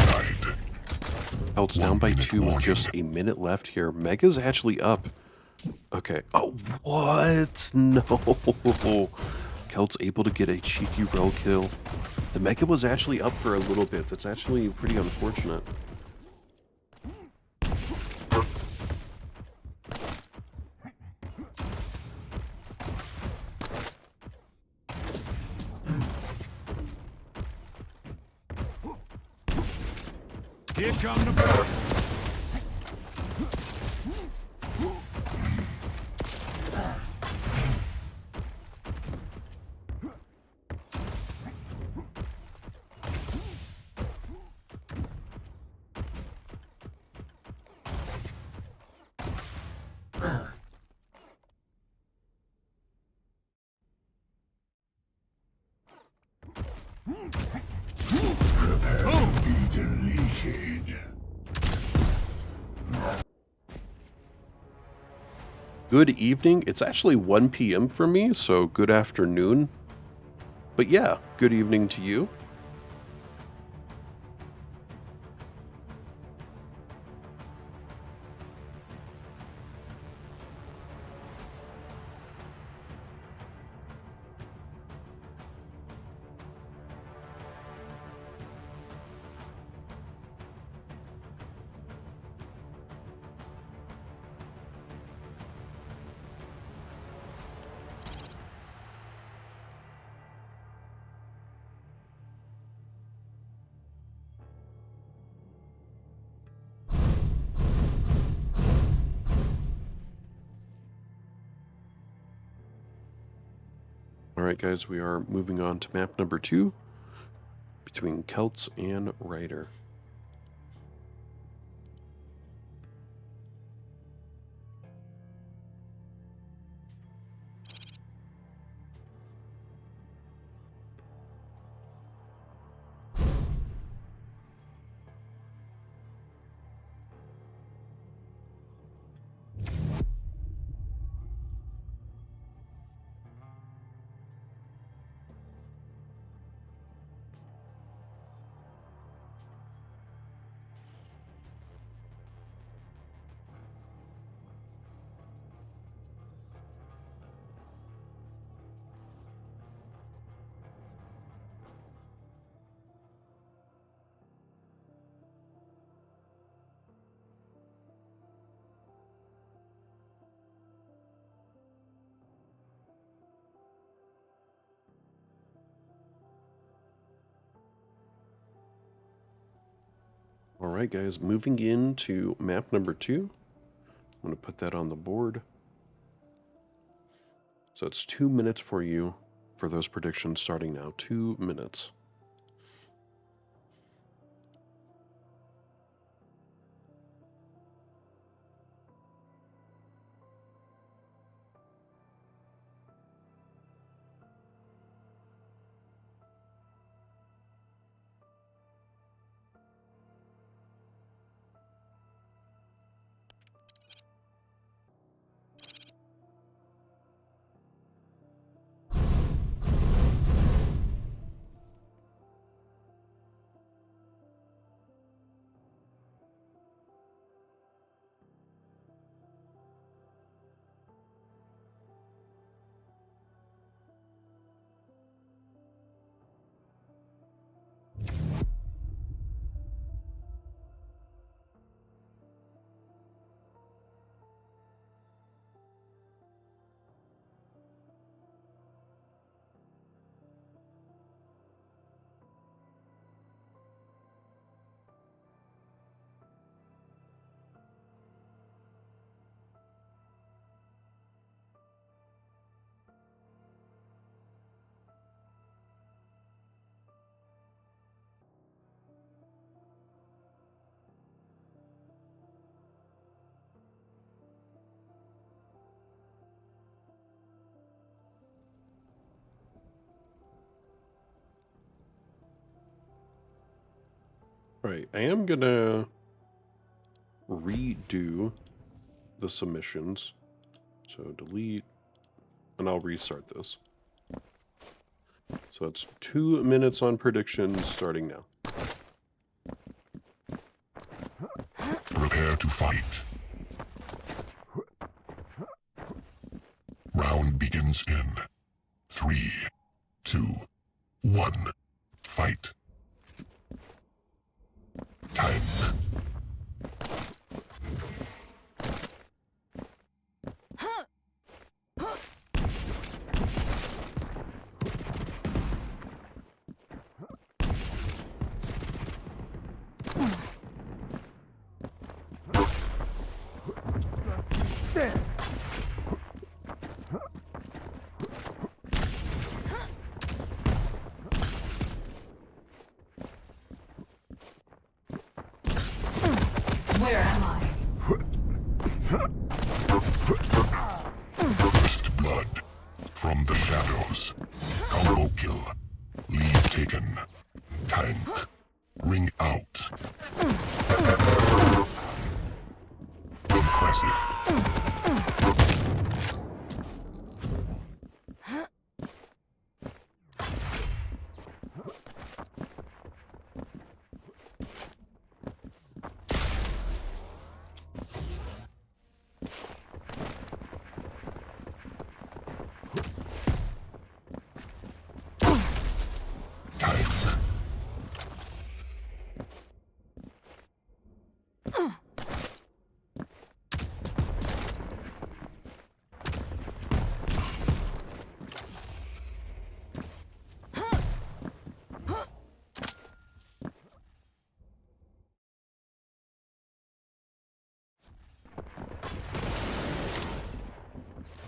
Died. Keltz down by 2 with just a minute left here. Mega's actually up. Okay. Oh, what? No. Keltz able to get a cheeky rel kill. The Mega was actually up for a little bit. That's actually pretty unfortunate. Here come the fireworks. Prepare to be deleted. Good evening. It's actually 1 p.m. for me, so good afternoon. But yeah, good evening to you. Alright guys, we are moving on to map number 2 between Keltz and Ryder. Alright guys, moving into map number 2. I'm going to put that on the board. So it's 2 minutes for you for those predictions starting now. 2 minutes. Alright, I am going to redo the submissions. So delete, and I'll restart this. So it's 2 minutes on predictions starting now. Prepare to fight. Round begins in 3, 2, 1. Fight. Time. Where am I? First blood. From the shadows. Combo kill. Lead taken. Tank. Ring out. Impressive.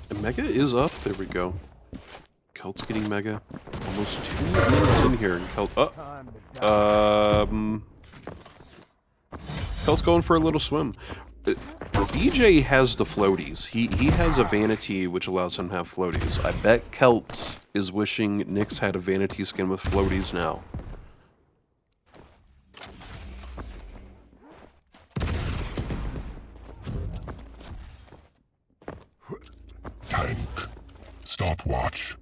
And Mega is up. There we go. Keltz getting Mega. Almost 2 minutes in here, and Keltz. Time to die. Keltz going for a little swim. BJ has the floaties. He has a vanity which allows him to have floaties. I bet Keltz is wishing Nyx had a vanity skin with floaties now. Tank. Stopwatch.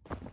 Tank.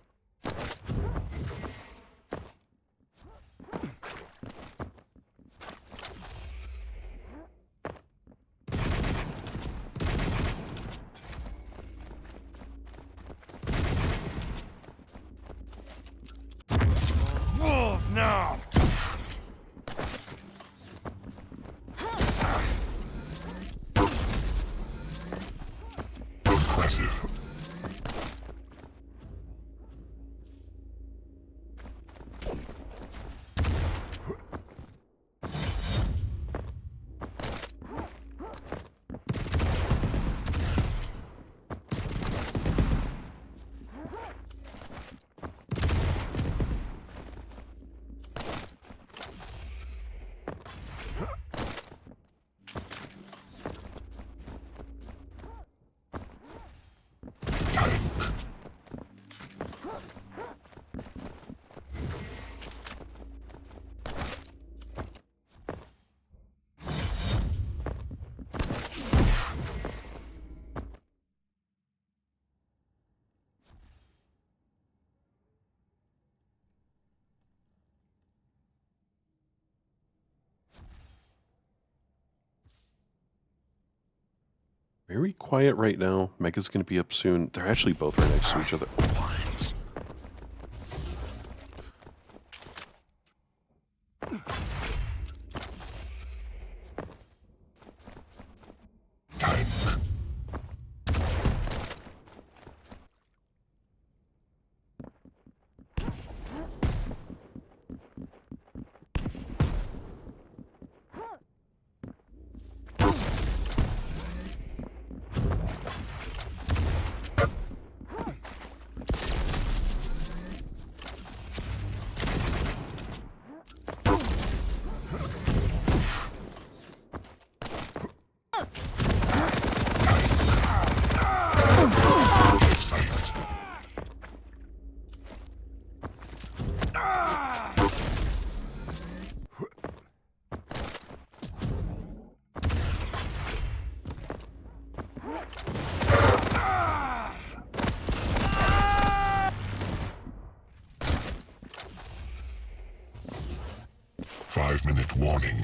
'Very quiet right now. Mega's going to be up soon. They're actually both right next to each other. What?5-minute warning.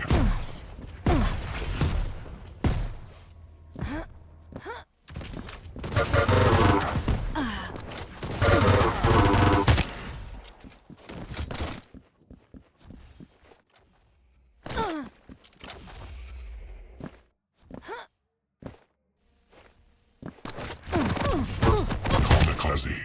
Kamikaze.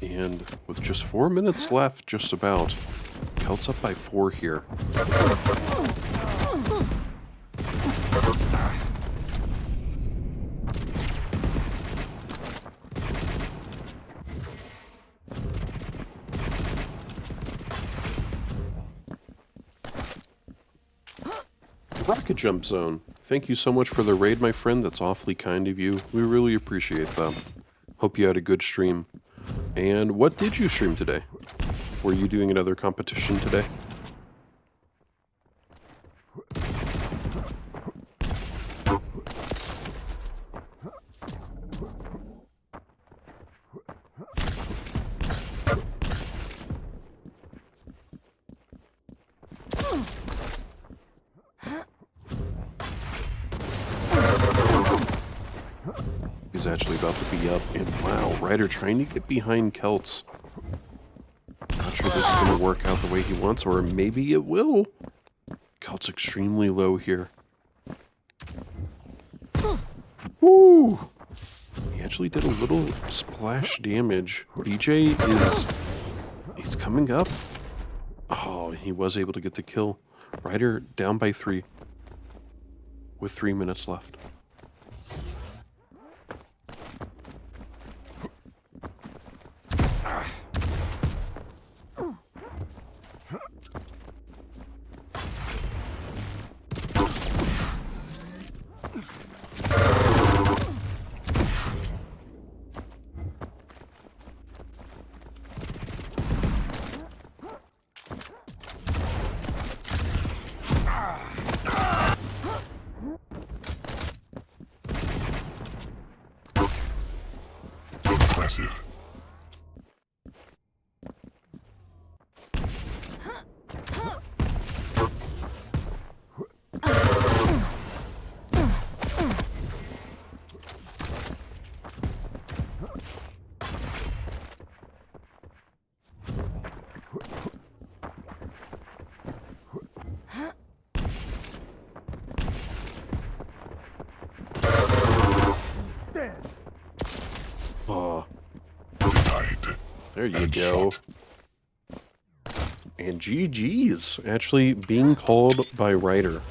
And with just 4 minutes left, just about, Keltz up by 4 here. Rocket Jump Zone. Thank you so much for the raid, my friend. That's awfully kind of you. We really appreciate that. Hope you had a good stream. And what did you stream today? Were you doing another competition today? He's actually about to be up, and wow, Ryder trying to get behind Keltz. Not sure this is going to work out the way he wants, or maybe it will. Keltz extremely low here. Woo! He actually did a little splash damage. BJ he's coming up. Oh, he was able to get the kill. Ryder down by 3 with 3 minutes left. Impressive. Oh, Denied. there you And go. shot. And GG's actually being called by Ryder.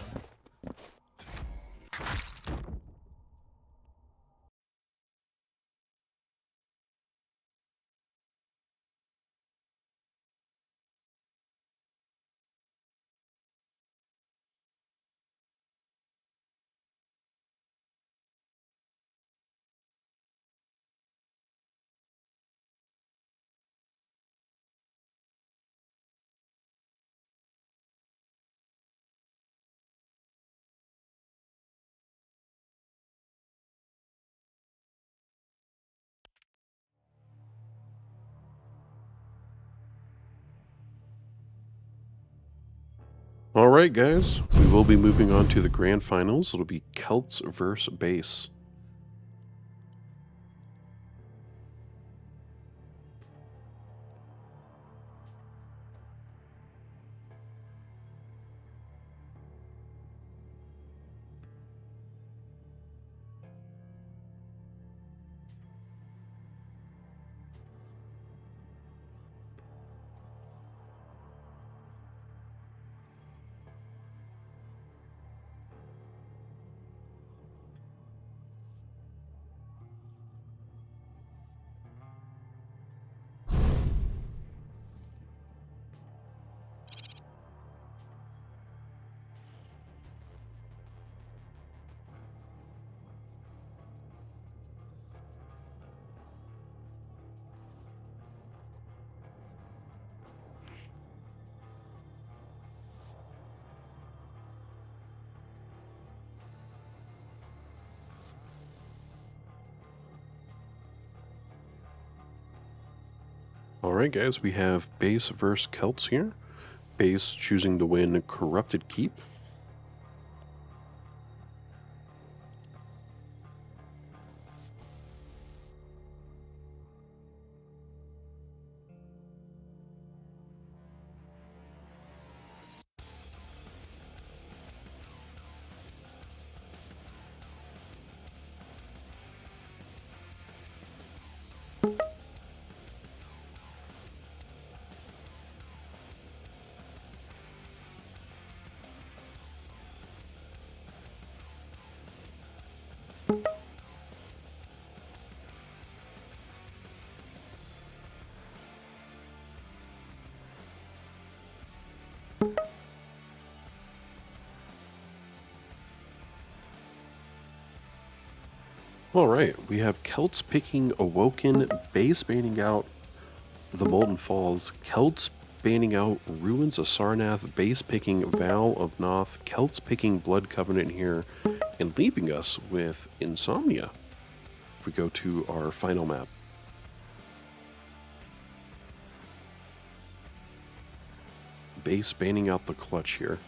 All right, guys, we will be moving on to the grand finals. It'll be Keltz versus Base. All right, guys, we have Base versus Keltz here. Base choosing to win Corrupted Keep. All right, we have Keltz picking Awoken, base banning out the Molten Falls, Keltz banning out Ruins of Sarnath, base picking Vow of Noth, Keltz picking Blood Covenant here, and leaving us with Insomnia. If we go to our final map. Base banning out the Clutch here.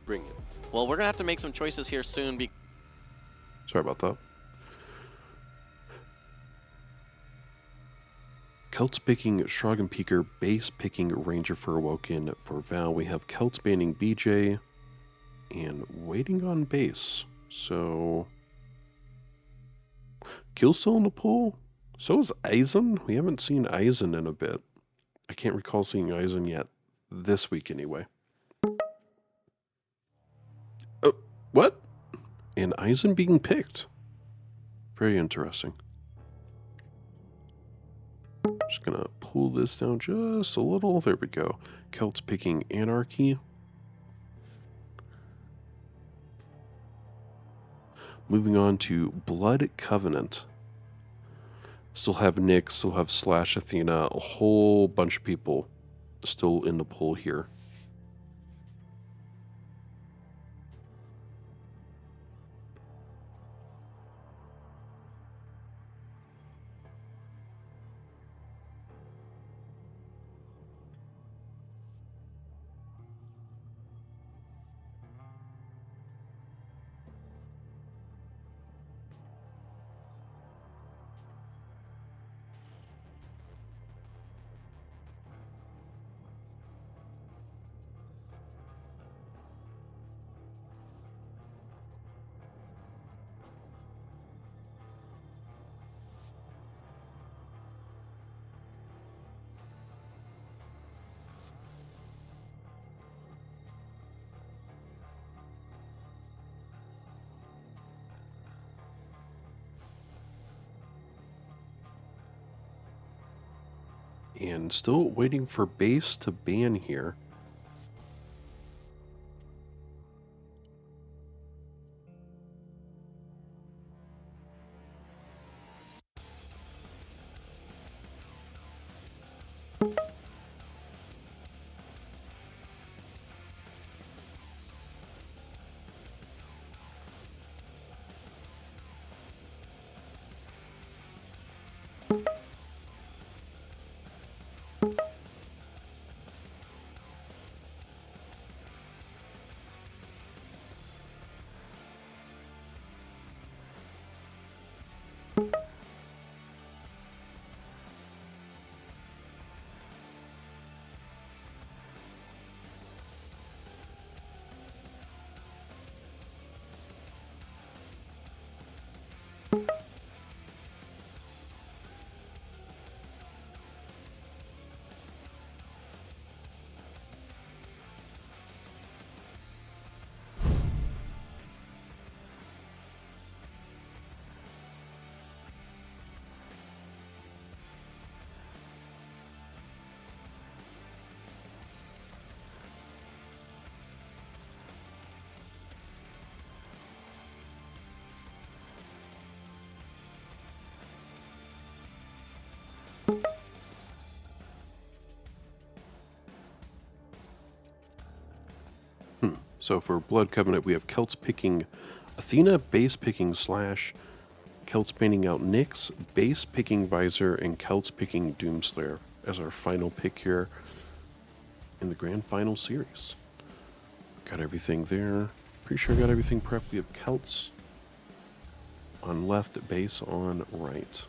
Bring it. Well, we're gonna have to make some choices here soon. Sorry about that. Keltz picking Shrogan Peaker, base picking Ranger for Awoken. For Val, we have Keltz banning BJ and waiting on base. So, Kill still in the pool. So is Eisen. We haven't seen Eisen in a bit. I can't recall seeing Eisen yet this week anyway. Oh, what? And Eisen being picked. Very interesting. Just gonna pull this down just a little. There we go. Keltz picking Anarchy. Moving on to Blood Covenant. Still have Nick, still have Slash Athena, a whole bunch of people still in the pool here. And still waiting for base to ban here. So for Blood Covenant, we have Keltz picking Athena, base picking Slash, Keltz painting out Nyx, base picking Visor, and Keltz picking Doomslayer as our final pick here in the Grand Final Series. Got everything there. Pretty sure I got everything prepped. We have Keltz on left, base on right.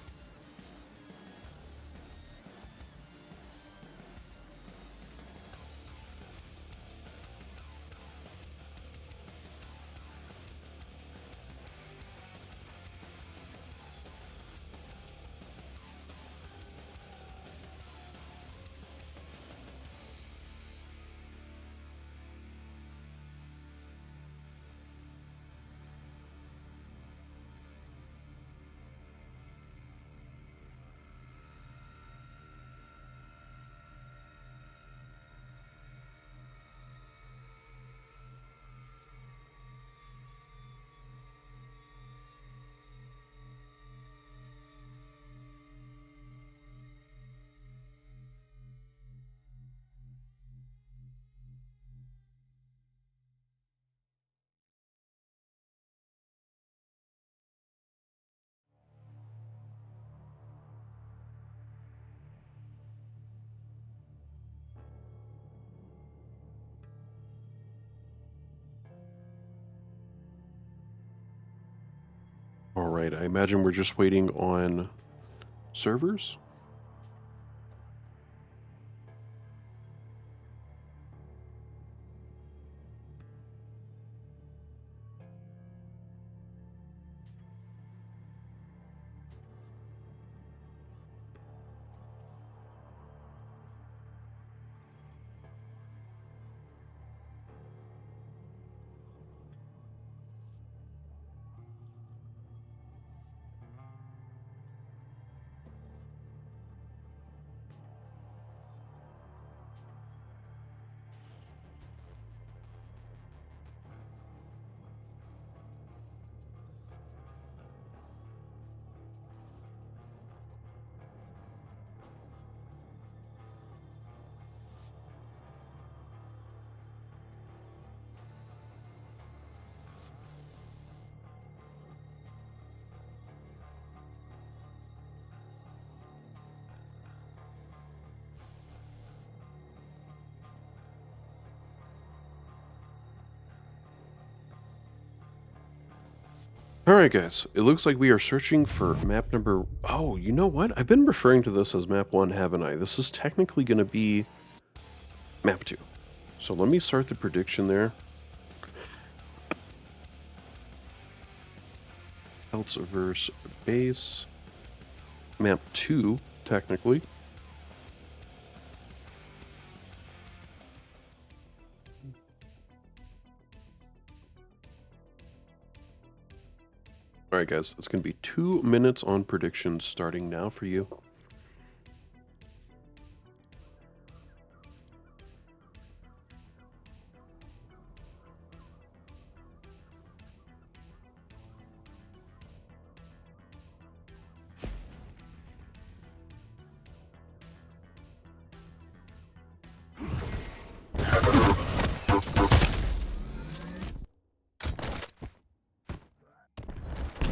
All right, I imagine we're just waiting on servers. Alright guys, it looks like we are searching for map number... Oh, you know what? I've been referring to this as map 1, haven't I? This is technically going to be map 2. So let me start the prediction there. Keltz versus base. Map 2, technically. Alright guys, it's going to be 2 minutes on predictions starting now for you.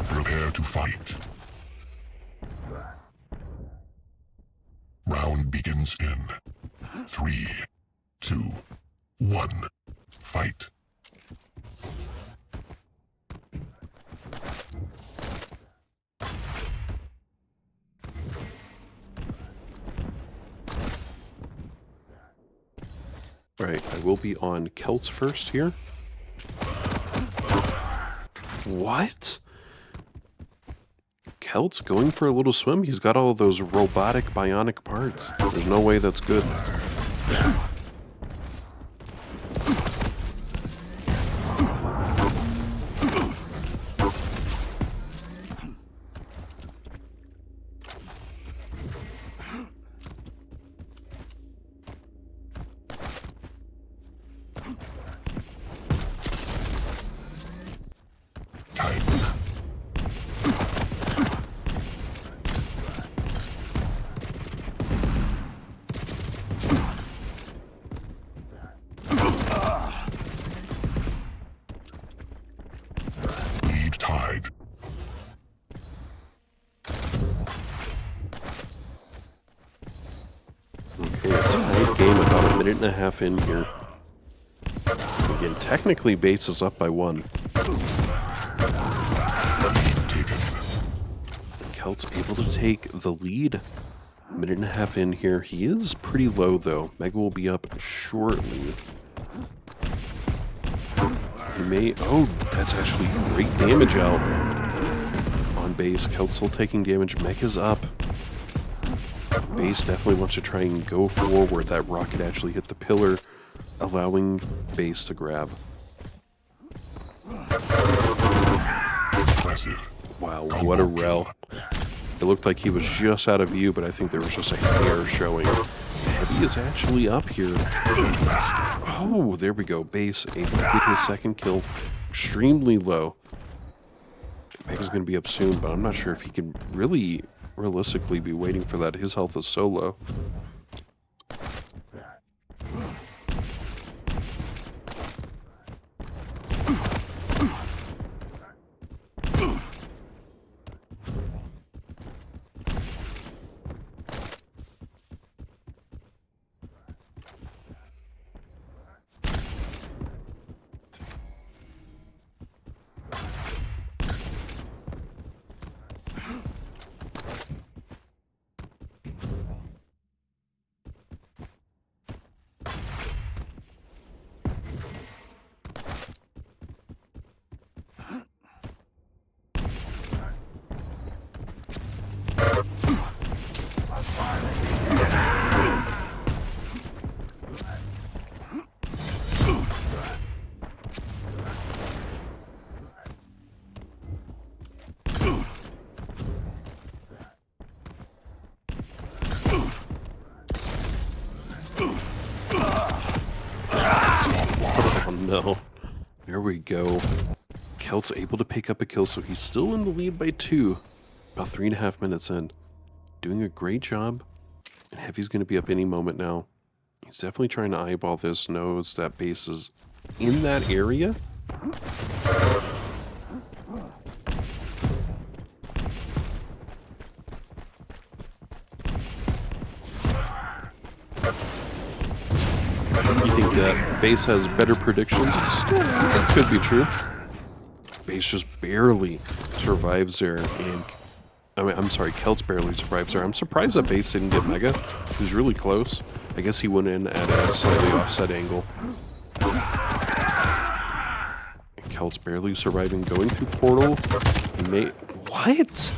Prepare to fight. Round begins in 3, 2, 1. Fight. Alright, I will be on Keltz first here. What? Keltz going for a little swim? He's got all those robotic bionic parts. There's no way that's good. minute and a half in here. Again, technically base is up by 1. Keltz able to take the lead. Minute and a half in here. He is pretty low though. Mega will be up shortly. He may... Oh, that's actually great damage out on base. Keltz still taking damage. Mega's up. Base definitely wants to try and go forward. That rocket actually hit the pillar, allowing base to grab. Impressive. Wow, what a rel. It looked like he was just out of view, but I think there was just a hair showing. Heavy is actually up here. Oh, there we go. Base able to get his second kill. Extremely low. Mega's going to be up soon, but I'm not sure if he can really realistically be waiting for that. His health is so low. Oh no. There we go. Keltz able to pick up a kill, so he's still in the lead by 2. About 3.5 minutes in. Doing a great job. And Heavy's going to be up any moment now. He's definitely trying to eyeball this, knows that base is in that area. You think that base has better predictions? That could be true. Base just barely survives there, and I'm sorry, Keltz barely survives there. I'm surprised that base didn't get Mega. He was really close. I guess he went in at a slightly offset angle. And Keltz barely surviving, going through portal. He may... What?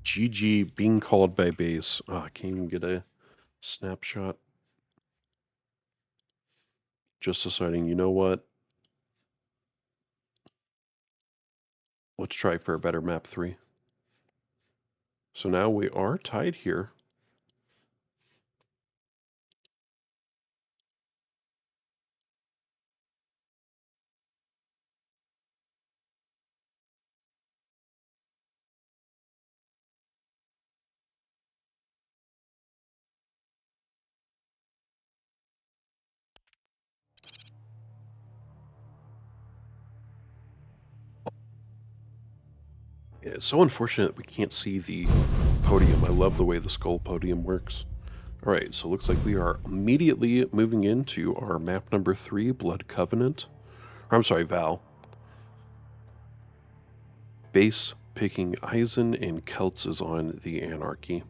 GG being called by base. Oh, I can't even get a snapshot. Just deciding, you know what? Let's try for a better map 3. So now we are tied here. Yeah, it's so unfortunate that we can't see the podium. I love the way the skull podium works. All right, so it looks like we are immediately moving into our map number 3, Blood Covenant. Or, I'm sorry, Val. Base picking Eisen, and Keltz is on the Anarchy.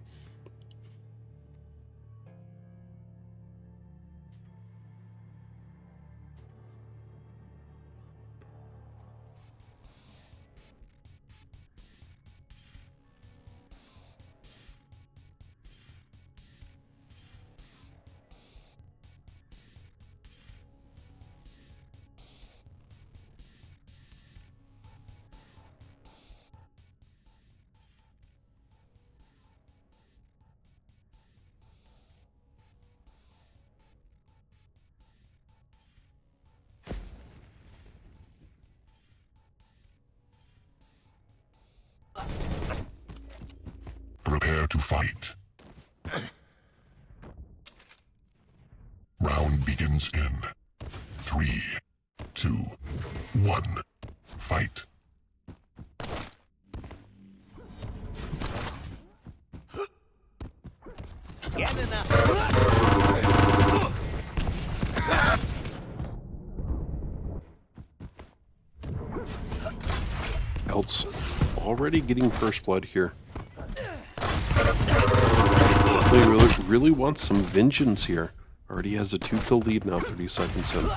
Prepare to fight. Round begins in 3, 2, 1. Fight. Scanning up. Keltz already getting first blood here. He really wants some vengeance here. Already has a 2-kill lead now, 30 seconds in.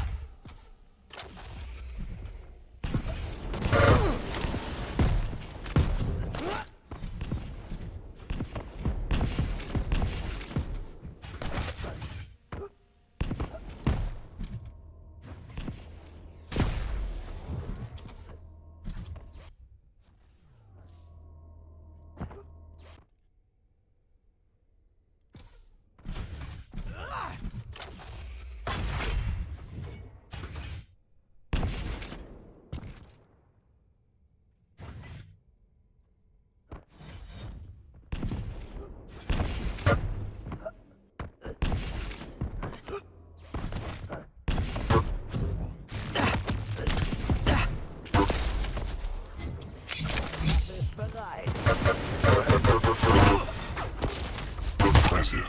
Impressive.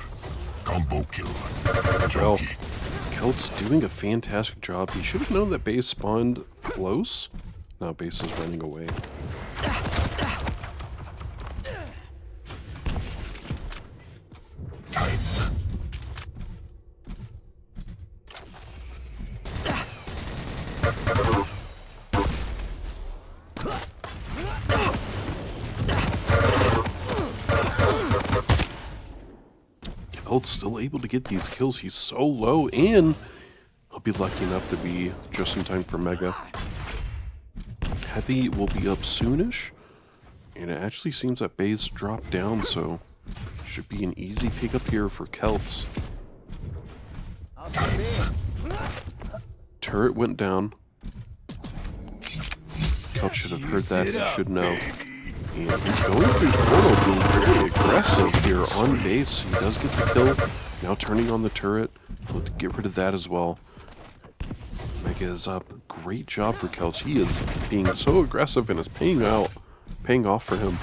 Combo kill. Well, Junkie. Keltz doing a fantastic job. He should have known that base spawned close. Now base is running away. Time. Keltz still able to get these kills. He's so low, and he'll be lucky enough to be just in time for Mega. Heavy will be up soonish, and it actually seems that base dropped down, so should be an easy pickup here for Keltz. Turret went down. Keltz should have heard that. He should know. And he's going through portal, being very aggressive here on base. He does get the kill. Now turning on the turret. He'll get rid of that as well. Mega is up. Great job for Keltz. He is being so aggressive and is paying off for him.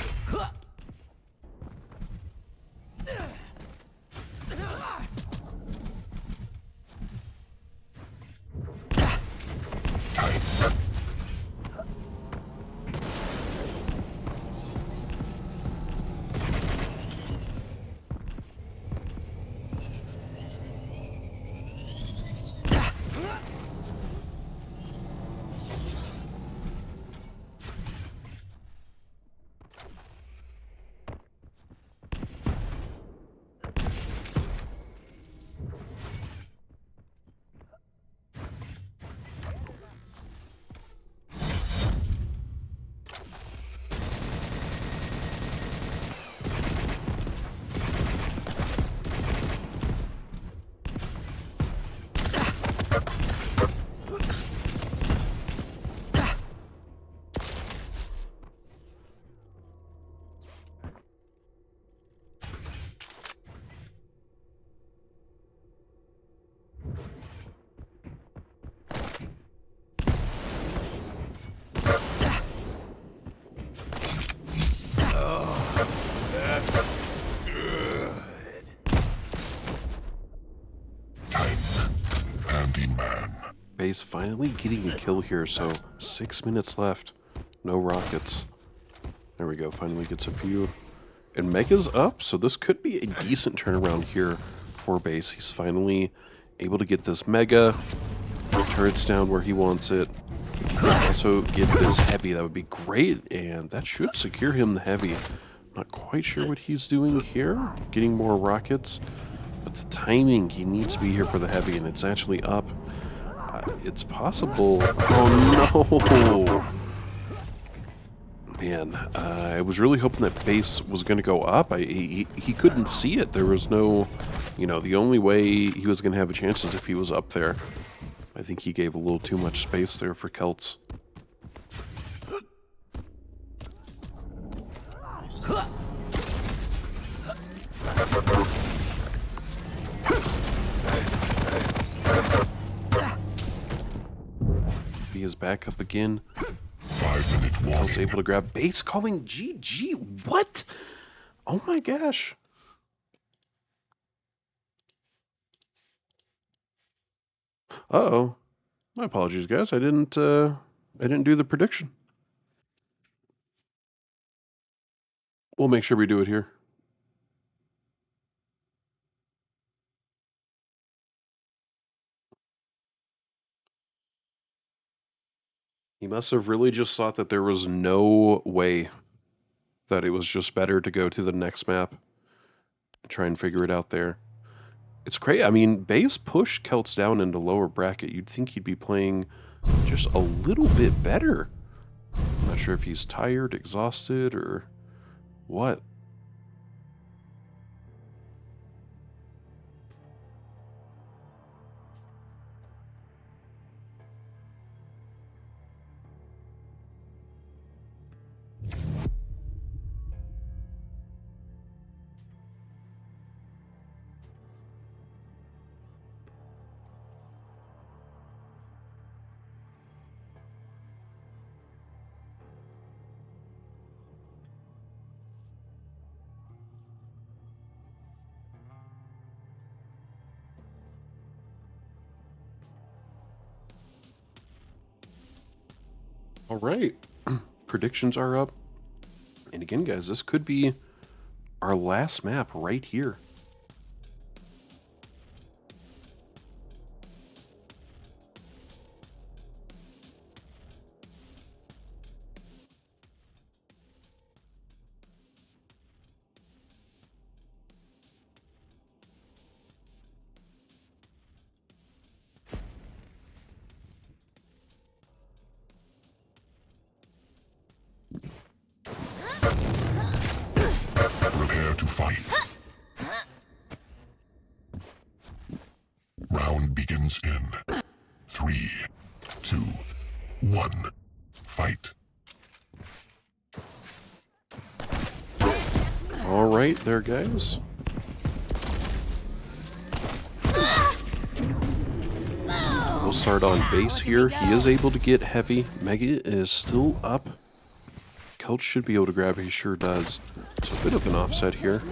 Base finally getting a kill here, so 6 minutes left. No rockets. There we go, finally gets a few. And Mega's up, so this could be a decent turnaround here for base. He's finally able to get this Mega. Turret's down where he wants it. If he can also get this heavy, that would be great, and that should secure him the heavy. Not quite sure what he's doing here. Getting more rockets. But the timing, he needs to be here for the heavy, and it's actually up. It's possible. Oh no! Man, I was really hoping that base was going to go up. He couldn't see it. There was no, the only way he was going to have a chance is if he was up there. I think he gave a little too much space there for Keltz. He is back up again. 5-minute Keltz warning. able to grab base, calling GG. What? Oh my gosh. Uh-oh. My apologies, guys. I didn't do the prediction. We'll make sure we do it here. He must have really just thought that there was no way, that it was just better to go to the next map and try and figure it out there. It's crazy. I mean, Base pushed Keltz down into lower bracket. You'd think he'd be playing just a little bit better. I'm not sure if he's tired, exhausted, or what. All right, predictions are up. And again, guys, this could be our last map right here. Prepare to fight. Round begins in 3, 2, 1. Fight. All right, there, guys. We'll start on base here. He is able to get heavy. Mega is still up. Keltz should be able to grab. He sure does. It's a bit of an offset here.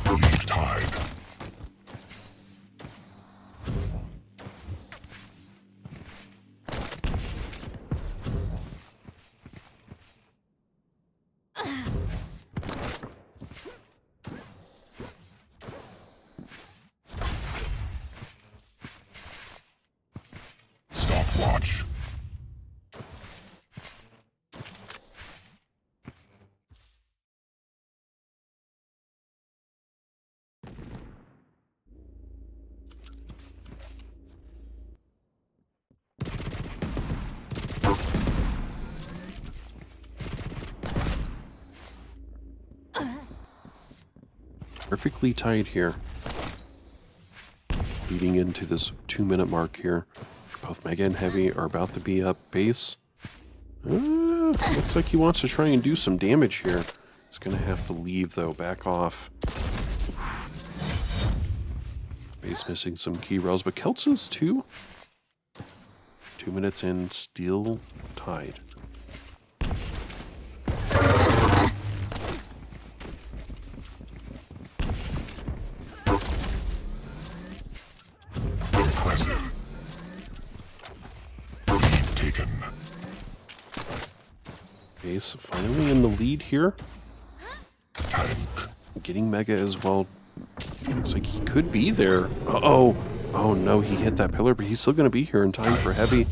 Lead tied. Stopwatch. Perfectly tied here. Leading into this 2-minute mark here. Both Mega and Heavy are about to be up base. Looks like he wants to try and do some damage here. He's going to have to leave, though. Back off. Base missing some key rails, but Keltz is too. 2 minutes in, still tied. Impressive. Lead taken. Base finally in the lead here. Tank. Getting Mega as well. Looks like he could be there. Uh-oh. Oh no, he hit that pillar, but he's still going to be here in time for Heavy.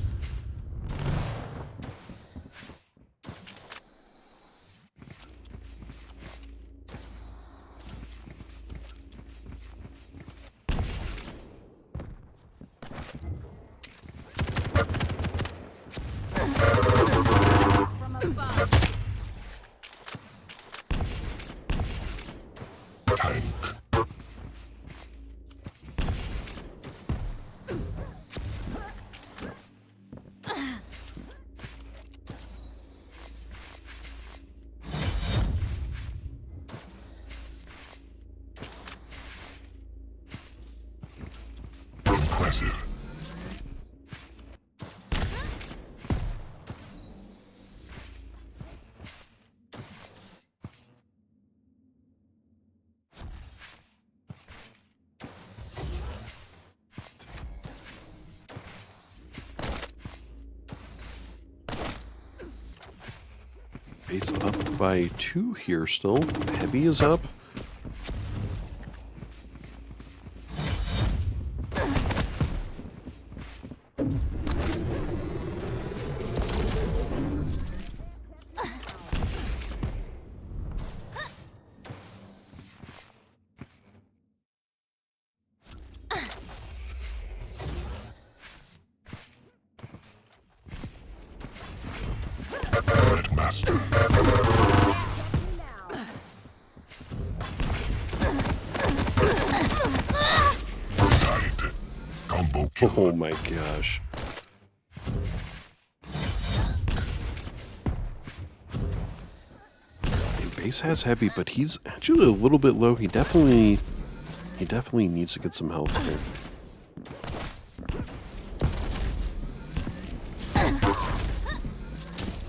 Base up by 2 here still. Heavy is up. Red Master. Died. Combo kill. Oh my gosh. Base has heavy, but he's actually a little bit low. He definitely needs to get some health here.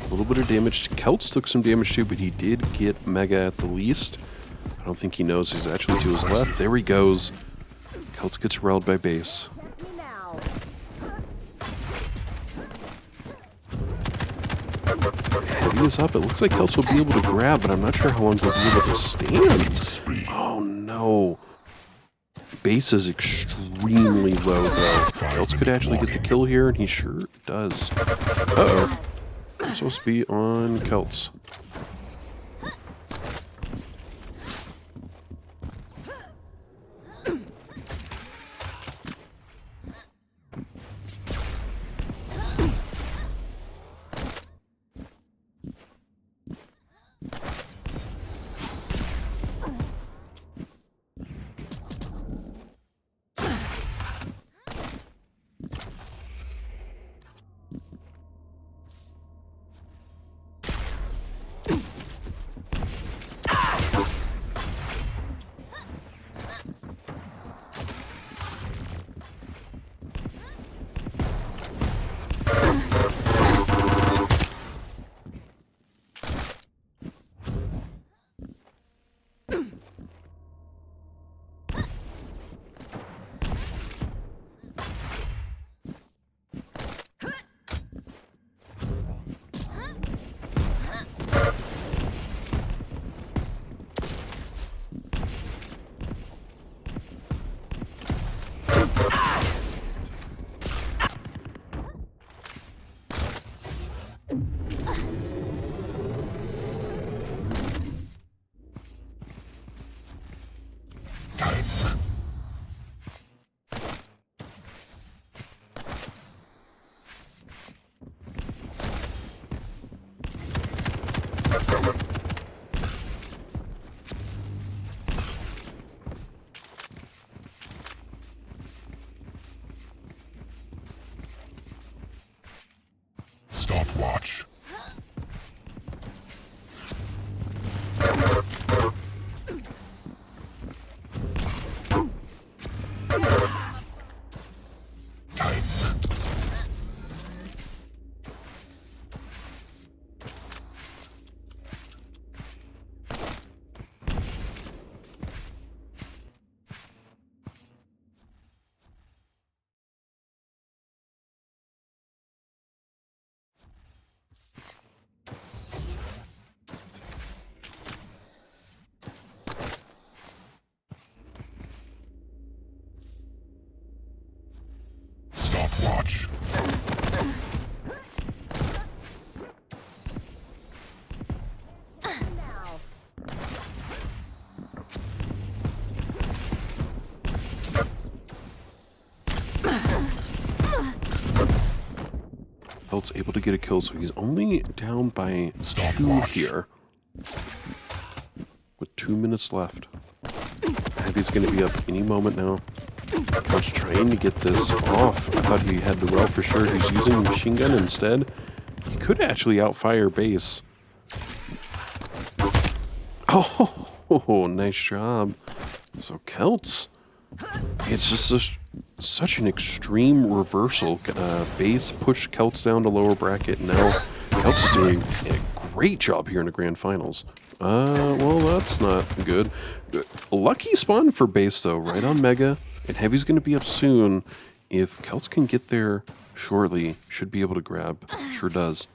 A little bit of damage. Keltz took some damage too, but he did get Mega at the least. I don't think he knows he's actually to his left. There he goes. Keltz gets railed by base. Heavy is up. It looks like Keltz will be able to grab, but I'm not sure how long he'll be able to stand. Oh no. Base is extremely low though. Keltz could actually get the kill here, and he sure does. Uh-oh. I'm supposed to be on Keltz. Stopwatch. Time. Stopwatch. Keltz able to get a kill, so he's only down by 2 here. With 2 minutes left. Heavy's going to be up any moment now. Keltz trying to get this off. I thought he had the well for sure. He's using the machine gun instead. He could actually outfire base. Oh, nice job. So Keltz, it's just such an extreme reversal. Base pushed Keltz down to lower bracket. Now Keltz is doing a great job here in the grand finals. Well, that's not good. Lucky spawn for base though, right on Mega. And Heavy's going to be up soon. If Keltz can get there shortly, should be able to grab. Sure does.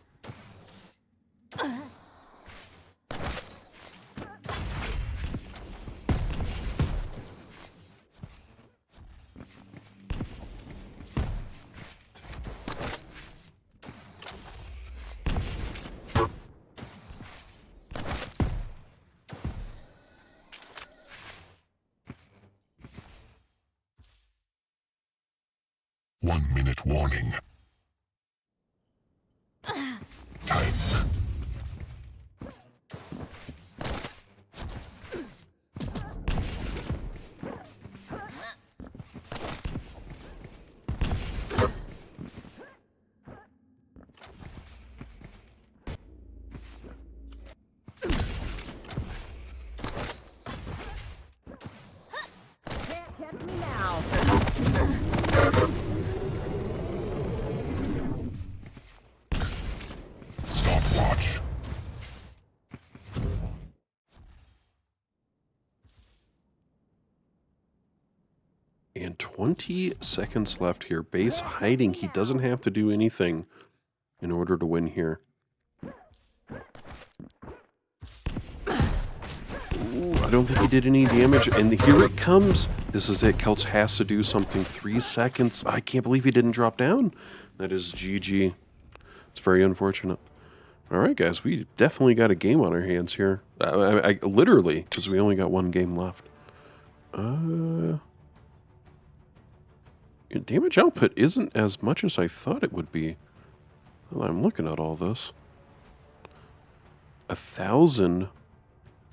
1-minute warning. Timed. Can't catch me now. Stopwatch. And 20 seconds left here. Base hiding. He doesn't have to do anything in order to win here. Ooh, I don't think he did any damage. And here it comes. This is it. Keltz has to do something. 3 seconds. I can't believe he didn't drop down. That is GG. It's very unfortunate. All right, guys. We definitely got a game on our hands here. Literally, because we only got 1 game left. Damage output isn't as much as I thought it would be. Well, I'm looking at all this. 1,000,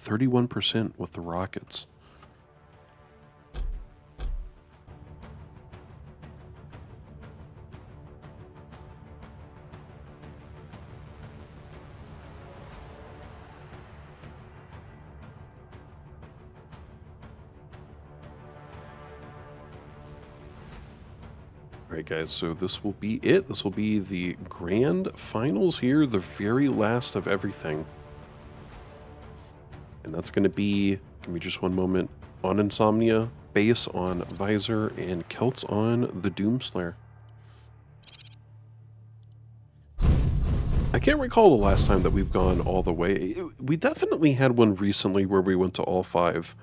31% with the rockets. Alright guys, so this will be it. This will be the grand finals here, the very last of everything. And that's going to be, give me just one moment, on Insomnia, Base on Visor, and Keltz on the Doomslayer. I can't recall the last time that we've gone all the way. We definitely had one recently where we went to all 5.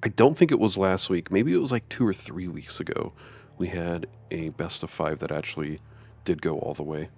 I don't think it was last week. Maybe it was like 2 or 3 weeks ago. We had a best of 5 that actually did go all the way.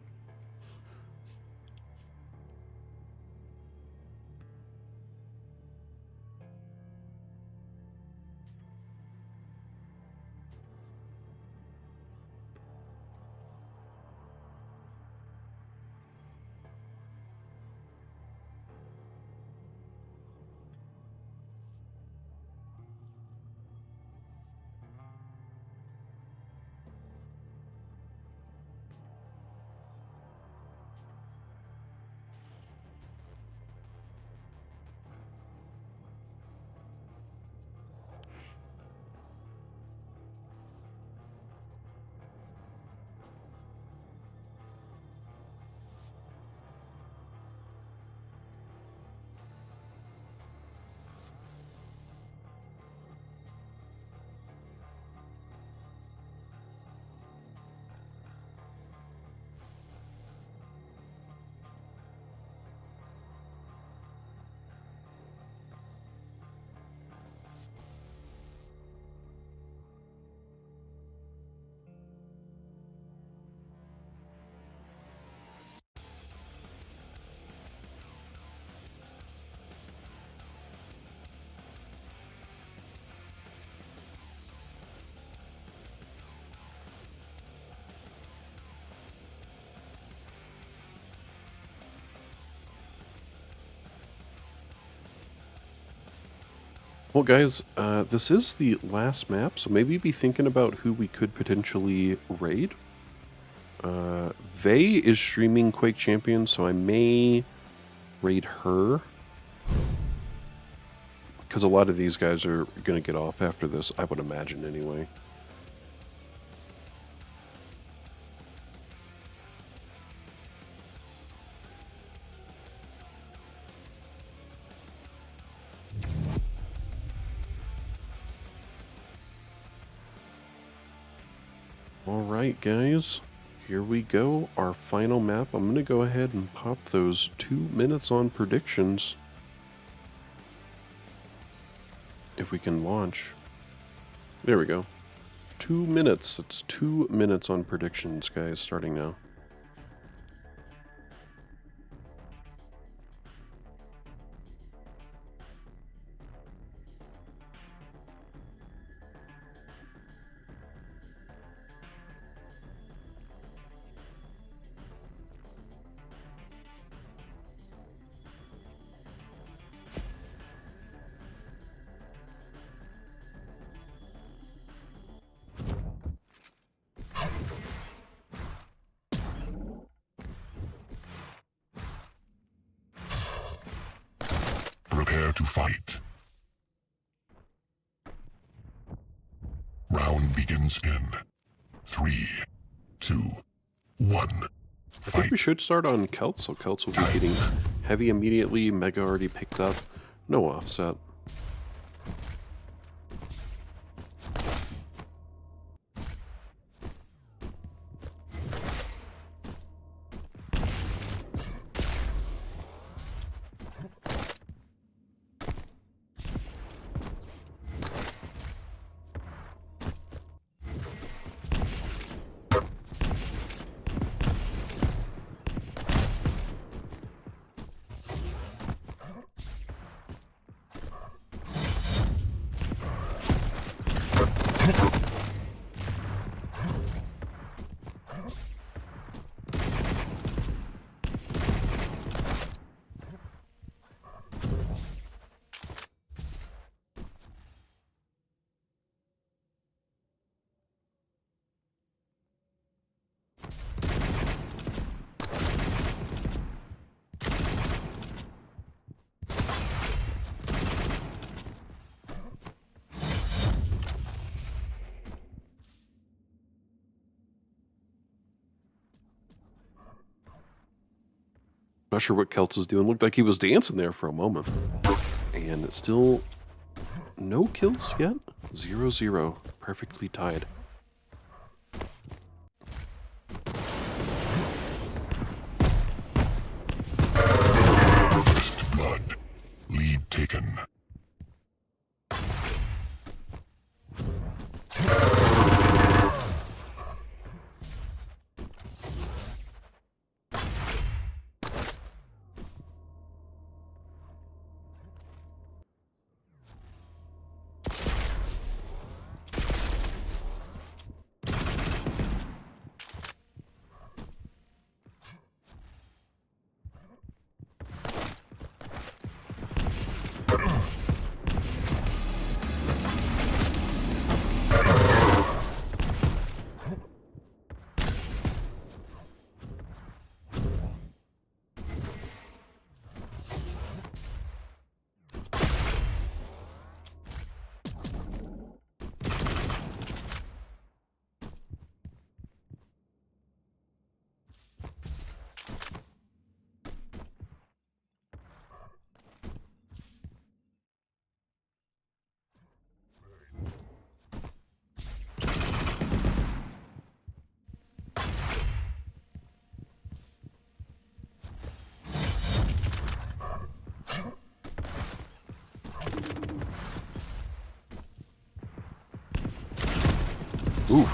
Well, guys, this is the last map, so maybe be thinking about who we could potentially raid. Vey is streaming Quake Champions, so I may raid her. Because a lot of these guys are going to get off after this, I would imagine anyway. Alright guys, here we go, our final map. I'm going to go ahead and pop those 2 minutes on predictions. If we can launch. There we go. 2 minutes, it's 2 minutes on predictions guys, starting now. to fight. Round begins in 3, 2, 1. I think we should start on Keltz, so Keltz will be getting heavy immediately. Mega already picked up. No offset. Not sure what Keltz is doing. Looked like he was dancing there for a moment. And it's still no kills yet. 0-0. Perfectly tied. First blood. Lead taken. Ooh.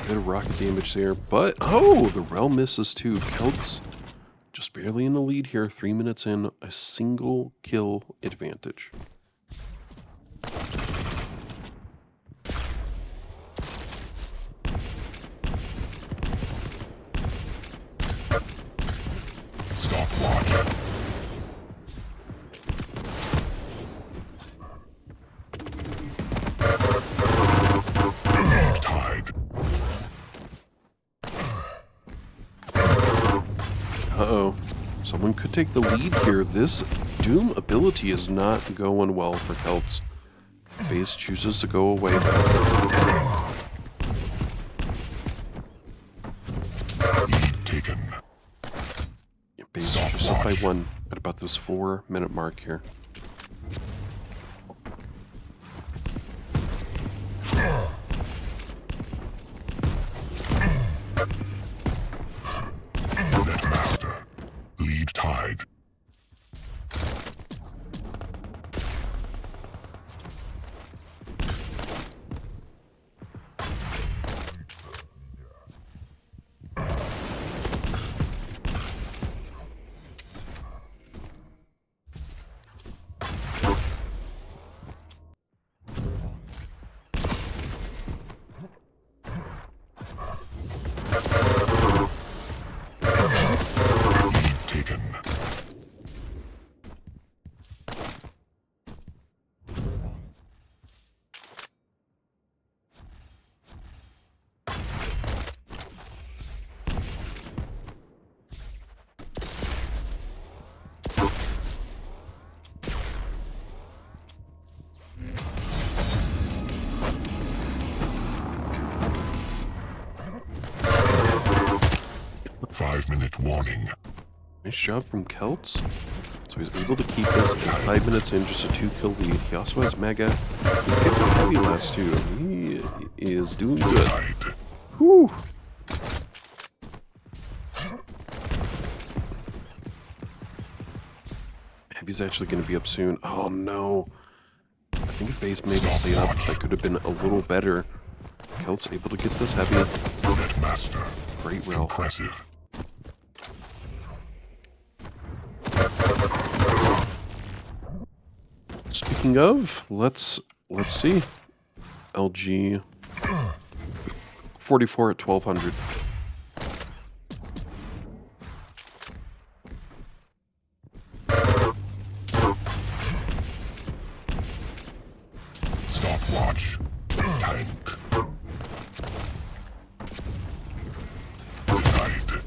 Bit of rocket damage there, but oh, the realm misses too. Keltz just barely in the lead here. 3 minutes in, a single kill advantage. Stopwatch. Tied. Uh-oh. Someone could take the lead here. This Doom ability is not going well for Keltz. Base chooses to go away. Lead taken. Base just up by 1 at about this 4-minute mark here. Master. Lead tied. Taken. 6-minute warning. Nice job from Keltz. So he's able to keep this at 5 minutes in, just a 2-kill lead. He also has Mega. He picked up Heavy last too. He is doing good. Tied. Whew. Heavy's actually going to be up soon. Oh no. I think if base maybe stayed up, that could have been a little better. Keltz able to get this Heavy. Master. Great roll. Impressive. Speaking of, let's see. LG 44 at 1200. Stopwatch. Tank. Denied.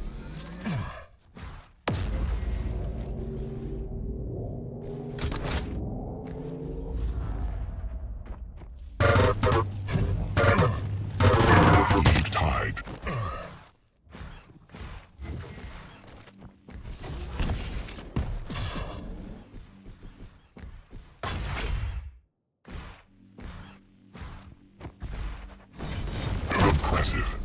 Lead tied. Impressive.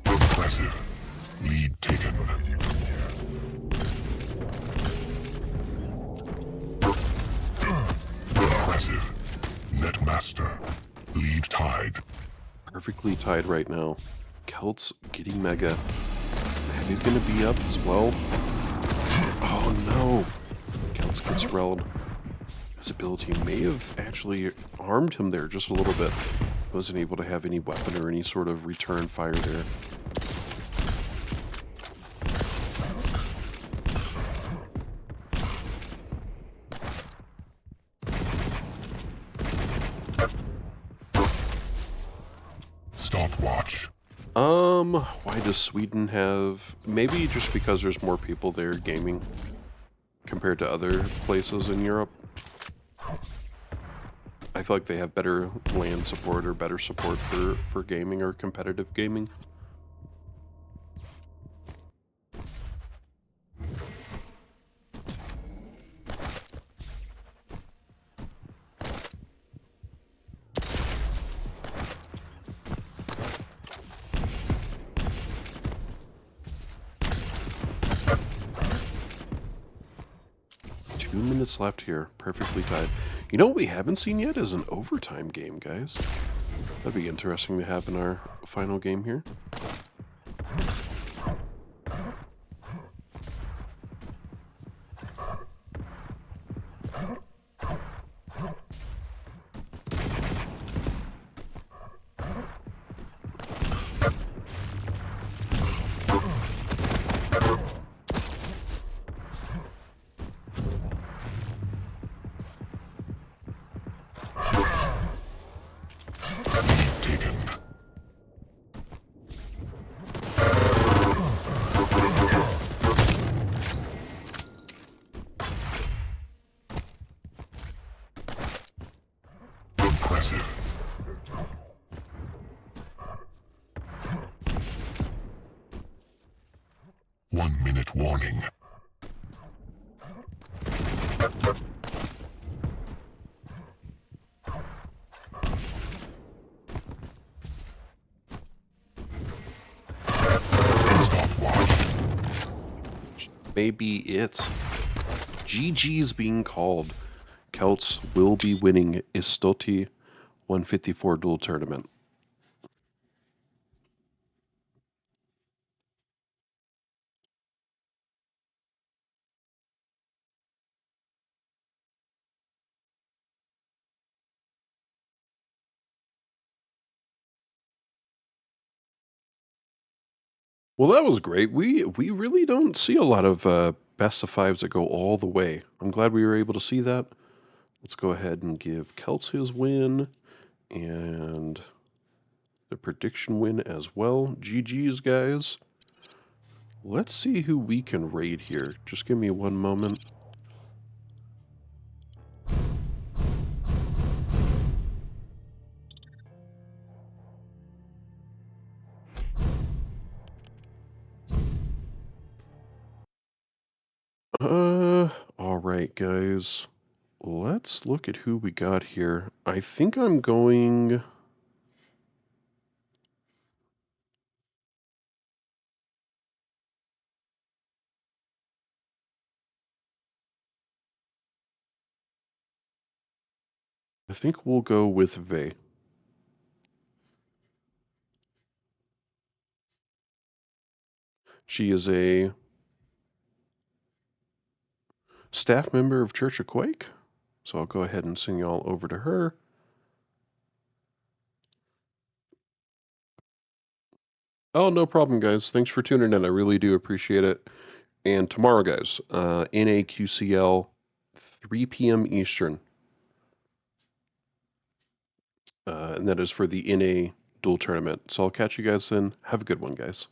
Impressive. Lead taken. Impressive. Netmaster. Lead tied. Perfectly tied right now. Keltz getting Mega. Heavy's gonna be up as well. Oh no! Keltz gets relled. His ability may have actually harmed him there just a little bit. Wasn't able to have any weapon or any sort of return fire there. Stopwatch. Why does Sweden have... Maybe just because there's more people there gaming compared to other places in Europe. I feel like they have better LAN support or better support for gaming or competitive gaming. Minutes left here, perfectly tied. You know what we haven't seen yet is an overtime game, guys. That'd be interesting to have in our final game here. Taken. Impressive. One-minute warning. Maybe it's GG's being called. Keltz will be winning Estoty 154 duel tournament. Well, that was great. We really don't see a lot of best of fives that go all the way. I'm glad we were able to see that. Let's go ahead and give Keltz his win and the prediction win as well. GG's, guys. Let's see who we can raid here. Just give me one moment. Alright, guys. Let's look at who we got here. I think I'm going... I think we'll go with Vey. She is a staff member of Church of Quake, so I'll go ahead and send y'all over to her. Oh, no problem, guys. Thanks for tuning in. I really do appreciate it. And tomorrow, guys, NAQCL, 3 p.m. Eastern. And that is for the NA Duel Tournament. So I'll catch you guys then. Have a good one, guys.